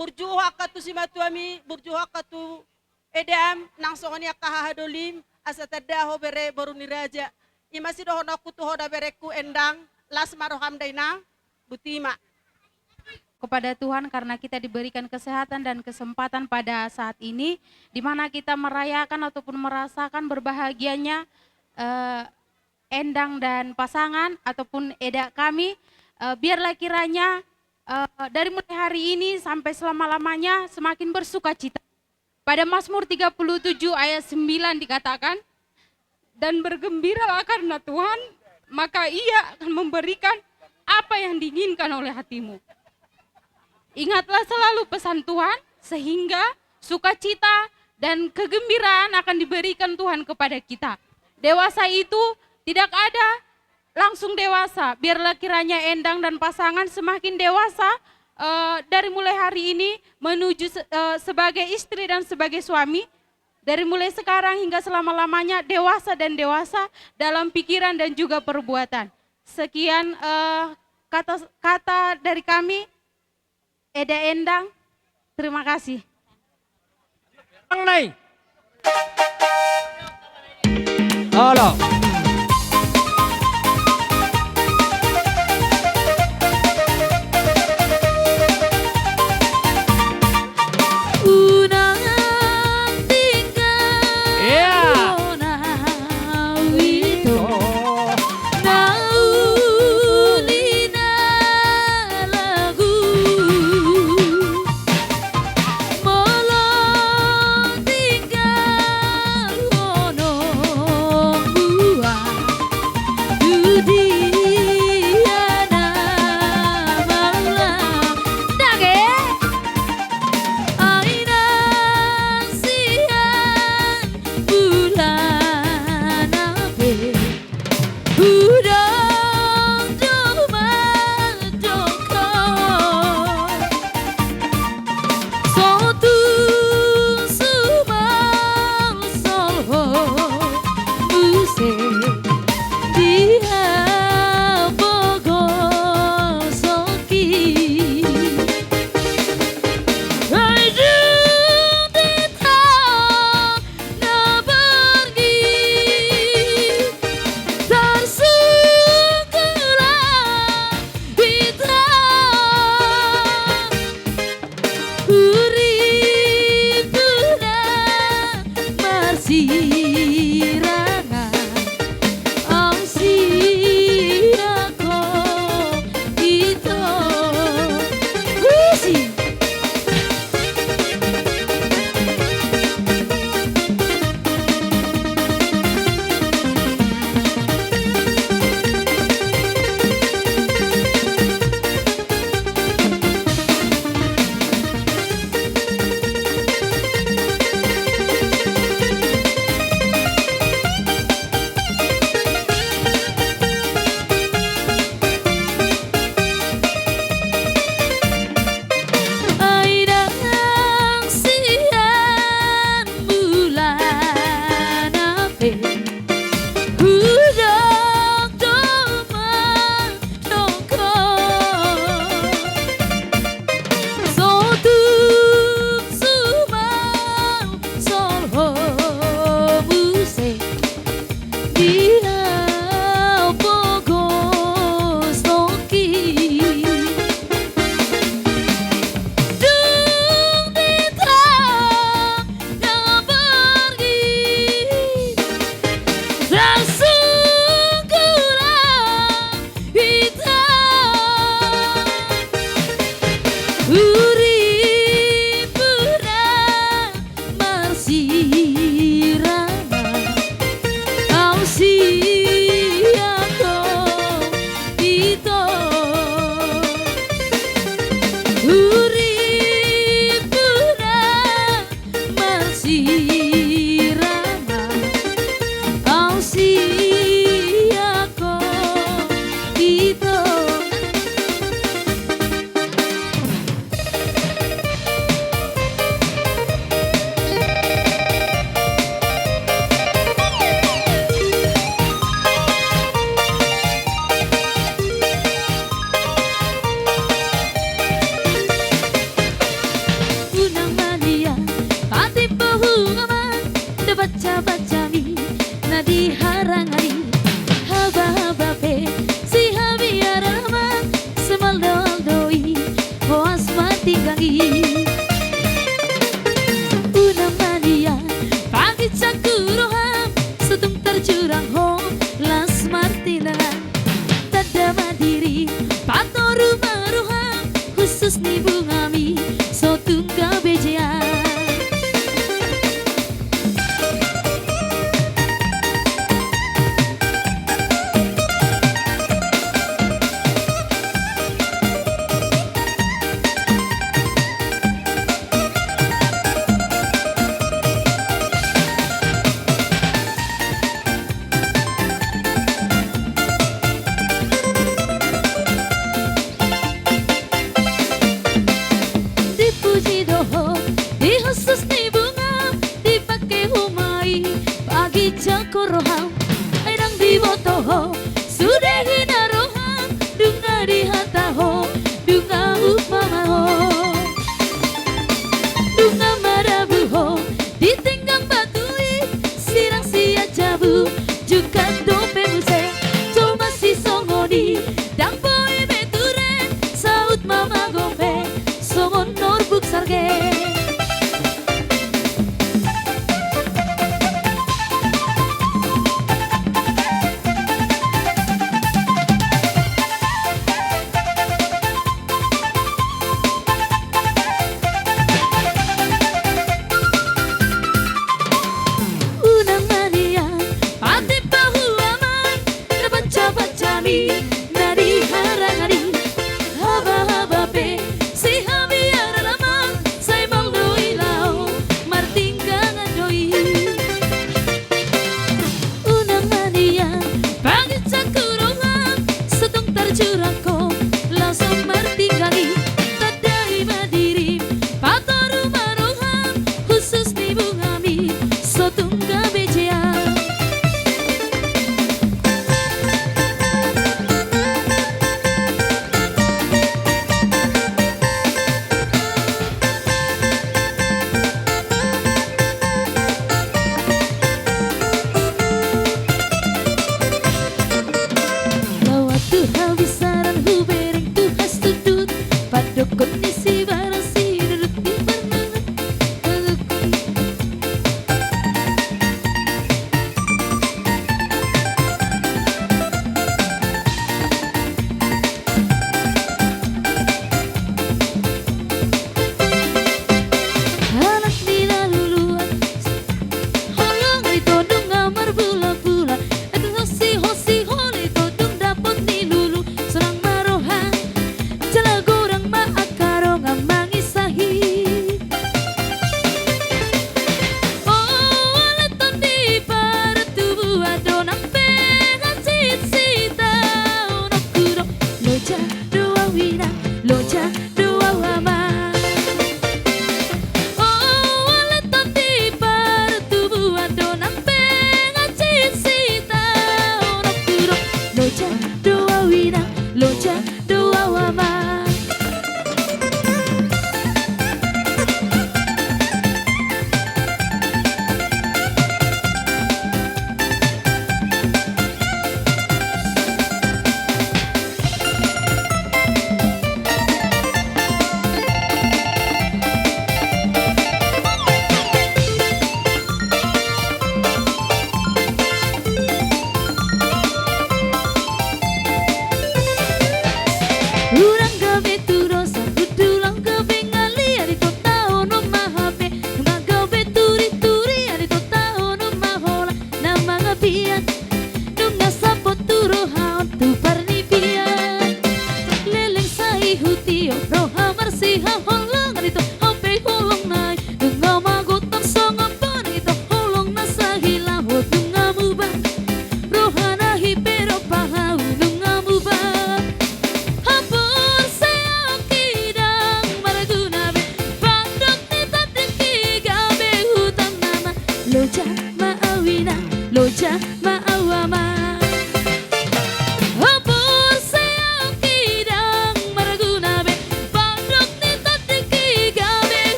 burjuha katu si matuami burjuha katu edam nang songoni akahadolim asa tadaho bere boru niraja imasidohonoku tuho da berekku endang las maroham dainang butima kepada Tuhan karena kita diberikan kesehatan dan kesempatan pada saat ini di mana kita merayakan ataupun merasakan berbahagianya Endang dan pasangan ataupun Eda kami biarlah kiranya dari mulai hari ini sampai selama-lamanya semakin bersuka cita. Pada Mazmur 37 ayat 9 dikatakan dan bergembiralah karena Tuhan maka Ia akan memberikan apa yang diinginkan oleh hatimu. Ingatlah selalu pesan Tuhan sehingga sukacita dan kegembiraan akan diberikan Tuhan kepada kita. Dewasa itu tidak ada langsung dewasa. Biarlah kiranya Endang dan pasangan semakin dewasa dari mulai hari ini menuju sebagai istri dan sebagai suami. Dari mulai sekarang hingga selama-lamanya dewasa dan dewasa dalam pikiran dan juga perbuatan. Sekian kata dari kami. Eda Endang, terima kasih. Halo.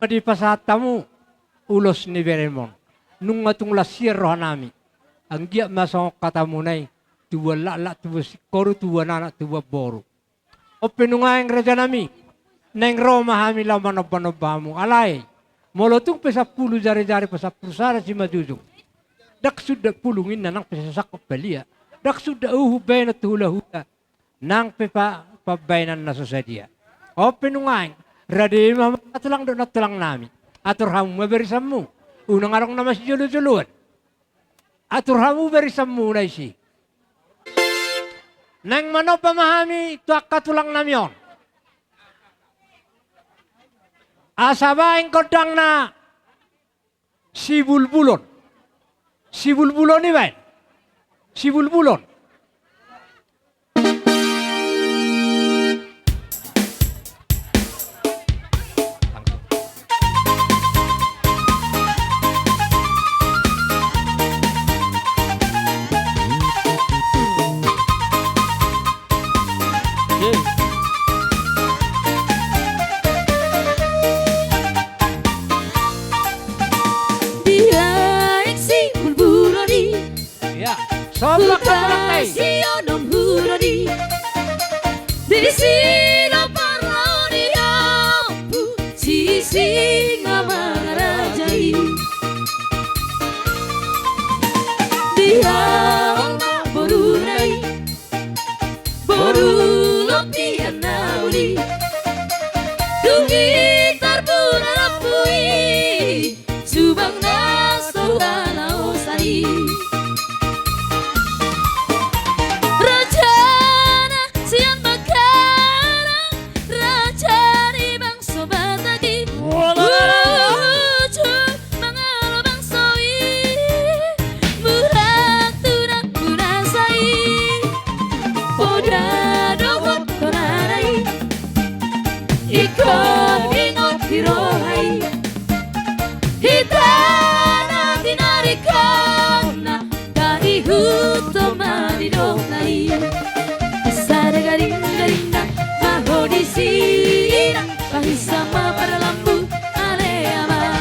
di pasatamu ulos ni Beremon. Nung matung lasir rohanami. Ang giya masong katamunay. Tuwa lala, tuwa sikoro, tuwa nana, tuwa boro. O pinungayang raja nami. Neng Roma hami laman oban-obamu. Alay. Molotung pesapuluh jari-jari pesapuluh sara si majujung. Dak sudah pulungin na nang pesasakop pelia. Dak sudah bayna tuhula-hula. Nang pabainan na sasadia. O pinungayang. Radi mama atulang do natulang nami. Atur hamu maberisamu. Unang arong nama si julu-juluan. Atur hamu berisamu na isi. Nang mano pamahami tuak katulang namyon. Asabaing kodang na si bulbulon. Si bulbulon ni ba? Si bulbulon. Sobrang kamalakay. Siyo nung hurani Di sila parani Ampu Sisi nga mga rajay Dia nga borunay Borulopian na uli Dugitar bunarapui Subang nasto alaw sari Sama para lampu aleama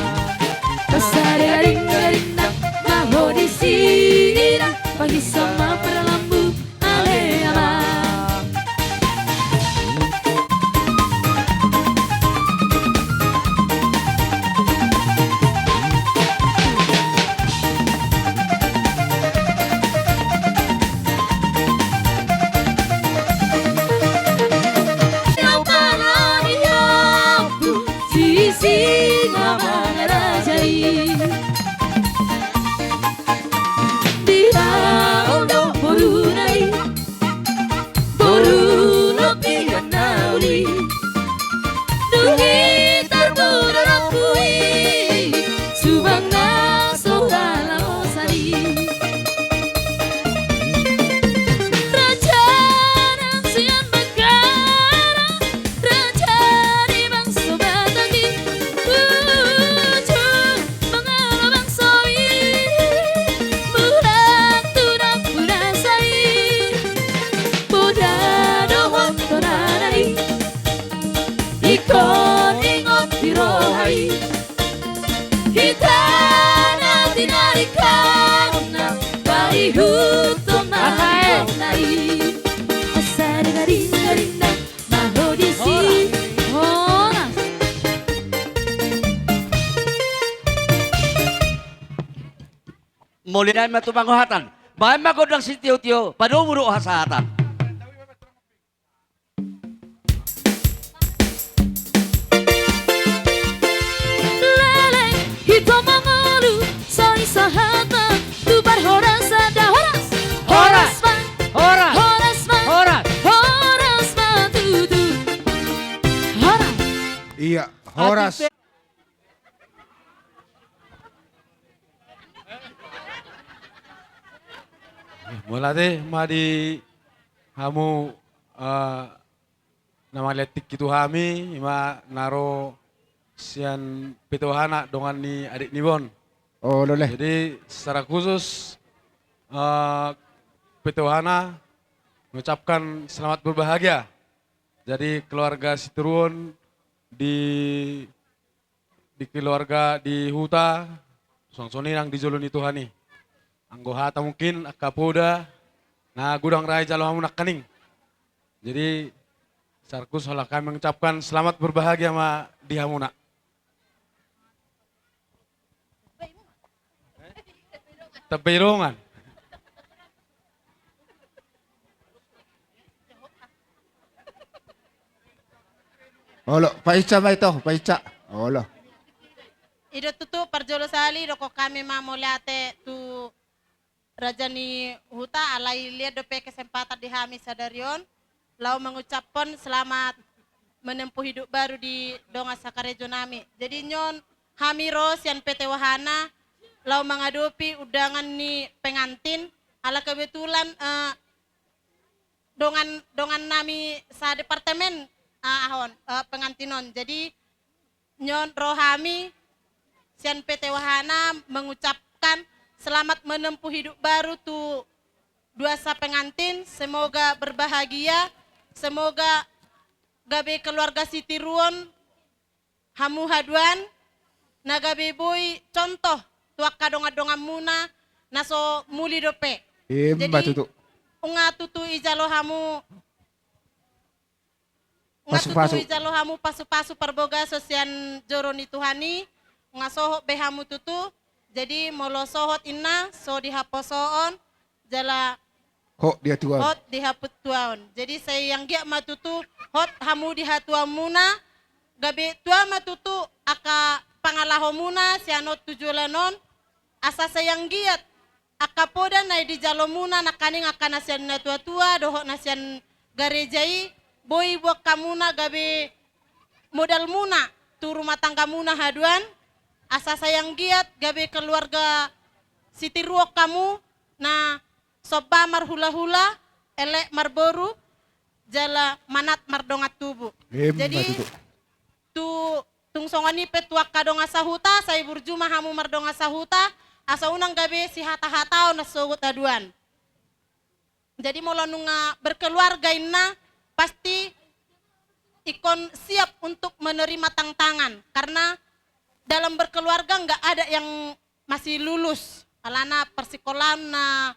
Pasare garing-garing maho di sini Pagi sama para lampu aleama Mulinan matumanguhatan. Bahay magodang si tiyo-tiyo, padumuro hasahatan. Lele, hito mangalu sa isahatan Tubar horas ada horas Horas. Horas Horas. Horas Horas matutu Horas Iya, Horas. Mula deh, madi hamu nama letik gitu hami, ima naro sian pituhana dongan ni adik nibon. Oh, boleh. Jadi secara khusus pituhana mengucapkan selamat berbahagia. Jadi keluarga Siturun di di keluarga di huta, song-soni nang dijoloni Tuhani. Anggo hata mungkin akapoda, na gudang raya jalo hamu nak kaning. Jadi sarku salah kami mengucapkan selamat berbahagia sama di Hamuna. Teberongan. Olo, Paica ba ito? Paica. Olo. Ido tutu parjolo sali doko kami mamolate tu Rajani Huta alai lihat dope kesempatan di Hami Sadarion lau mengucapkan selamat menempuh hidup baru di Donga Sakarejo nami. Jadi nyon Hami Ros yang PT Wahana lau mengadopi undangan ni pengantin ala kebetulan dongan nami sa departemen pengantinon. Jadi nyon Rohami sian PT Wahana mengucapkan selamat menempuh hidup baru tu dua sa pengantin, semoga berbahagia, semoga gabe keluarga Siti Ruon hamu haduan na gabe boy contoh tuak kadonga-donga muna naso muli dope. Jadi unga tutu ijalo hamu pasu-pasu. Ijalo hamu pasu-pasu perboga sosian joroni Tuhani ngasohok behamu tutu. Jadi molo sohot inna so dihaposoon jala Hok dia tuan. hot dihaput tuaon. Jadi saya yang giak matutu hot hamu dihatua muna gabe tua matutu aka pangalaho muna sianot tujulanon asa sayang giat aka poda nai di jalo muna nakaning aka nasian na tua-tua dohok nasian garejai boy buak kamuna gabe modal muna tu rumah tangga muna haduan asa sayang giat gabe keluarga Siti Ruok kamu na soba marhula-hula elek marboru jala manat mardongat tubuh. Jadi tu tungsongani petuak kadonga sahuta saya burjuma hamu mardonga sahuta asa unang gabe si hata-hatao na sogut aduan. Jadi molo nunga berkeluarga inna pasti ikon siap untuk menerima tantangan karena dalam berkeluarga nggak ada yang masih lulus alana persikolahan na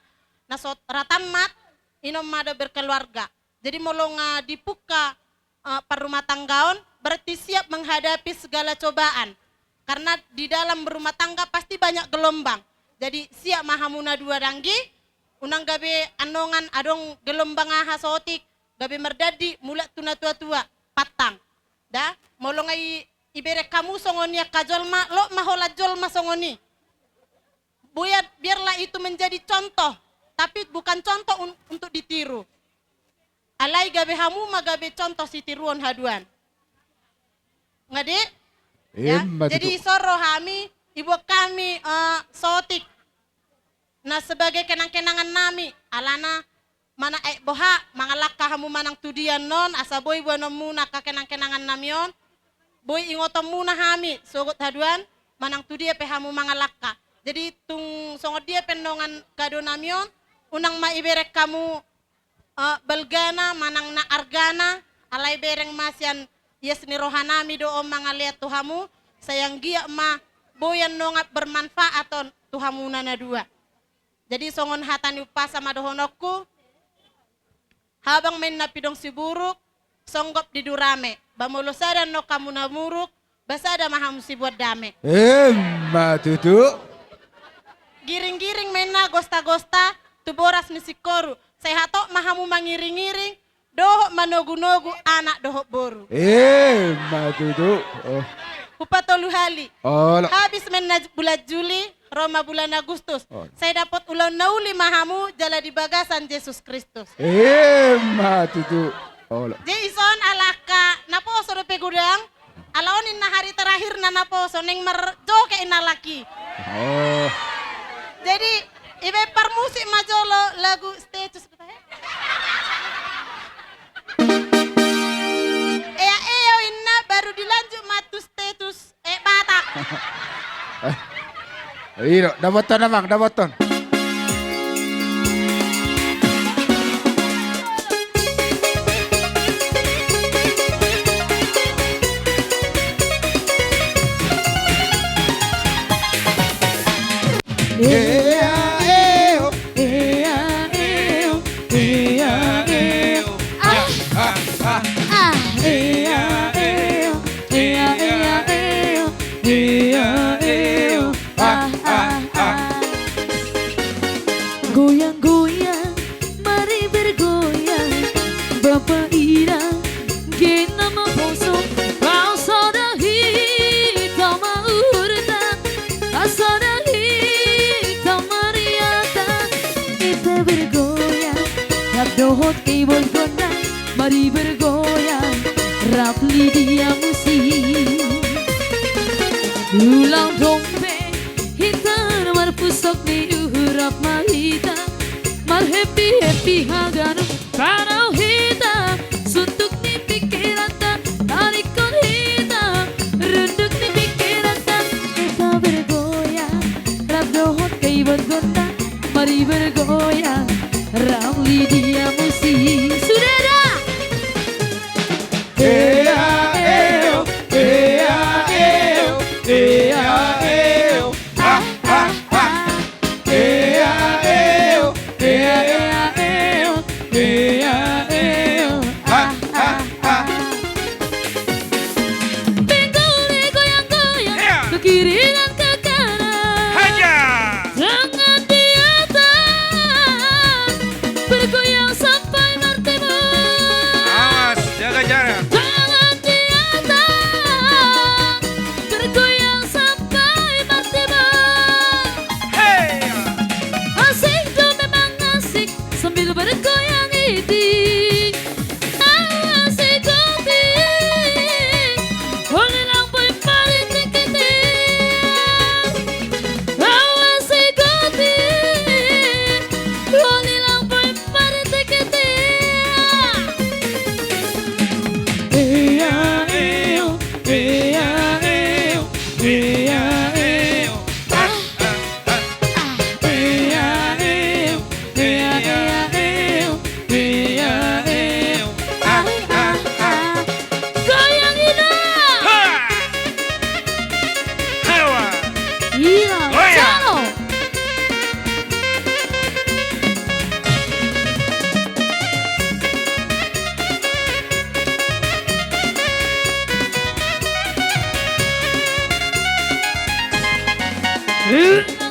ratamat inom ada berkeluarga. Jadi molo nga dipuka perumah tanggaon berarti siap menghadapi segala cobaan karena di dalam berumah tangga pasti banyak gelombang. Jadi siap mahamuna dua danggi unang gabe anongan adong gelombang hasotik gabe merdadi mulat tuna tua-tua patang dah molo ngai ibere kamu songoni kajolma lo mahola jolma songoni biarlah itu menjadi contoh tapi bukan contoh untuk ditiru alai gabe hamu magabe contoh Siti Ruon haduan ngade ya jadi soro hami ibu kami sotik nah sebagai kenang-kenangan nami alana mana boha mangalaka hamu manang tudian non asa boy buana muna ka kenang-kenangan namion boy ingotom muna hami sogot haduan manang tudia pe hamu mangalaka jadi tung songot dia pendongan kado namion unang maiberek kamu belgana manang na argana alai bereng masyan yes ni rohanami do om mangaliat tuhamu sayang giak ma boyan nongat bermanfaat on tuhamu nana dua. Jadi songon hatani upasa madohonokku habang main napidong si buruk songgop di durame bamulo sada no kamu na muruk basada maham si buat dame. Matutu. Giring-giring main na gosta-gosta tu boras ni sikoru. Saya hatok mahamu mangiring-iring dohok manogu-nogu anak dohok boru. Matutu. Oh. Upatolu hali. Oh. Habis main bulan Juli Roma bulan Agustus. Oh. Saya dapat ulang nauli mahamu jala di bagasan Yesus Kristus. Matutu. Oh. Jason alaka naposo do pegudang. Alaonin na hari terakhir na naposo neng merjoke inalaki. Oh. Jadi ibe parmusik majolo lagu status betah. Eo inna baru dilanjut matu status Batak. Iya, dapaton namang, dapaton. dohot keyboard gondang, mari bergoyang, rapli dia musik. Ulang dompet, hitam mar pusok ni uhurap mahita, mar happy haganu parau hita, suntuk ni pikiran ta, tarikon hita, renduk ni pikiran ta, kita bergoyang, rap dohot keyboard gondang, mari bergoyang, rapli dia musik. Sudah dah.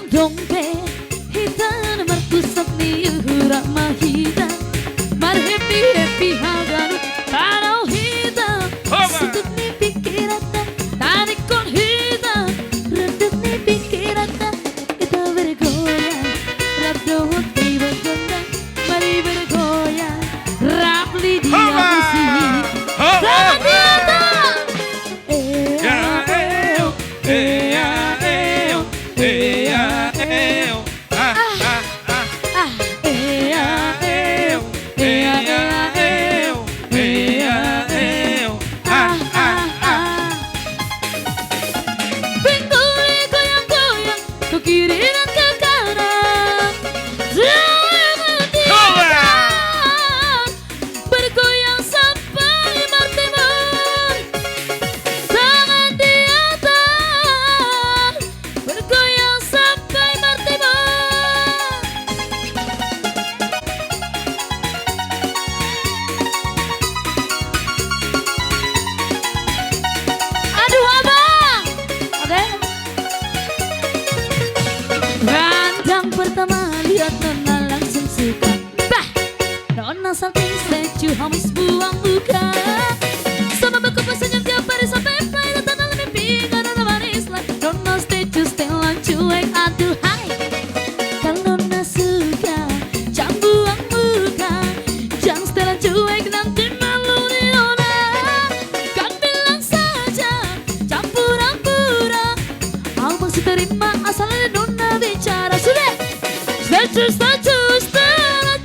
Dompet hitam markusok ni uhura mahita, mar happy haganu parau hita, suntuk ni pikiran ta, tarikon hita, renduk ni pikiran ta, kita bergoyang, rap dohot keyboard gondang, mari bergoyang, rapli dia musik. Selamat datang. Pertama lihat Nona langsung suka, bah, Nona salting secu hamis buang muka, sama berkumpul senyum tiap hari sampai play dan tanah mimpi Nona manis lah, Nona secu setelan cuek aduh hai. Kalau Nona suka jangan buang muka, jangan setelan cuek nanti malu di Nona, kan bilang saja jangan pura-pura, aku masih terima asal ada Nona bicara. Sudah. Status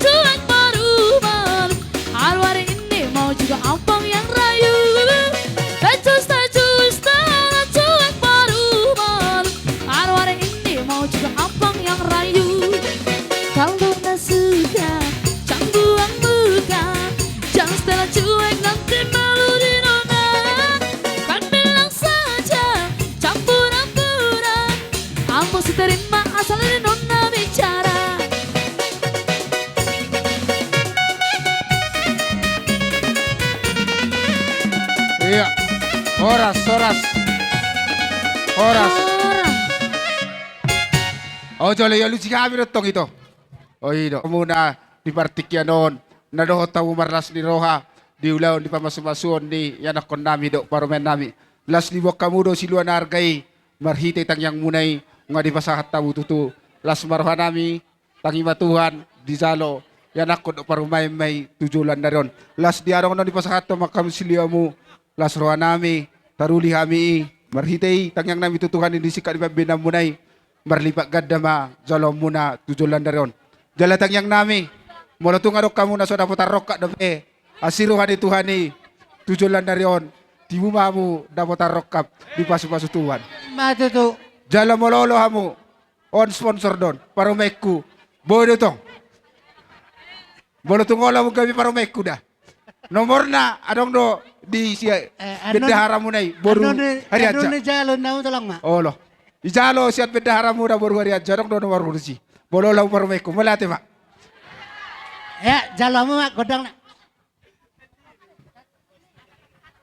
cuek baru hari ini mau juga ampang yang rayu. Status cuek baru hari ini mau juga ampang yang rayu. Kalau tak suka jangan buang muka, jangan setelah cuek nanti malu di Nona, kan bilang saja jangan pura-pura, aku masih terima asal ada Nona bicara. Iya, oras. Oh, jole ya luci kami retong itu. Oh iya, muna di partikyanon, nadoho tamu marlas ni roha, di ulaw di pamasumasun ni yanak kon nami do parumen nami. Las ni wak kamudo siluan argay, marhite tang yang munay, nga di pasahat tamu tutu. Las maroha nami, tangi matuhan, di zalo, yan ako do parumay may tujulan na ron. Las di araw na di pasahato makamusilya mo, las roa nami, taruli hami, marhitay, tangyang nami tutuhan hindi sikat di binamunay, marlipak gadda ma, jalom muna tujulan na ron. Jala tangyang nami, mula tungarok ka muna so dapat tarok ka dami, asiruhan ni Tuhan ni, tujulan na ron, di mo mamu dapat tarok ka, di pasu-pasu Tuhan. Matuto. Jala mololo hamu, on sponsor don, parumeku, bodo tong. Bolo tungola mo kami parumeku dah. Nomor na, adong do, di siya, bendahara mo na boru hari aja. Ano ni jalo na mo lang ma? Olo. Ijalo siya bendahara mo na boru hari aja, adong do nomor ursi. Bolo lang parumeku, malate ma. Ya, jalo mo ma, godang na.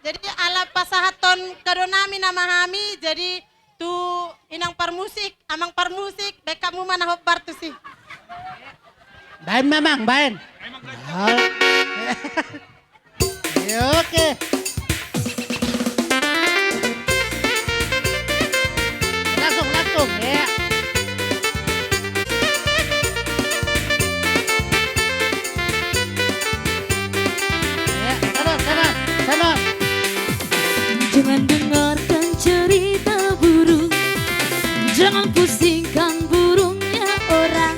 Jadi ala pasahaton kado namin na mahami, jadi tu inang parmusik, amang parmusik, beka mo man hop bartu si. Bain mamang, bain. Oke. Langsung, ya. Sana. Jangan dengarkan cerita burung, jangan pusingkan burungnya orang.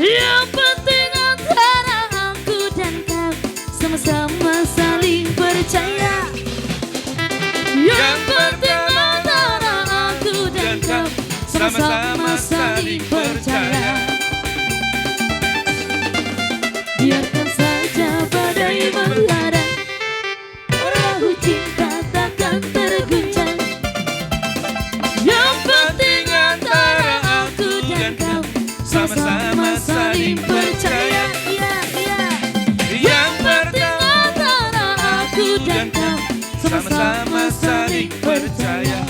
Yang penting antara aku dan kau sama-sama saling percaya. Yang penting antara aku dan kau sama-sama saling percaya. Biarkan saja badai melanda, perahu cinta takkan terguncang. Yang penting antara aku dan kau sama-sama saling percaya. Yang penting antara aku dan kau sama-sama saling percaya.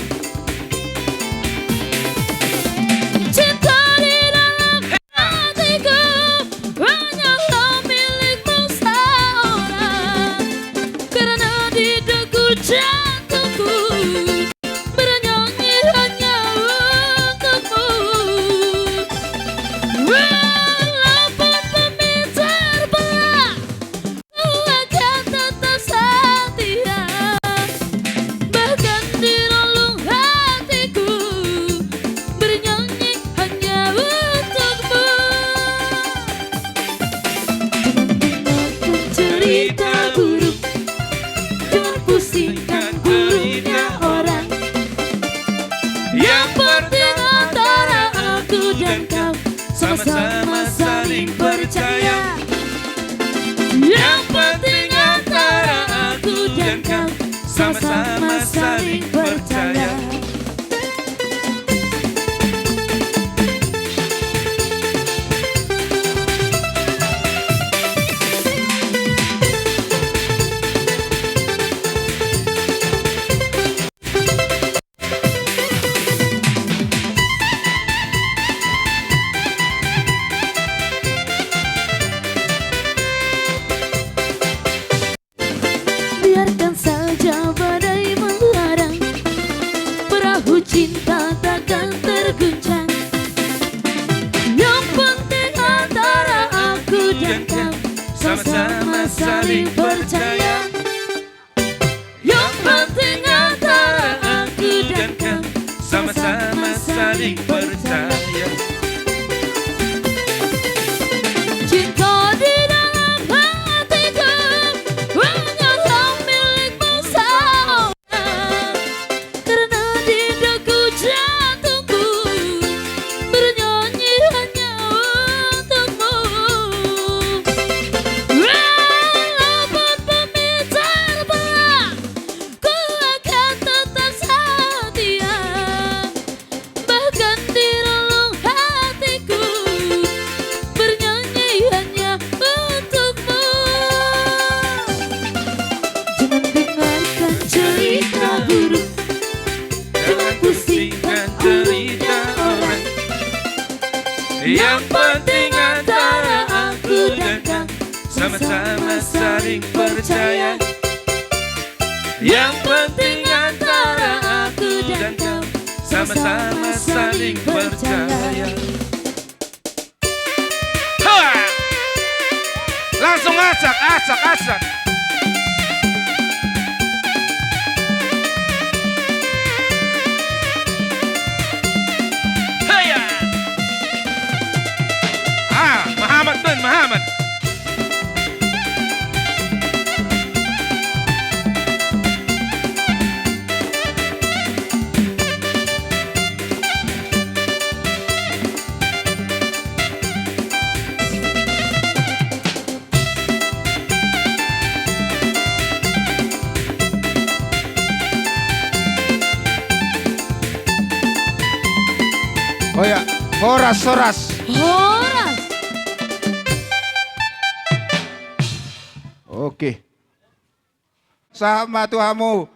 Cinta di dalam hatiku hanyalah milikmu seorang, karena di degup jantungku bernyanyi hanya untukmu. Walaupun bumi terbelah, ku akan tetap setia. Bahkan di relung hatiku bernyanyi hanya untukmu. Jangan dengarkan cerita buruk, jangan pusingkan burungnya orang. Yang penting antara aku dan kau sama-sama saling percaya. Yang penting antara aku dan kau sama-sama saling percaya. Biarkan saja badai menghadang, perahu cinta takkan terguncang. Yang penting antara aku dan kau sama-sama saling percaya. Yang penting antara aku dan kau sama-sama saling percaya. Cinta di dalam hatiku hanyalah milikmu seorang, karena di degup jantungku bernyanyi hanya untukmu. Walaupun bumi terbelah, ku akan tetap setia. Bahkan di relung hatiku bernyanyi hanya untukmu. Jangan dengarkan cerita buruk, jangan pusingkan cerita orang. Yang penting antara aku dan kau sama-sama saling percaya. Yang penting antara aku dan kau sama-sama saling percaya. asak. Haya. Muhammad bin Muhammad. Oh ya, horas. Horas. Oke. Sama tuhamu,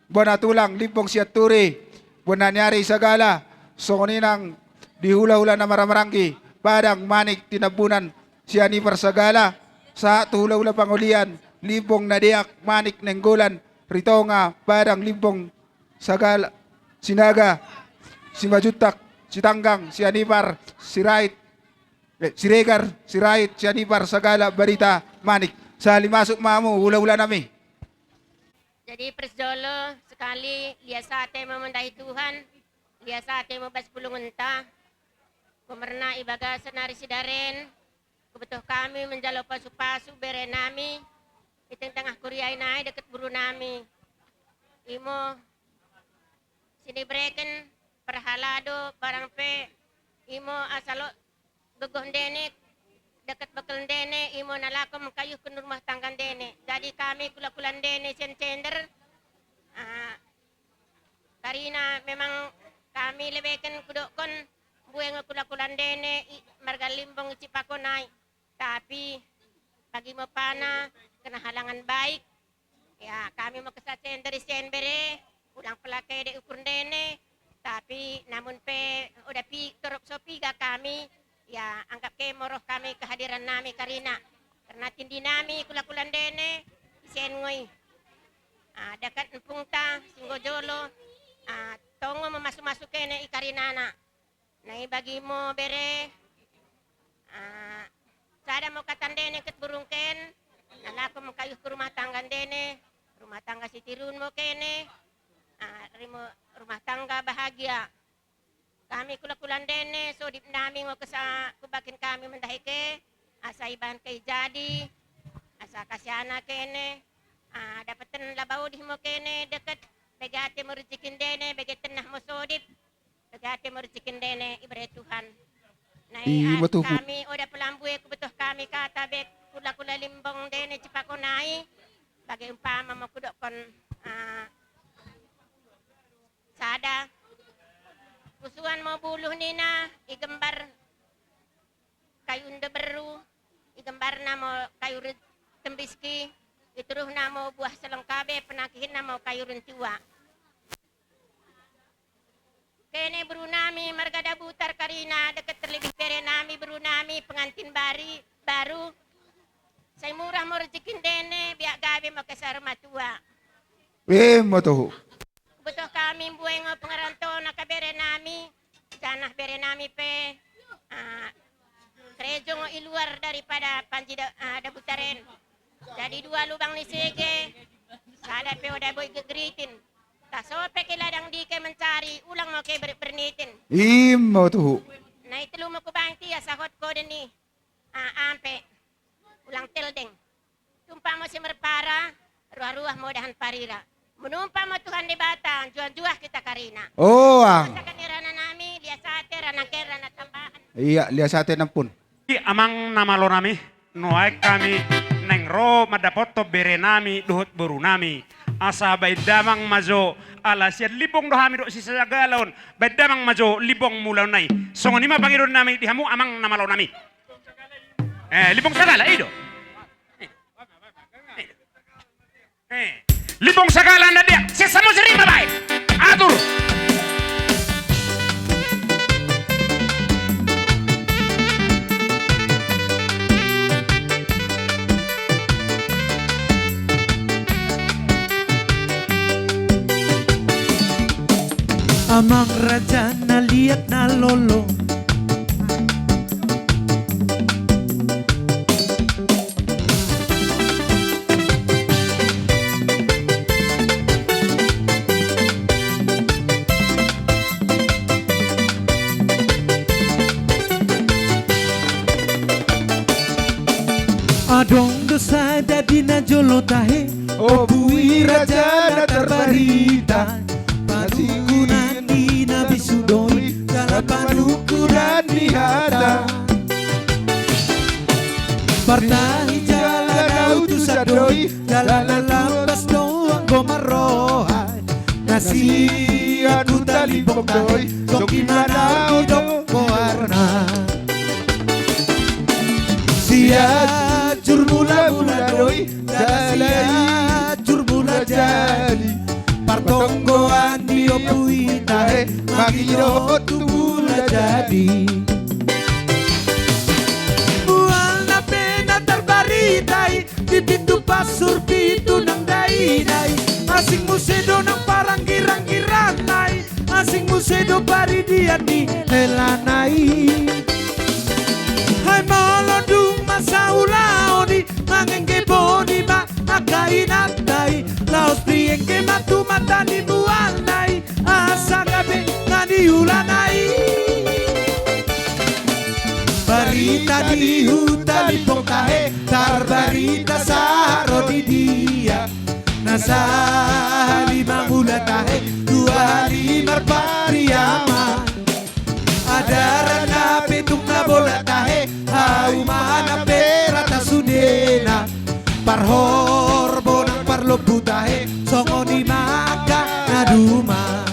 bona tulang limpong siat turi, bona nyari segala, songoninang dihula-hula na maramarangki, padang manik tinabunan, siani persegala, sa hula-hula pangulian, limpong nadiak manik nenggulan, ritonga, padang limpong sagala, sinaga, simajutak, si Tanggang, si Anipar, si Rait, si Regar, si Rait, si Anipar, Sagala, Barita, Manik. Sa limasok mamu, hula-hula nami. Jadi Presjolo, sekali lihat sate memendahi Tuhan, lihat sate membas pulungan entah, pemerna ibaga senari sidaren, kebetuh kami menjalo pasu-pasu bere nami, di tengah Korea inai deket buru nami. Imo, sini breken, perhalado barang pe imo asalo gegoh dene dekat bekal dene imo nalako mengkayuh ke rumah tangga dene. Jadi kami kula-kulan dene cender karena memang kami lebihkan kudokon bueng kula-kulan dene marga limbong cipakonai. Tapi bagi mo pana kena halangan baik ya kami mau kesaten dari senbere ulang pelakai de ukur dene. Tapi namun udah torok sopi ga kami ya anggap ke moroh kami kehadiran nami karina karena tindi nami kula-kulan dene isen ngoy dekat empung ta singgojolo tongo memasuk-masuk kene ikarinana nai bagi mo bere sada mo katan dene ket burungken nalako mo kayuh ke rumah tangga dene rumah tangga sitirun mo kene rumah tangga bahagia. Kami kula-kulan dene, so di nami ngo kesa kubakin kami mendahike, asa iban kay jadi, asa kasyana kene, dapetan labau di mo kene deket, begate mo rezekin dene, begate nah mo sodip, begate mo rezekin dene, ibarat Tuhan. Nah, kami oda pelambue kubetuh kami kata bek kula-kula limbong dene cipakonai, bagi umpama mo kudokon sada pusuan mau buluh nina igembar kayu unda beru igembar namo kayu tembiski ituruh namo buah selengkabe penakihin namo kayu rentua kene beru nami margada butar karina deket terlebih bere nami beru nami pengantin baru saya murah mau rezekin dene biak gabe mau kesar matua Mo tuh. Betul kami bueng pengeranto nakabere nami tanah bere nami pe kerejong iluar daripada panji dabutaren jadi dua lubang ni sege sada pe oda boy gegeritin tak sope ke ladang dike mencari ulang mau ke bernitin Mo tuh. nah itu lu mau ke bangti ya sahot kode ni ampe ulang teldeng tumpah mau semerpara ruah-ruah mau dahan parira menumpah mo Tuhan di batang, jual-jual kita karina. Oh, Sa kanirana nami, lihat sate, ranangkera na tambahan. Iya, lihat sate nampun. Amang namalo nami, nuay kami neng ro madapoto bere nami, duhut buru nami. Asa baidamang majo, alasya libong dohami do si sagalon, baidamang majo libong mulaw nai. Songo nima pangiron nami, dihamu amang namalo nami. Libong sagala, ido. Libong sagala na dia, sesamo serima baik. Atur. Amang raja na liat na lolo ulo tahe Oh bui raja na terbarita panukunan di nabi sudoi dalam panukunan di hata partahi jalan autu sadoi jalan lampas doang gomarohai nasi aku tali pokdoi sokimana udok koarna sia jurmula doi sia jurmula jadi partonggoan dio puitahe magiro tubula jadi buana pena terbaritai di pintu pasur pintu nang dai asing musedo nang parangkirang-kiranai asing musedo paridiani helanai hai molodung masa ulaoni mangenge boni ma akainatai laos priengke matu matani buanai asa gabe nani ulanai barita di hutan pokahe tar barita saro di dia nasa lima bulan tahe 2 hari marpariama ada rana petung na bola tahe hau mana perata sudena parhor bonang parlobu tahe songoni maka naduma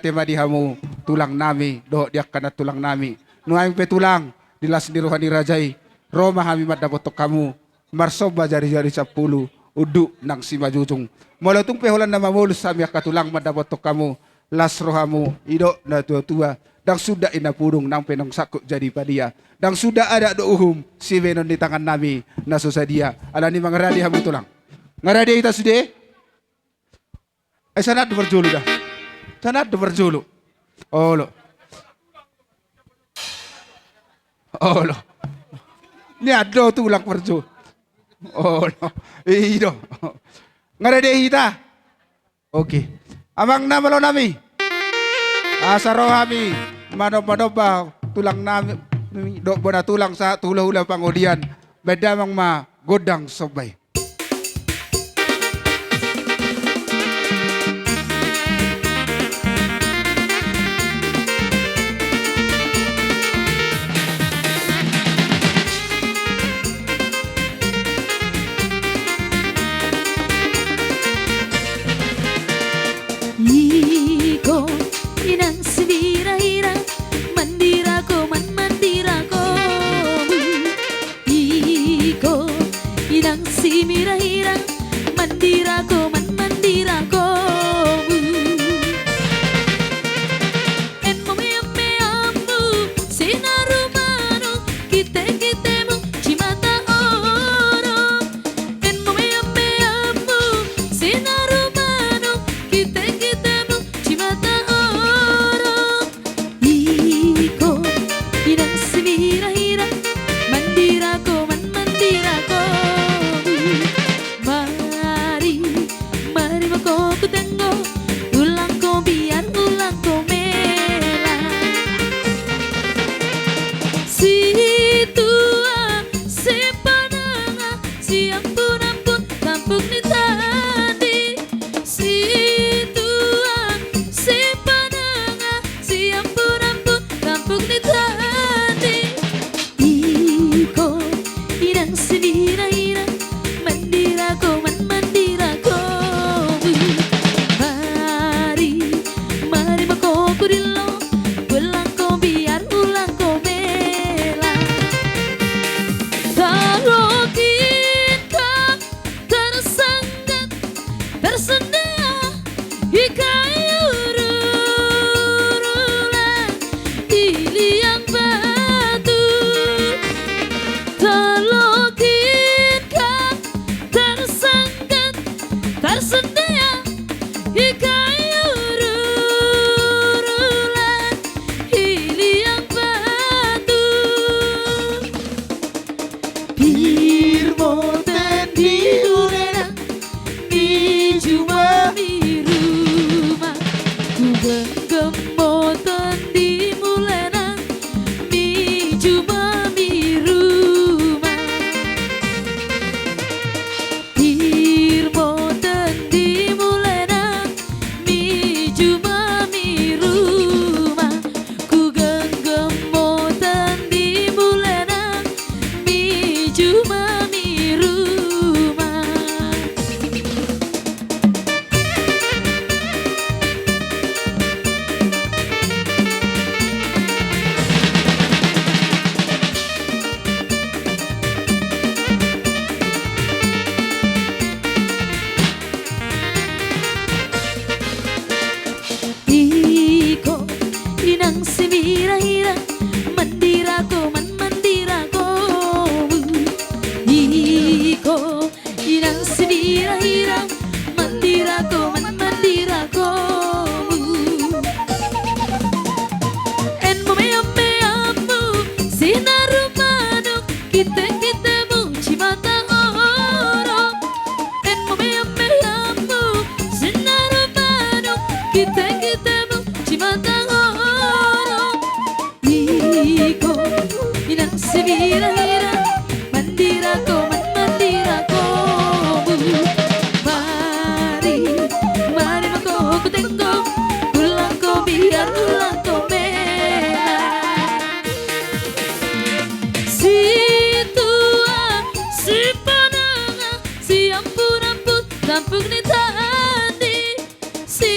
Tema dihamu tulang nami do dia kana tulang nami nuaim pe tulang dilas di rohani rajai Roma hami madapotok kamu marsoba jari-jari 10 uduk nang si majujung molotung pe holan nama mulus sami akatulang madapotok kamu las rohamu ido na tua-tua dang sudah ina purung nang penong sakuk jadi padia dang sudah ada do uhum si benon di tangan nami na susadia alani mangaradi hamu tulang ngaradi ita sude sanat berjulu dah sanat berjulu oh lo ini ada tulang berjulu oh lo ido ngaradi ita oke amang nama lo nami asarohami madoba tulang nami dok bona tulang sa tulah-ulah pangodian beda mang ma godang sobay Iko inang sibira-ira mandirako man mandirako Iko inang simira-ira mandirako man mandirako En momeamu sinarumano kite-kitemu cimata oro En momeamu sinarumano kite-kitemu cimata oro Iko inang simira-ira mandirako man mandirako Mari mako inang sinira-hira mandirako man mandirako en momea-meamu sinarumanu kita-kitamu cimata oro en momea-meamu sinarumanu kita-kitamu cimata oro iko inang sinira-hira mandirako man mandirako mari mari mako tengo ulang ko biar ulang ko mela si tua si pananga si ampun ampun tampuk ni tadi si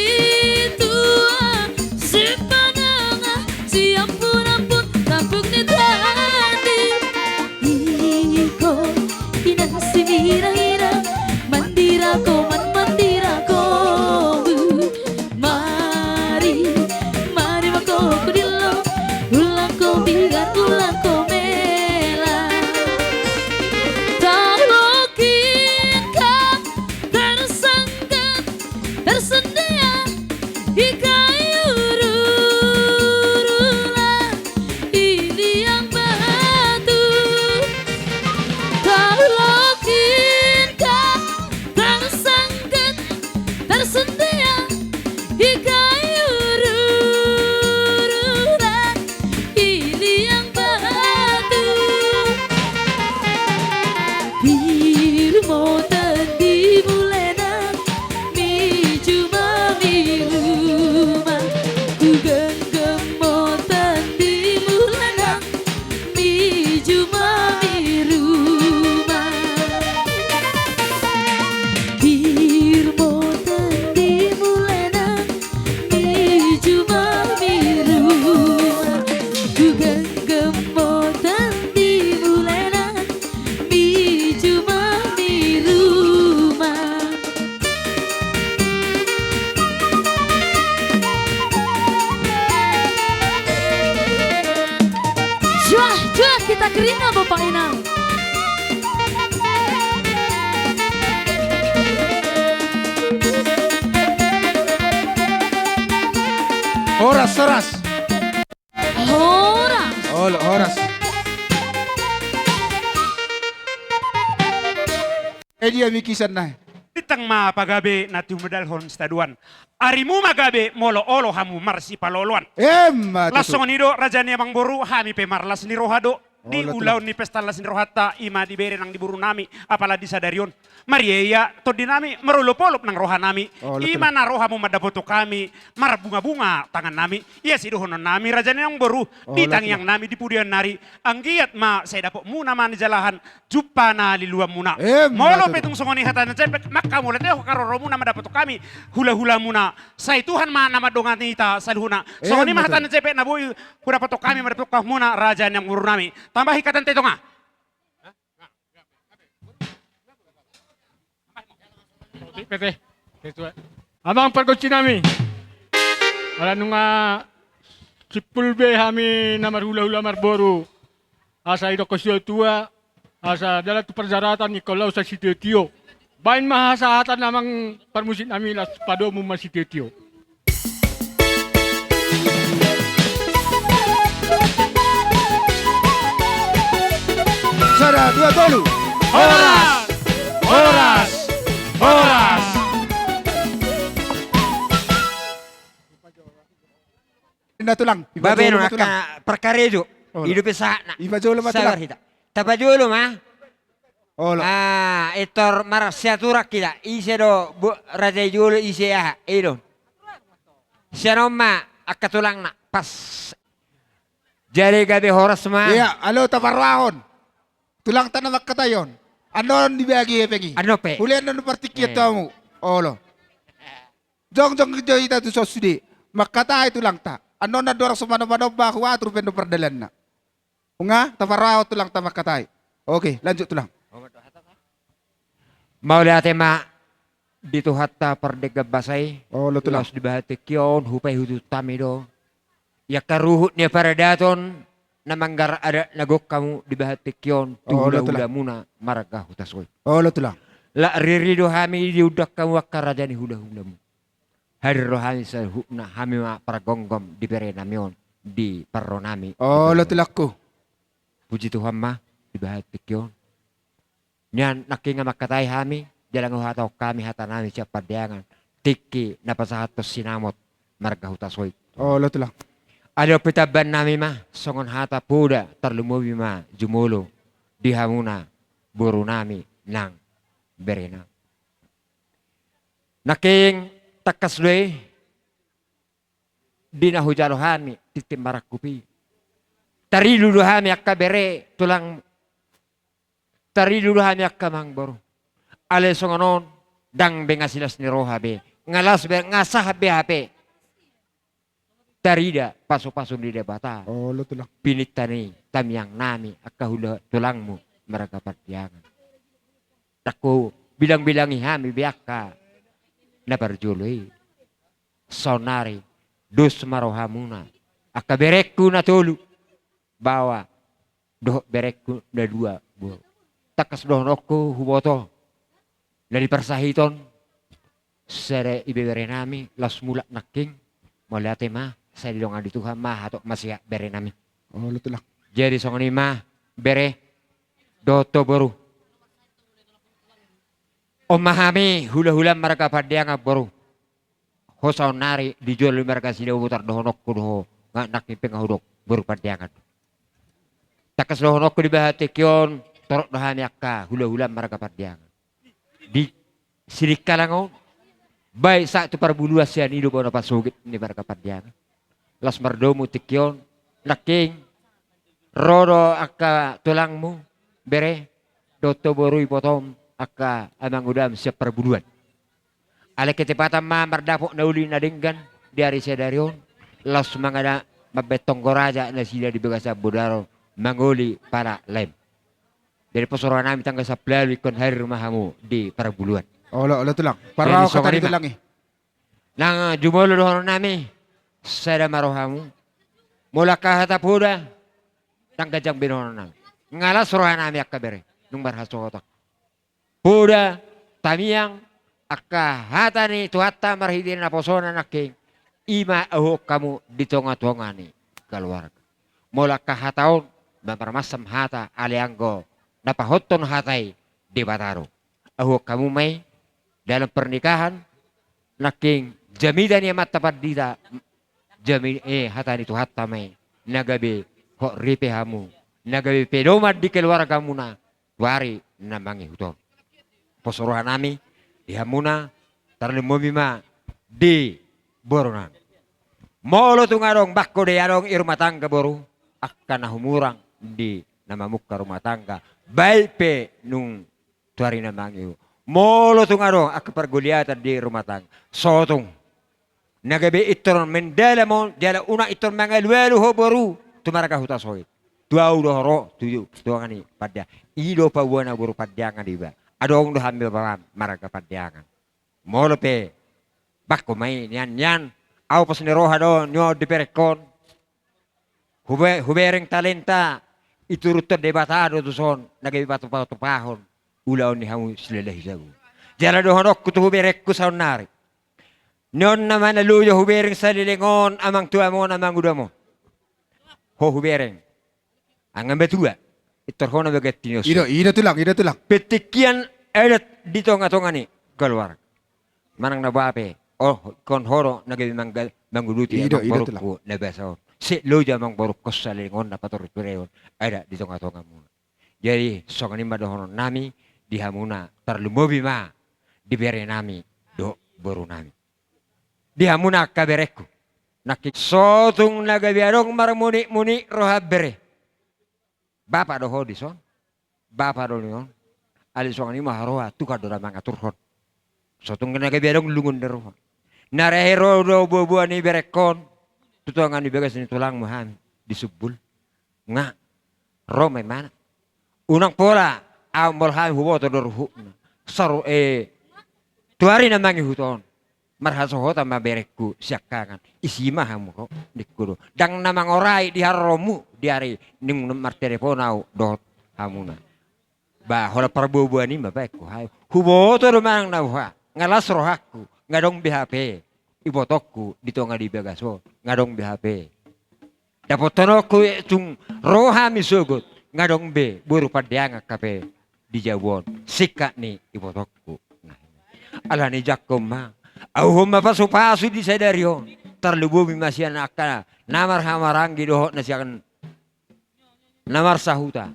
tua si pananga si ampun ampun tampuk ni tadi iko inang sinira-hira mandirako man mandirako mari mari mako kudilo ulang ko bigar ulang ko mela talokinkah tersangkat tersedia ikayurula ini yang batu talokinkah tersangkat tersedia ikayurula ini yang batu Birmo tadi mulena mi cuma mi rumah ku genggam tadi mulena mi cuma mi rumah Birmo tadi mulena mi cuma mi rumah ku genggam tadi mulena mi cuma mi rumah Juah, juah kita kerina Bapak Inang. Horas, horas. Horas. Horas. Dia mikisan na. Ditang mapagabi na tumudalhon staduan. Arimu magabe molo olo hamu marsi paloluan. Lasong nido raja ni Abang Boru hami pemarlas ni rohado. Di ulaw ni pestalas ni rohata ima di bere nang diburu nami apala di sadarion. Maria to dinami merulupolop nang roha nami. Ima na roha mo madapoto kami marabunga-bunga tangan nami. Iya sidohonon nami raja ni Abang Boru ditang yang nami di pudian nari. Anggiat ma saya dapok muna man di jalahan jupa na liluam muna. Molo petung songoni hata na cepet maka mulet ho karoro muna madapoto kami hula-hula muna. Say Tuhan ma nama dongan nita salhuna. Songoni ma hata na cepet na boy kudapoto kami madapoto muna raja ni Abang Boru nami. Tambah ikatan teto nga. Pete, abang pergoci nami. Wala nung sipulbe kami na marhula-hula marboru. Asa ito kosyo tua, asa dala tu perjaratan ni kalau sa sitio. Bain mahasahatan namang permusit nami las pado mo masitio. Sada, dua tolu. Horas! Horas! Horas! Indah tulang. Babe no aka perkara itu. Hidup sana. Iba jolo Sabar matulang. kita. Tapa jolo mah. Olo. Etor marasiaturak kita. Ise do raja jolo ise ya. Edo. Sianoma akatulang na pas. Jari gabe horas mah. Iya, alo taparwahon. Tulang tanah makatayon. Anon dibagi pengi. Ano pe? Hulian non partikiat tamu. Olo. Jong jong kita tu sosudi. Makata itu lang ta. Anon na dorang sumano-mano ba kuwa trupen do perdalan na. Unga taparwahon tulang ta makatay. Oke, lanjut tulang. Mau lihat ma dito hatta perdega basay. Oh, lo tulang. Las dibahati kion hupai hudu tamido. Ya karuhut ni para daton. Namanggar ada nagok kamu di bahat pikion tuhula-hula muna maragah utasoy. Oh lo tulang. La rirido hami di udak kamu akarajani hula-hulamu. Hari rohani sehukna hami ma paragonggom di perenamion di peronami. Oh, lo tulakku. Puji Tuhan mah di bahat pikyon. Nyan nakinga makatai hami jalan hatau kami hatanami siapa diangan. Tiki napasahatos sinamot marga hutasoy. Oh, lo tulak. Ada pitaban nami mah songon hata puda terlumubi mah jumulo di hamuna buru nami nang berena. Naking takas loy di nahujalo hami titim marakupi. Tari dulu hami akka bere tulang. Tari dulu hami akka mangboro. Ale songonon dang bengasilas ni rohabe. Ngalas ngasah hape. Tarida paso-paso di debata. Oh, lo tulak. Pinitani tamyang nami akka hula tulangmu mereka partiangan. Taku bilang-bilangi hami biaka na berjului. Sonari dus marohamuna. Akka berekku na tolu. Bawa doh berekku na dua. Takas doh nokku huboto. Dari persahiton. Sere ibebere nami las mulak naking. Moliate mah. Saya dilongan di Tuhan mah atau masih bere nami. Oh, lo tulak. Jadi songoni mah bere doto baru. Omahami hula-hula mereka padiang baru. Hosaw nari dijual mereka sida putar dohonok kudo nggak nak ping hudok baru padiangan. Takas dohonok di bahati kion torok dohani akka hula-hula mereka padiang. Di sirikalango baik saat tu perbuluas sian hidup ono pasugit ni mereka padiang. Las mardomu tikyon naking rodo akka tulangmu bere doto boru ipotom akka amang udam siap perbuduan. Ale ketepatan ma mardapok na uli na dinggan diari sedarion las mangada mabetong goraja na sila di bagasa bodaro mangoli para lem. Dari pesuruhan nami tangga sa plali kon hari rumahamu di perbuluan. Oh, lo tulak. Parao kata di tulang eh. Nang jumolo doon nami. Sada marohamu. Mula kahatapuda. Tanggajang binonan. Ngalas rohan nami akka bere. Nung barhasokotak. Puda. Tamiyang. Akka hatani tuhatta marhidin na posona naking. Ima ahok kamu ditonga-tongani. Keluarga. Mula kahataon. Mamarmasam hata alianggo. Napahoton hatai di Bataro. Ahok kamu may. Dalam pernikahan. Naking jamidan yang mata pardita. Jamin hatani tu hatta may nagabi ho ripe hamu nagabi pedomat di keluarga muna wari namangi huton posuruhan nami di hamuna tarlimumima di boronan molo tungarong bakko de arong irumah tangga boru akan humurang di nama muka rumah tangga baik pe nung tuari namangi molo tungarong ak perguliatan di rumah tangga sotung nagabi iton mendala mo jala una iton mangalwelo ho boru tumaraga hutasoy tuau do horo tuju tuangani pada ido pa wana boru padyangan diba adong do hamil ba maraga padyangan molope bakko may nyan au pas ni roha do nyo diperekon hubereng talenta iturutod debatado tuson nagabi batu pahon ulaw ni hamu silalahi sabu jala do honok kutu huberekku saunari non naman naluyo hubereng sa lilingon amang tuwa mo amang uda mo. Ho hubereng. Ang ambetua. Itorho na bagat tinos. Ida tulang. Petikian elet dito nga tonga ni keluar. Manang nabape. Oh kon horo nagabi mangguluti Ida ang tulang. na beso. Si loja mang borukos sa lilingon na paturut-tureon. Ada dito nga tonga muna. Jadi songan ima dohonon nami dihamuna terlumubi ma dibere nami do boru nami. Dia muna kabereku. Nakik sotung nagabiarong marmuni-muni rohabere. Bapak do hodison. Bapak do niyon. Alisong ni maharoha tukar do ramang aturhon. Sotung nagabiarong lungun de roha. Narehero do bubuan ni berekon. Tutuangan ni begas ni tulang muhan disubul. Nga. Rome mana. Unang pola ambol ham huboto do ruhu. Saru tuari namangi huton. Marhasohota maberekku siakangan isima hamu ko dikudo dang namang orai di haromu diari ning nomor teleponau dot hamuna Ba hola parbubuan ni mabek ko hay. Huboto rumang nawha. Ngalas rohaku ngadong BHP. Ibotokku dito nga di bagaso ngadong BHP. Dapotono ko tung roha misugot ngadong be buru padyang kape di Jawon. Sika ni ibotokku. Ala ni jakkom ma. Au homa pasu-pasu di sedario. Terlubu mimasian akana namar hamarangi dohot nasiakan namar sahuta.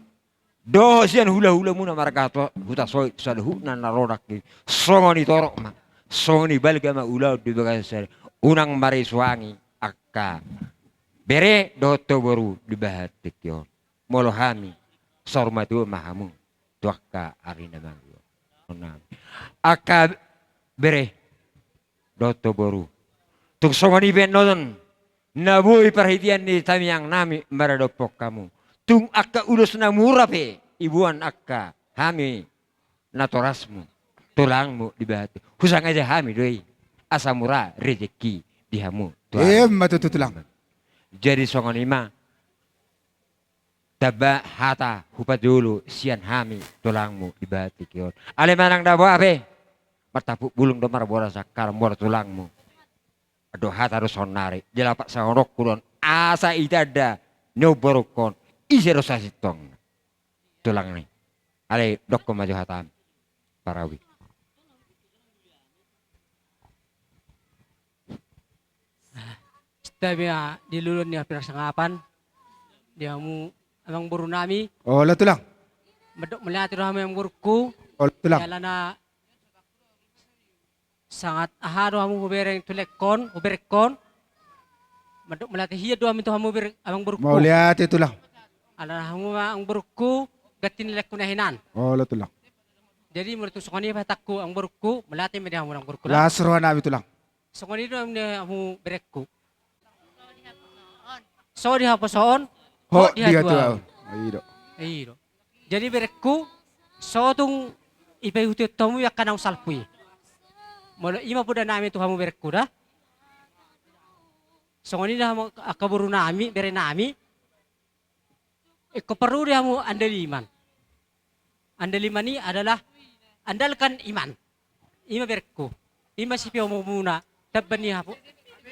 Doh sian hula-hula muna marakato huta soy saluhu na narodak ni songoni torok ma songoni balga ma ulau di bagasar unang mariswangi akka bere doto baru di bahat tikyon molohami sormatu mahamu tuakka arina mangyo akka bere doto baru tuk songoni benon nabui perhatian ni tamiyang nami maradopok kamu tung akka ulus na murape ibuan akka hami natorasmu tulangmu di batu husang aja hami doi asamura rezeki dihamu matutulang jadi songon ima taba hata hupa dulu sian hami tulangmu di batu kion ale manang dabo ape martapuk bulung domar bora sakar bora tulangmu aduh hata harus sonari jelapak sahorok kulon asa idada nyoborokon isero sasitong tulang nih ale dok maju hatam parawi Tapi di lulun niya pinasangapan dia mu amang buru nami oh la tulang medok melihat rame yang burku oh tulang na sangat ahado hamu bereng tulekon uberekon medok melihat hiya doa mintu hamu ber amang burku mau lihat itu lang ala hamu ang burku gatin lek kunahinan oh la tulang jadi menurut sokoni patakku ang burku melatih media hamu ang burku lasro na itu lang sokoni do hamu berekku so dihaposon ho dia tuh Iyo. Jadi berekku so tung ipai hutu tomu ya kanang salpui. Molo ima puda nami tu hamu berekku dah. Songoni dah hamu akaburu nami bere nami. Eko perlu dia hamu andaliman. Andaliman ini adalah andalkan iman. Ima berekku. Ima sipi hamu muna tabbani hapu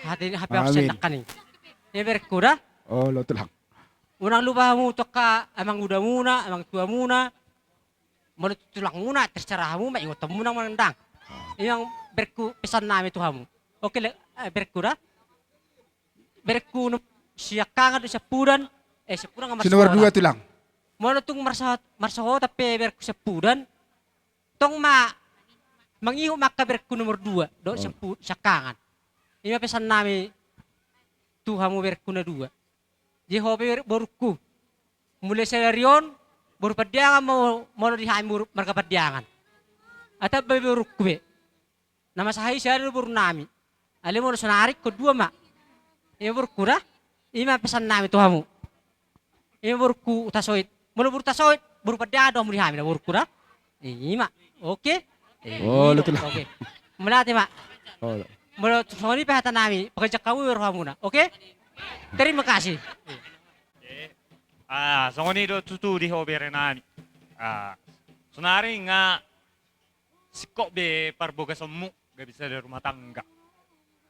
hati hapi aku senakani. Ima berekku dah. oh lo tulang Unang lupa mo ka amang uda muna, amang tua muna. Mau tulang muna, terserah kamu, maingot kamu nang mandang. Yang berku pesan namin tu kamu. Oke, berku dah. Berku siya kangat siya pudan, siya pudan si nomor 2 tulang. Mau tung marsaho tapi berku siya pudan. Tong mangiho maka berku nomor 2, do siya kangat. Ini pesan namin tu kamu berku na 2. Jehovah baruku. Mulai selerion, baru padiangan mau dihai mereka padiangan. Atau baruku be. Nama saya dulu baru nami. Ale mau senarik kedua mak. Ini baruku dah. Ini pesan nami tuhamu. Ini baruku tasoit. Mau baru tasoit, baru padiangan dong dihai baruku dah. Ini mak. Oke. Oh, betul. Oke. Melatih mak. Oh. Mau soni pehatan nami. Pekerja kamu berhamuna. Oke. Terima kasih. Songoni do tutu di hobere nami. Sunari nga sikok be parbogasonmu gak bisa dari rumah tangga.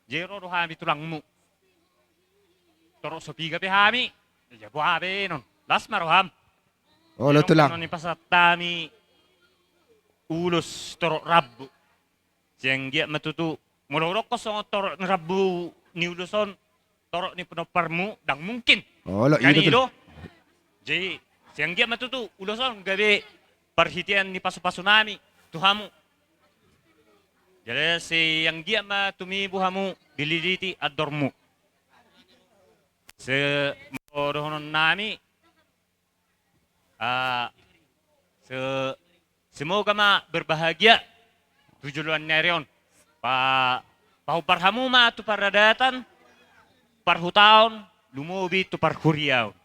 Jero do hami tulangmu. Torok sopi gape hami. Jabo habe non. Las maroham. Oh lo tulang. Ni pasatami ulus torok rabu. Yang dia matutu molorok kosong torok rabu ni uluson. Torok ni penoparmu dang mungkin. Oh, lo Kani itu. Jadi siang dia matutu uloson gabe perhitian ni pasu-pasu nami tuhamu. Jadi siang dia matumi buhamu diliditi adormu. Se morohonon nami semoga berbahagia tujuan nerion pahuparhamu tu paradatan parhutaon lumobi tu parhuriaw.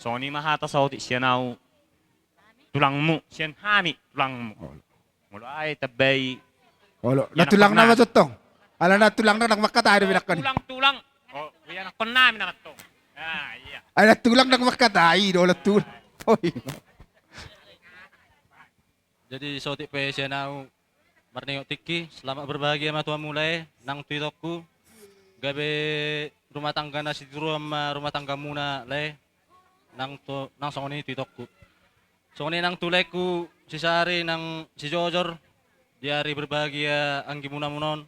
So ni mahata sa siya nau tulangmu siya hami tulangmu. Mulai tabay. Oh, natulang na matutong. Ala natulang na nagmakatay binakkan. Tulang. Oh, yan ako namin na to. Iya. Ala tulang nagmakatay do la tul. Oy. Jadi sotik pe sianau marnengok tiki selamat berbahagia ma tuan mulai nang tuitokku gabe rumah tangga nasi turu sama rumah tangga muna le nang songoni tuitokku. Songoni nang tuleku si Sari nang si Jojor di hari berbahagia anggi muna-munon.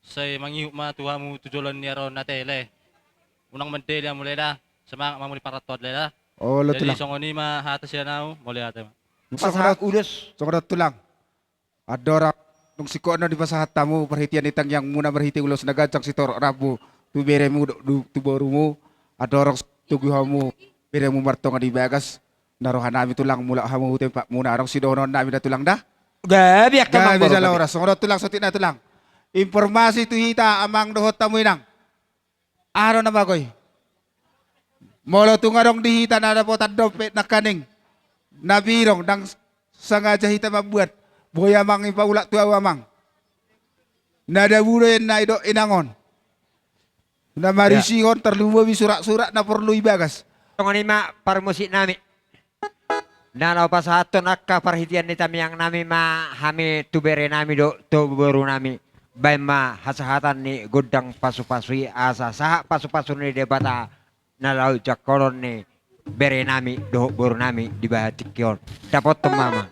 Saya mangihuk ma tuhamu tujulan niaron natele. Unang mendelia mulai dah semangat mamuli paratot le dah. Oh, lo Jadi tulang. songoni ma hata sianau mulai hata. Pasahat ulus. Songrat tulang. Ada orang nung siko na di pasahat tamu perhatian itang yang muna berhiti ulos nagajang si tor rabu tu beremu tu borumu ada orang tugu hamu beremu martong di bagas narohan nami tulang mula hamu tempat muna orang si donon nami da tulang dah. Gabi akan Gabi mamboro, jala gabi. oras songrat tulang sotik na tulang. Informasi tu hita amang dohot tamu inang. Aro na bagoy. Molo tungarong dihita na dapat dompet na kaning. Nabirong dang sangaja hita mabuat. Boya mang ipaulak tua amang. Nada buruin na ido inangon. Na marisihon terluwi surat-surat na perlu ibagas. Tungani ma parmusik nami. Nalaw pasahaton akka perhatian ni tami yang nami ma hami tubere nami do to baru nami. Bay ma hasahatan ni gudang pasu-pasui asa saha pasu-pasu ni debata nalaw jakolon ni bere nami do baru nami di bahatikyon. Dapat mama.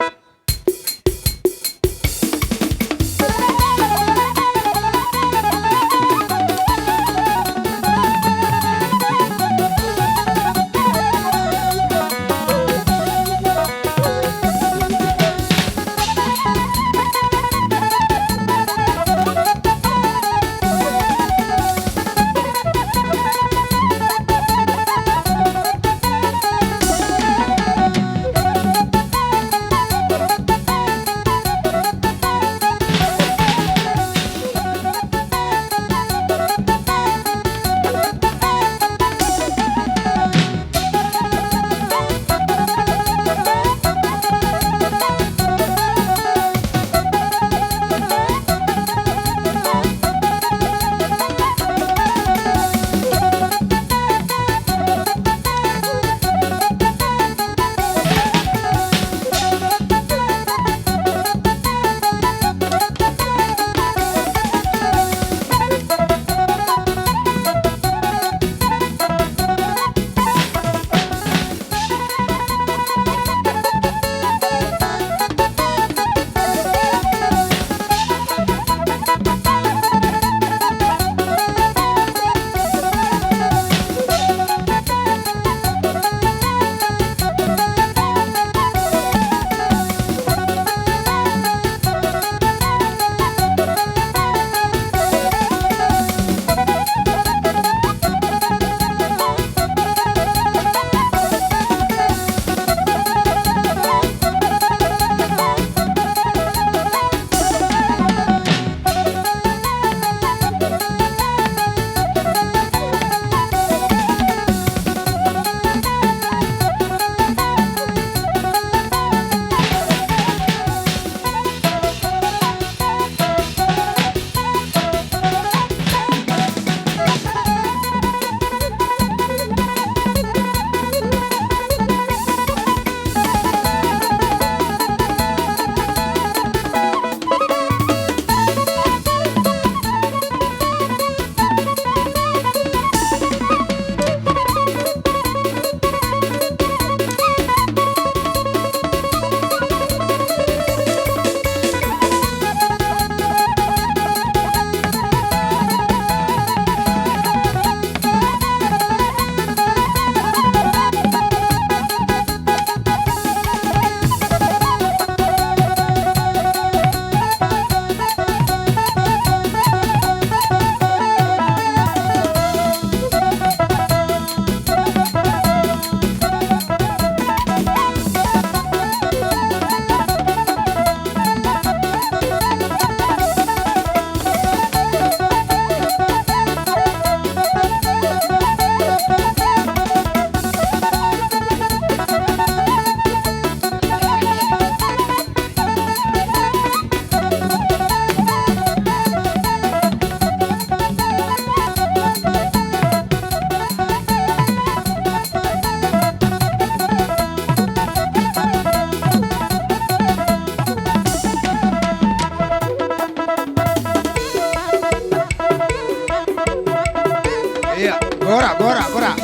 Gora.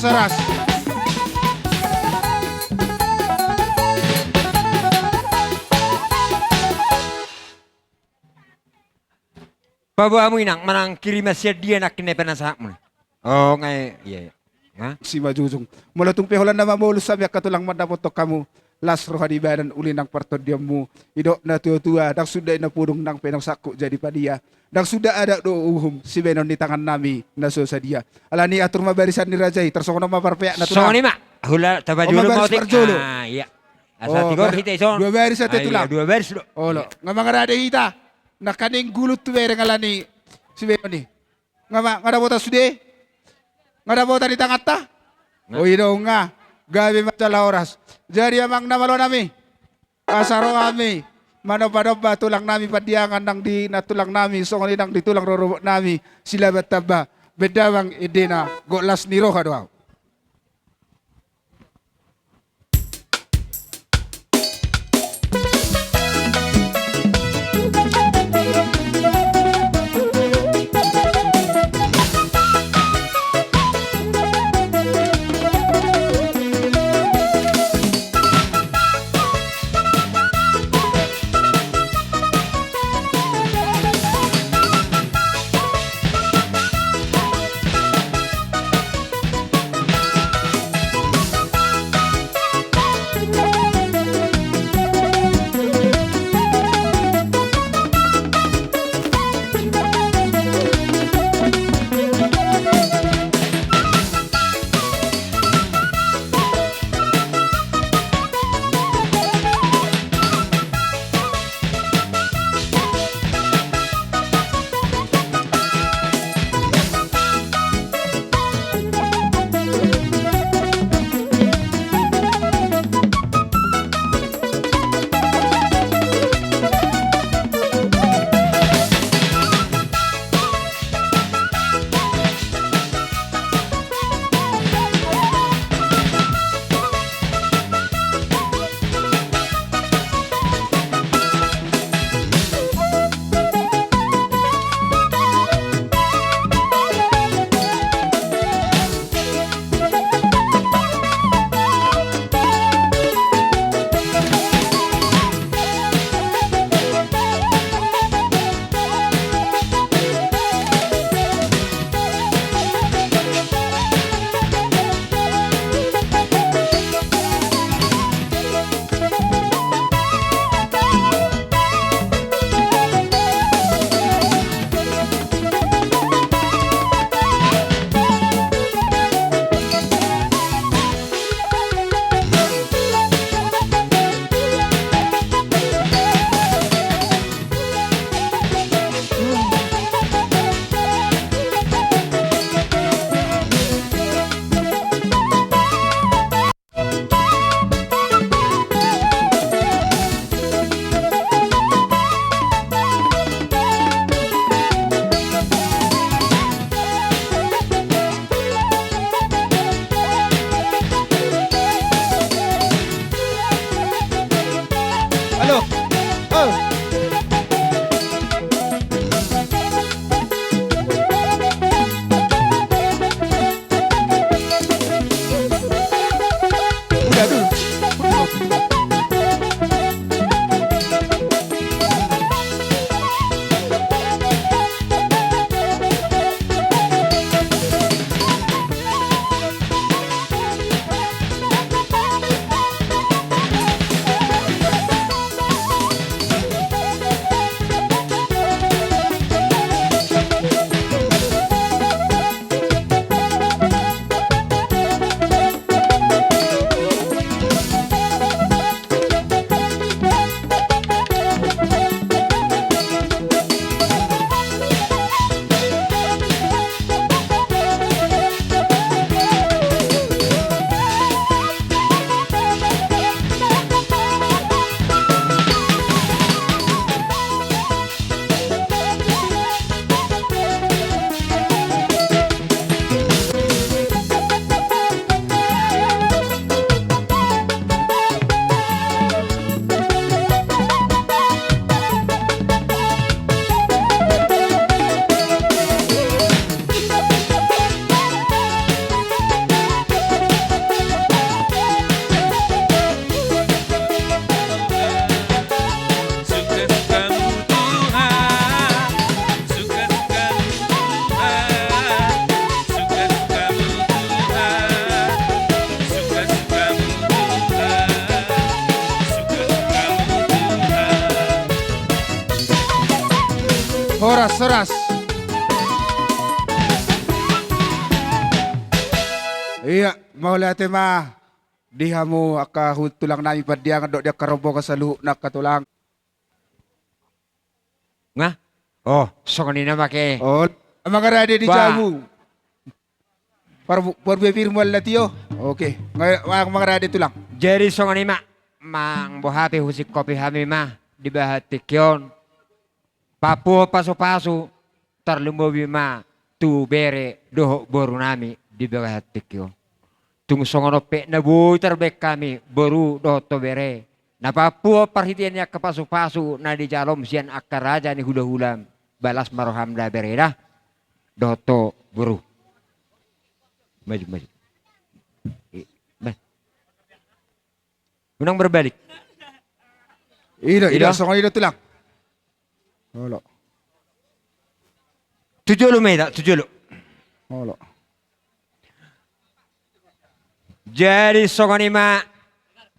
Horas. Pabamu inang manang kirim masih dia nak kena penasak mo. Oh ngay iya. Ha? Si Majujung. Mula tung peholan na mamulus sabi katulang madapotok kamu. Las rohani badan uli nang partodiamu. Idok na tua-tua. Dak sudah na purung nang penang saku jadi padia. Dak sudah ada do uhum si benon di tangan nami na susah dia. Alani atur mabarisan ni rajai. Tersongon na maparpeak na tulang. Songoni mak. Hula tabajulu mau tik. Ah iya. Asa tigor kita ison. Dua baris at tulang. Dua baris do. Oh lo. Nga mga rade kita. Nakaning gulut tu bere ngalani si benon ni. Nga bota sude. Nga bota di tangat ta. Oh ino nga. Gabi macala oras. Jadi amang namalo nami. Asaro kami. Manopa-nopa tulang nami padiangan nang di natulang nami. Songoli nang ditulang rorobok nami. Sila bataba. Bedawang idena. Goklas ni roha doaw. Soras. Iya, mau lihat mah. Diha mo tulang nami padiang dok dia karobo ka sa luho na katulang. Nga? Oh, so kanina make. Oh, mga ready di jamu. Por bebir mo latio. Okay, mga ready tulang. Jadi so kanina mang bohapi husik kopi hami mah di bahatikyon. Papu paso-paso tarlumbobi ma tu bere doho boru nami di bahatikyon. Tung songono pe na buy terbek kami baru doto bere. Napapuo perhitiannya ke pasu-pasu na di jalom sian akar raja ni hula-hulam balas maroham da bereda doto baru. Maju. Unang berbalik. Ida songono ida tulang. Holo. Tujuh lu. Holo. Jadi songonima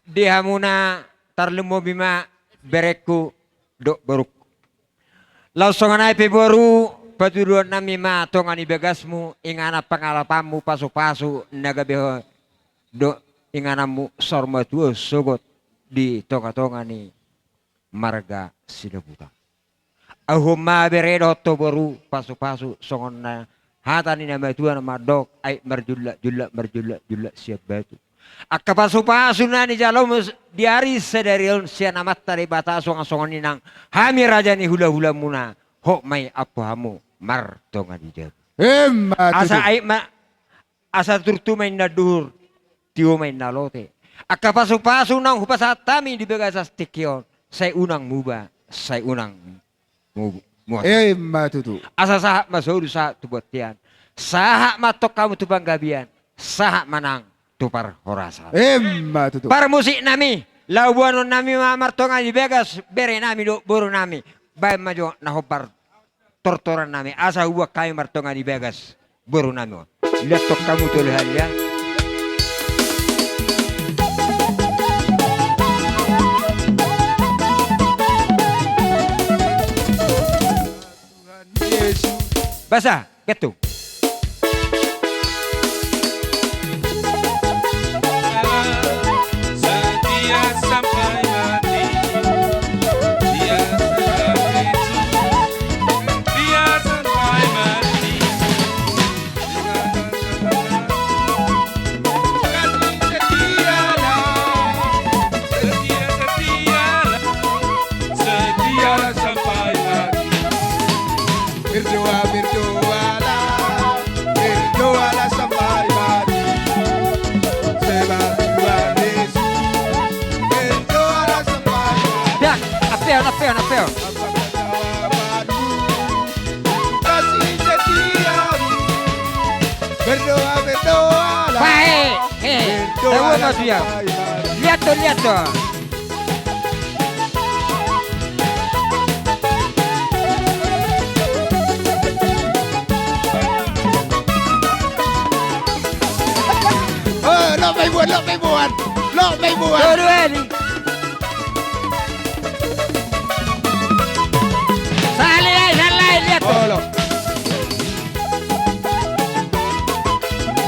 dihamuna tarlumo bima bereku dok beruk. Lau songanai pe boru patuduan nami ma tongani begasmu ingana pangalapamu pasu-pasu naga beho dok inganamu sorma tua sogot di tonga-tongani marga sidabuta. Ahumma beredo to boru pasu-pasu songona hatani nama Tuhan nama dok ai merjula siap batu. Akka pasu-pasu nani jalom diari sedarion sia namat tari batasu ngasongoni nang hami raja ni hula-hula muna hok mai apa hamu mar tonga dijab. Asa ai asa turtu main nadur tio main nalote. Akka pasu-pasu nang hupasatami di begasas tikion saya unang muba saya unang matutu. Asa sahak masuk sa tubatian. Sahak matok kamu tu banggabian. Sahak manang tupar horasan. Matutu. Par musik nami. Laubuanon nami mamartongan di begas. Bere nami do buru nami. Baik maju nahobar tortoran nami. Asa huwa kami martongan di begas. Buru nami. Lihat tok kamu tu lihat ya. Basa, gitu. Setia sampai mati. Dia sampai mati. Setia sampai mati. Berdoalah sampai mati. Sebab Tuhan Yesus. Berdoalah sampai mati. Dak, apel. Kasih setiamu. Berdoalah. Baik. Berdoalah sampai mati. Lihat tuh. Lo may buwan. Dorueli. Salai, lihat tuh.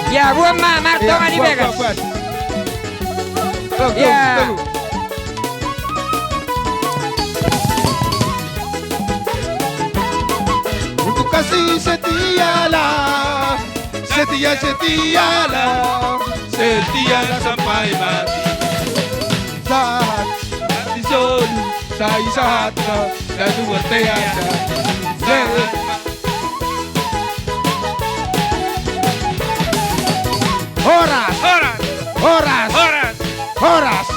Ya, buat martongan di begas. Ya. Untuk kasih setialah. Setialah sampai mati. Saat mati solo, sa isa't na duwarte anda. Horas.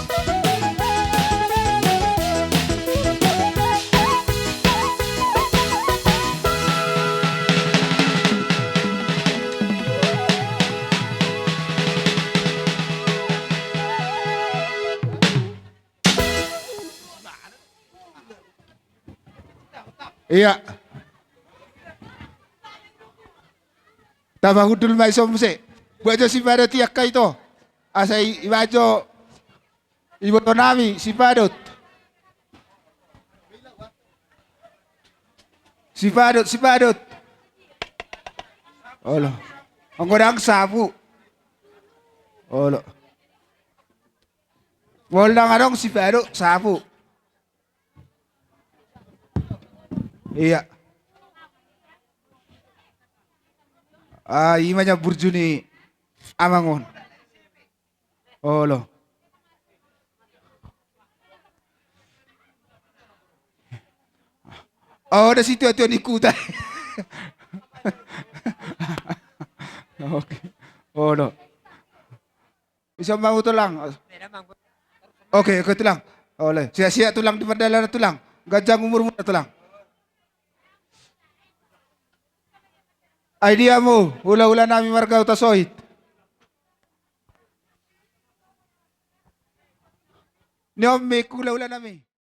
Iya. Tabahudul may somse. Buat si pada tiak ka ito. Asay ibajo iboto nami si Padot. Si Badut. Olo. Ang godang sabu. Olo. Wala nga dong si Badut, sabu. Iya. Imanya burjuni amangon. Olo. Oh, da situ ito ni Kuta. Okay. Oh, no. Isang mau tulang. Okay, okay tulang. Oleh. Sia-sia tulang di mandala na tulang. Gajang umur mo na tulang. Idea mo, hula-hula namin marga utasoit. Niyo, may hula-hula namin.